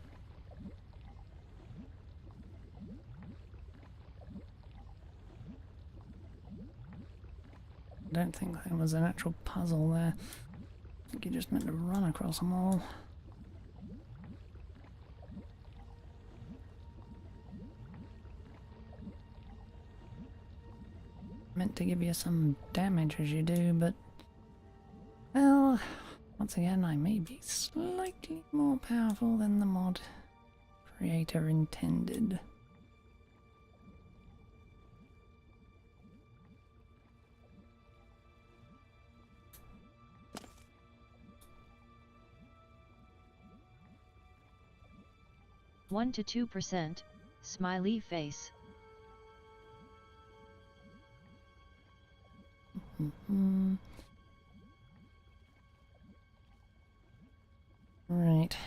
I don't think there was an actual puzzle there. I think you just meant to run across them all. Meant to give you some damage as you do, but... well, once again, I may be slightly more powerful than the mod creator intended.
(1 to 2%), smiley face.
Right.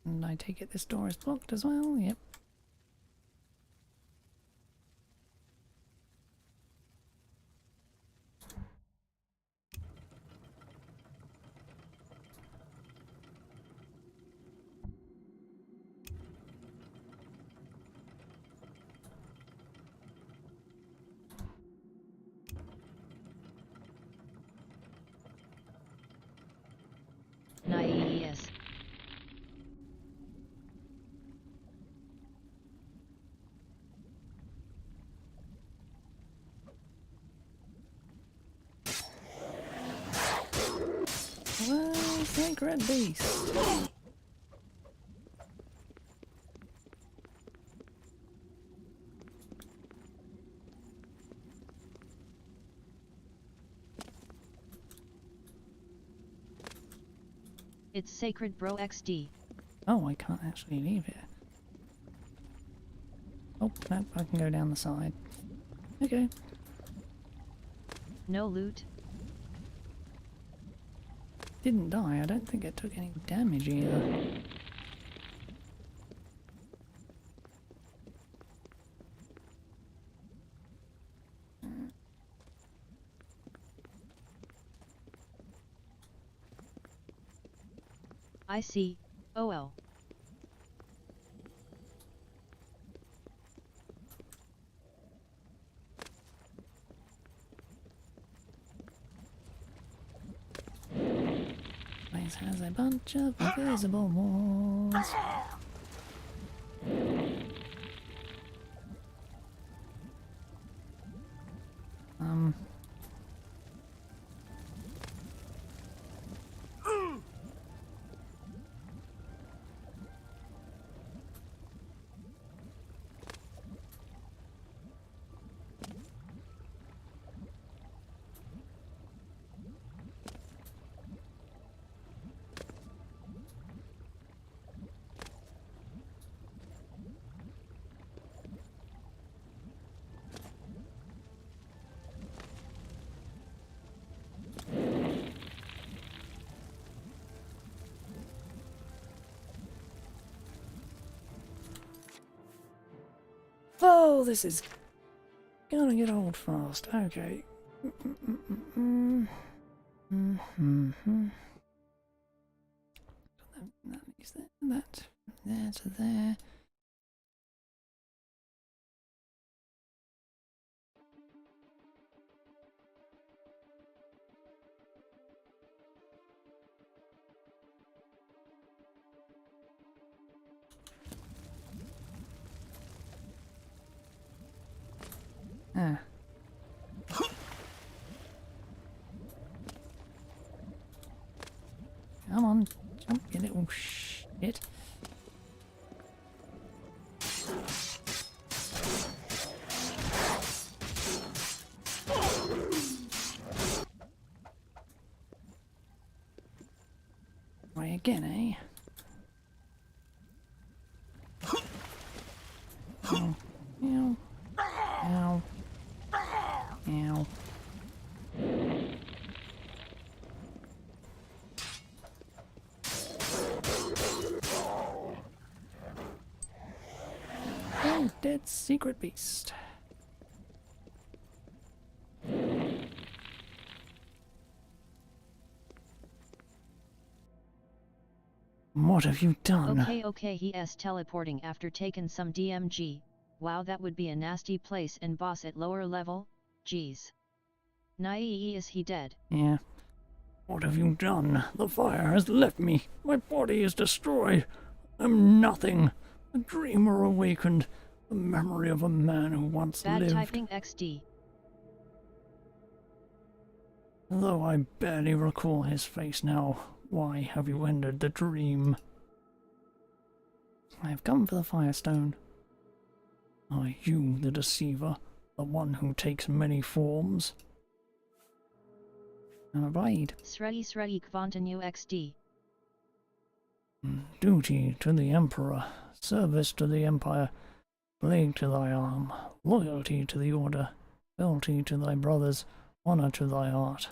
And I take it this door is blocked as well? Yep.
Nice.
Well, sacred beast.
It's sacred, bro. XD.
Oh, I can't actually leave here. Oh, no, I can go down the side. Okay.
No loot.
Didn't die. I don't think it took any damage either.
I see. OL.
Place has a bunch of invisible walls. Oh, this is gonna get old fast. Okay. That is that. There to there. Ah. Come on, jump, you little shit. Try again, eh? Ow. Ow. Ow. Ow. Oh, dead secret beast. What have you done?
Okay, he's teleporting after taking some DMG. Wow, that would be a nasty place and boss at lower level. Jeez. Naive, is he dead?
Yeah. What have you done? The fire has left me. My body is destroyed. I'm nothing. A dreamer awakened. The memory of a man who once
Bad
lived.
typing XD.
Though I barely recall his face now, why have you ended the dream? I have come for the Firestone. Are you the deceiver, the one who takes many forms? Abide.
Sredi Kvantanu XD.
Duty to the Emperor, service to the Empire, blade to thy arm, loyalty to the Order, fealty to thy brothers, honor to thy heart.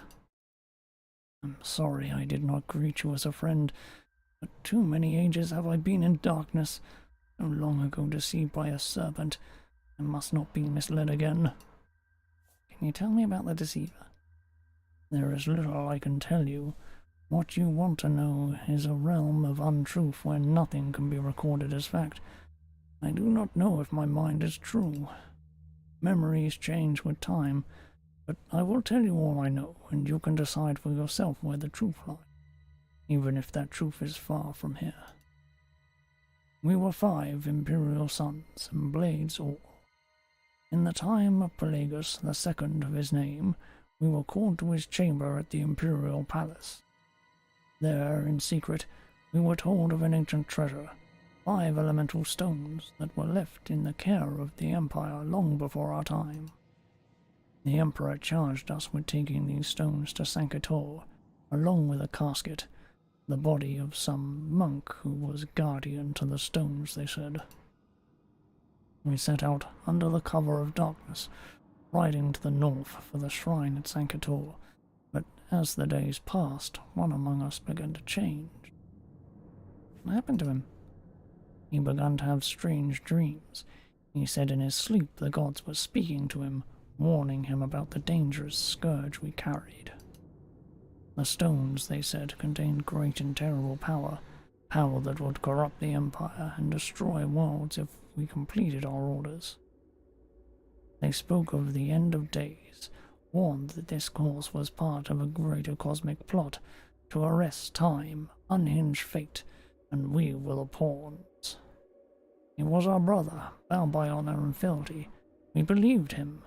I'm sorry I did not greet you as a friend, but too many ages have I been in darkness, so long ago deceived by a serpent. I must not be misled again. Can you tell me about the deceiver? There is little I can tell you. What you want to know is a realm of untruth where nothing can be recorded as fact. I do not know if my mind is true. Memories change with time, but I will tell you all I know, and you can decide for yourself where the truth lies, even if that truth is far from here. We were 5 imperial sons, and blades all. In the time of Pelagus, the second of his name, we were called to his chamber at the imperial palace. There, in secret, we were told of an ancient treasure, 5 elemental stones that were left in the care of the Empire long before our time. The Emperor charged us with taking these stones to Sankator, along with a casket, The body of some monk who was guardian to the stones, they said. We set out under the cover of darkness, riding to the north for the shrine at Sankator, but as the days passed, one among us began to change. What happened to him? He began to have strange dreams. He said in his sleep the gods were speaking to him, warning him about the dangerous scourge we carried. The stones, they said, contained great and terrible power that would corrupt the Empire and destroy worlds if we completed our orders. They spoke of the end of days, warned that this course was part of a greater cosmic plot to arrest time, unhinge fate, and we were the pawns. He was our brother, bound by honor and fealty. We believed him,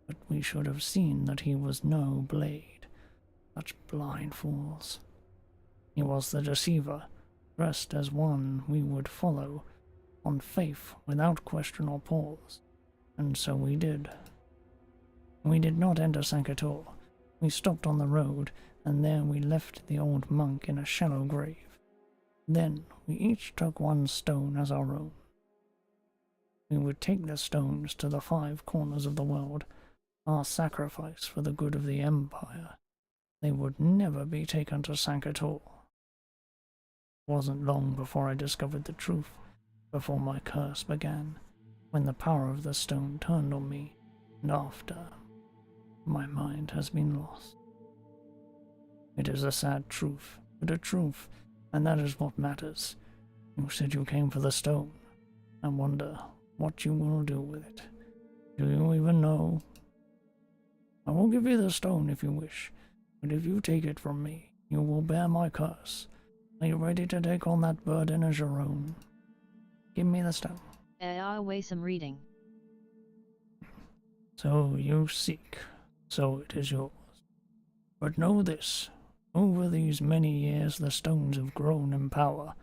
but we should have seen that he was no blade. Such blind fools. He was the deceiver, dressed as one we would follow, on faith without question or pause, and so we did. We did not enter Sankator. We stopped on the road, and there we left the old monk in a shallow grave. Then we each took one stone as our own. We would take the stones to the 5 corners of the world, our sacrifice for the good of the Empire. They would never be taken to Sankator. It wasn't long before I discovered the truth, before my curse began, when the power of the stone turned on me, and after, my mind has been lost. It is a sad truth, but a truth, and that is what matters. You said you came for the stone. I wonder what you will do with it. Do you even know? I will give you the stone if you wish, but if you take it from me, you will bear my curse. Are you ready to take on that burden as your own? Give me the stone.
Away some reading.
So you seek, so it is yours. But know this, over these many years the stones have grown in power.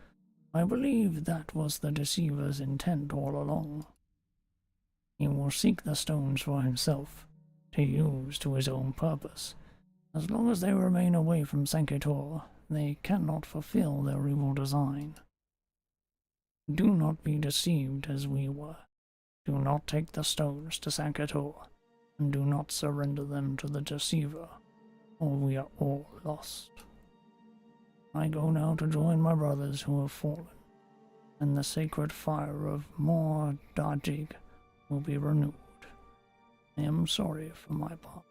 I believe that was the deceiver's intent all along. He will seek the stones for himself, to use to his own purpose. As long as they remain away from Sankator, they cannot fulfill their evil design. Do not be deceived as we were. Do not take the stones to Sankator, and do not surrender them to the deceiver, or we are all lost. I go now to join my brothers who have fallen, and the sacred fire of Mor Dajig will be renewed. I am sorry for my part.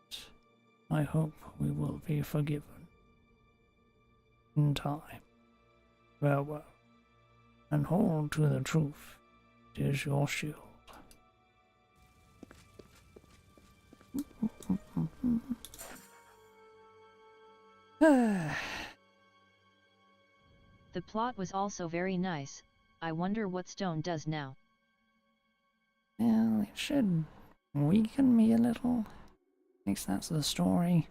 I hope we will be forgiven. In time. Farewell, and hold to the truth. It is your shield.
The plot was also very nice. I wonder what stone does now.
Well, it should weaken me a little. At least that's the story.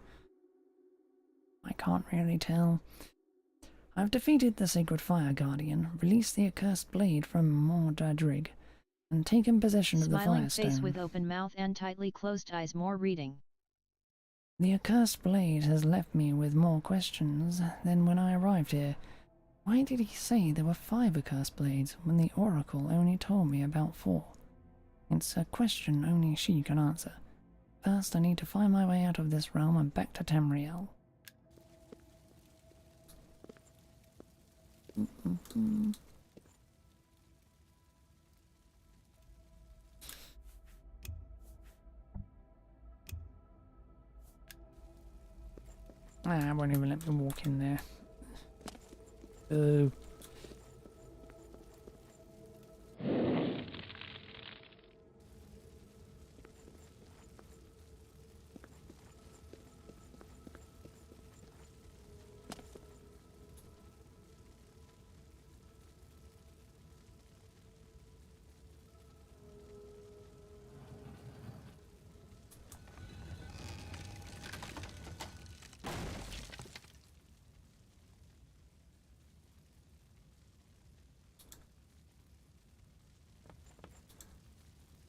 I can't really tell. I've defeated the Sacred Fire Guardian, released the accursed blade from Mor Dadrig, and taken possession of the
Smiling
Firestone.
face with open mouth and tightly closed eyes. More reading.
The accursed blade has left me with more questions than when I arrived here. Why did he say there were 5 accursed blades when the Oracle only told me about 4? It's a question only she can answer. First, I need to find my way out of this realm and back to Tamriel. Ah, it won't even let me walk in there. Oh.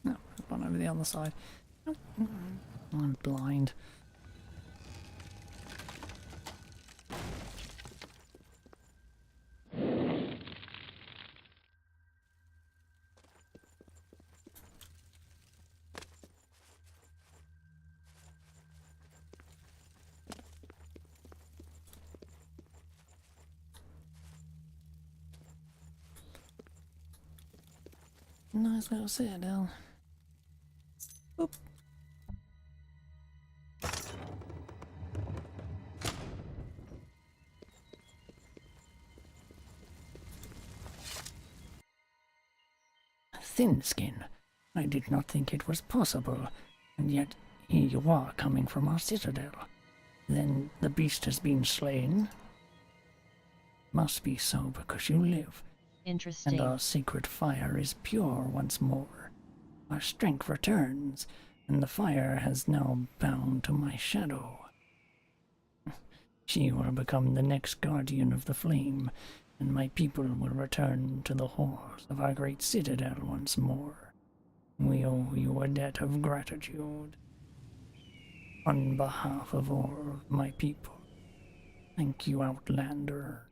No, I've gone over the other side. I'm blind. Nice little citadel. Oop. Thin Skin. I did not think it was possible, and yet here you are coming from our citadel. Then the beast has been slain? Must be so because you live,
Interesting.
and our sacred fire is pure once more. Our strength returns, and the fire has now bound to my shadow. She will become the next guardian of the flame, and my people will return to the halls of our great citadel once more. We owe you a debt of gratitude. On behalf of all of my people, thank you, Outlander.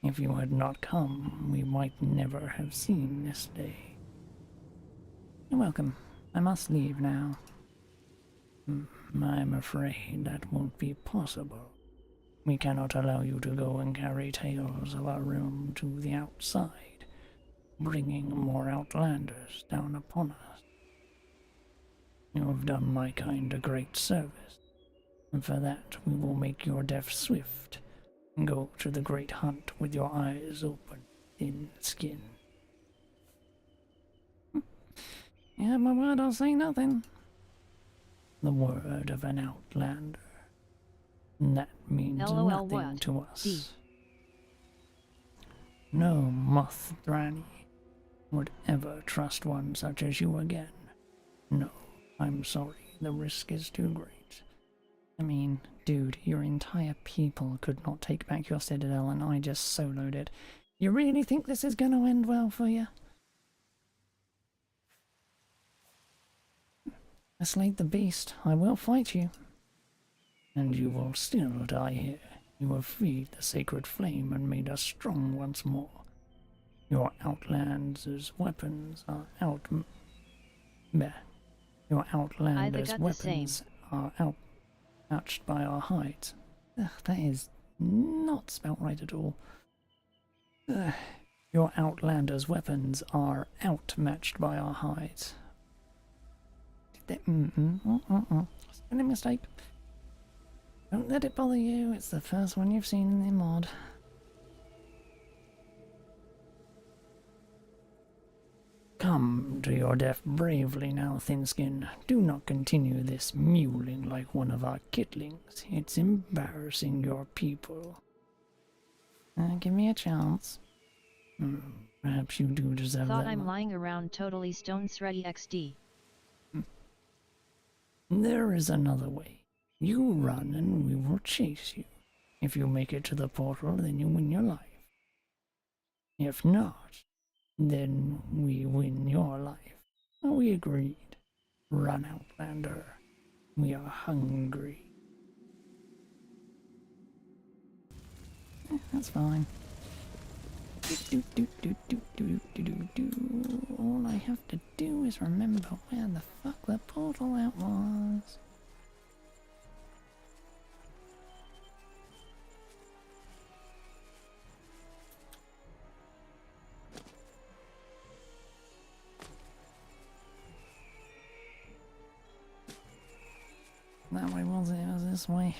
If you had not come, we might never have seen this day. You're welcome. I must leave now. I'm afraid that won't be possible. We cannot allow you to go and carry tales of our realm to the outside, bringing more Outlanders down upon us. You have done my kind a great service, and for that we will make your death swift. Go to the great hunt with your eyes open, Thin Skin. You have my word, I'll say nothing. The word of an Outlander. That means
LOL
nothing
what?
to us.
D.
No moth Dranny would ever trust one such as you again. No, I'm sorry, the risk is too great. I mean, dude, your entire people could not take back your citadel and I just soloed it. You really think this is gonna end well for you? I slayed the beast. I will fight you. And you will still die here. You have freed the sacred flame and made us strong once more. Your Outlanders' weapons are Your Outlanders' weapons are outmatched by our hides. Ugh, that is not spelt right at all. Ugh. Your Outlanders' weapons are outmatched by our hides. Spelling mistake. Don't let it bother you, it's the first one you've seen in the mod. Come to your death bravely now, Thin Skin. Do not continue this mewling like one of our kitlings. It's embarrassing your people. Give me a chance. Perhaps you do deserve that.
Thought I'm lying around totally stone ready XD.
There is another way. You run and we will chase you. If you make it to the portal, then you win your life. If not, then we win your life. We agreed. Run, Outlander. We are hungry. That's fine. All I have to do is remember where the fuck the portal out was. That way was it? It was this way.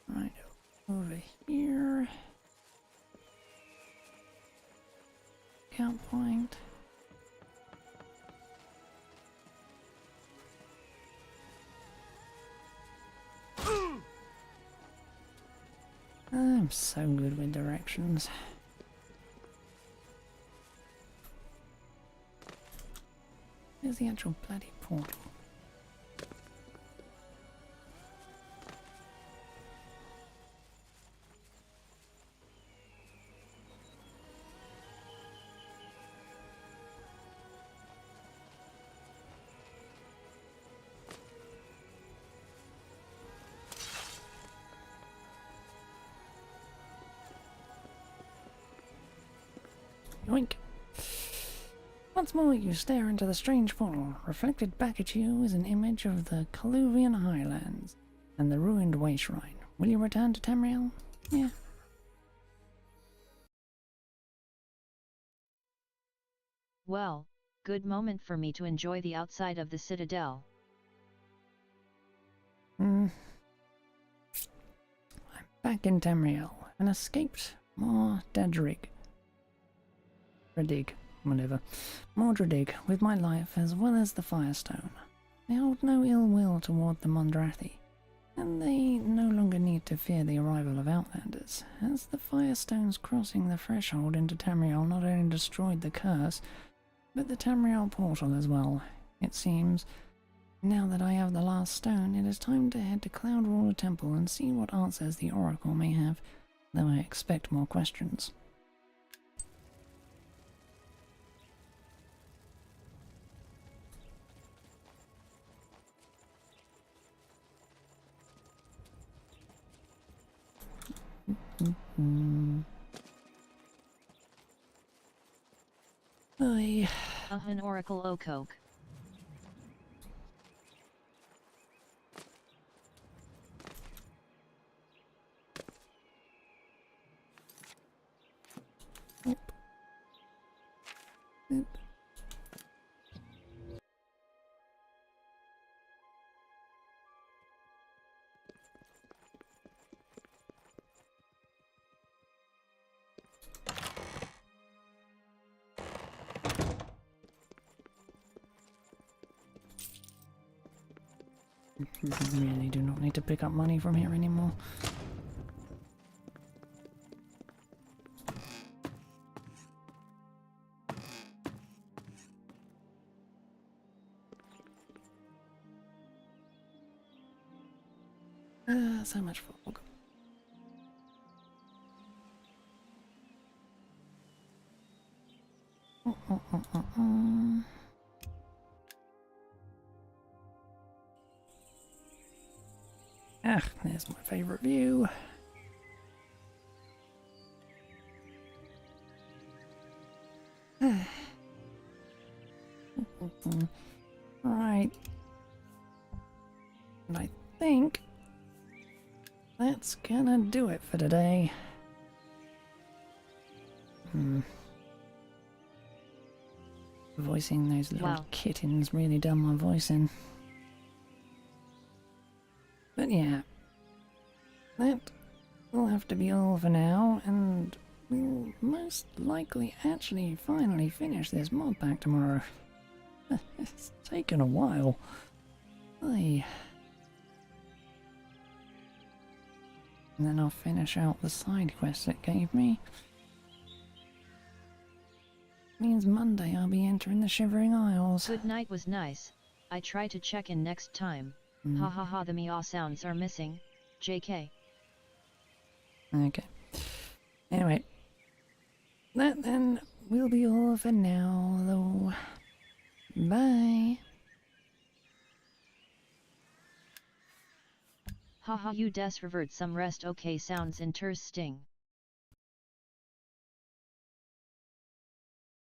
Right over here. Count point. I'm so good with directions. Where's the actual bloody portal? Yoink. Once more you stare into the strange portal. Reflected back at you is an image of the Oblivion Highlands and the ruined way shrine. Will you return to Tamriel? Yeah.
Well, good moment for me to enjoy the outside of the citadel.
I'm back in Tamriel and escaped Mordredrig. Whatever. Mordredrig with my life as well as the Firestone. They hold no ill will toward the Mondrathi, and they no longer need to fear the arrival of Outlanders, as the Firestone's crossing the threshold into Tamriel not only destroyed the curse, but the Tamriel portal as well. It seems, now that I have the last stone, it is time to head to Cloudruler Temple and see what answers the Oracle may have, though I expect more questions.
An Oracle Okoke.
Oop. Really do not need to pick up money from here anymore. So much fog. Ah, there's my favourite view. Right. And I think that's gonna do it for today. Voicing those little kittens really done my voice in. But yeah, that will have to be all for now, and we'll most likely actually finally finish this mod pack tomorrow. It's taken a while. And then I'll finish out the side quests it gave me. Means Monday I'll be entering the Shivering Isles.
Good night was nice. I try to check in next time. Ha ha ha, the meow sounds are missing. JK.
Okay. Anyway. That then will be all for now, though. Bye.
Haha, you des revert some rest. Okay, sounds interesting.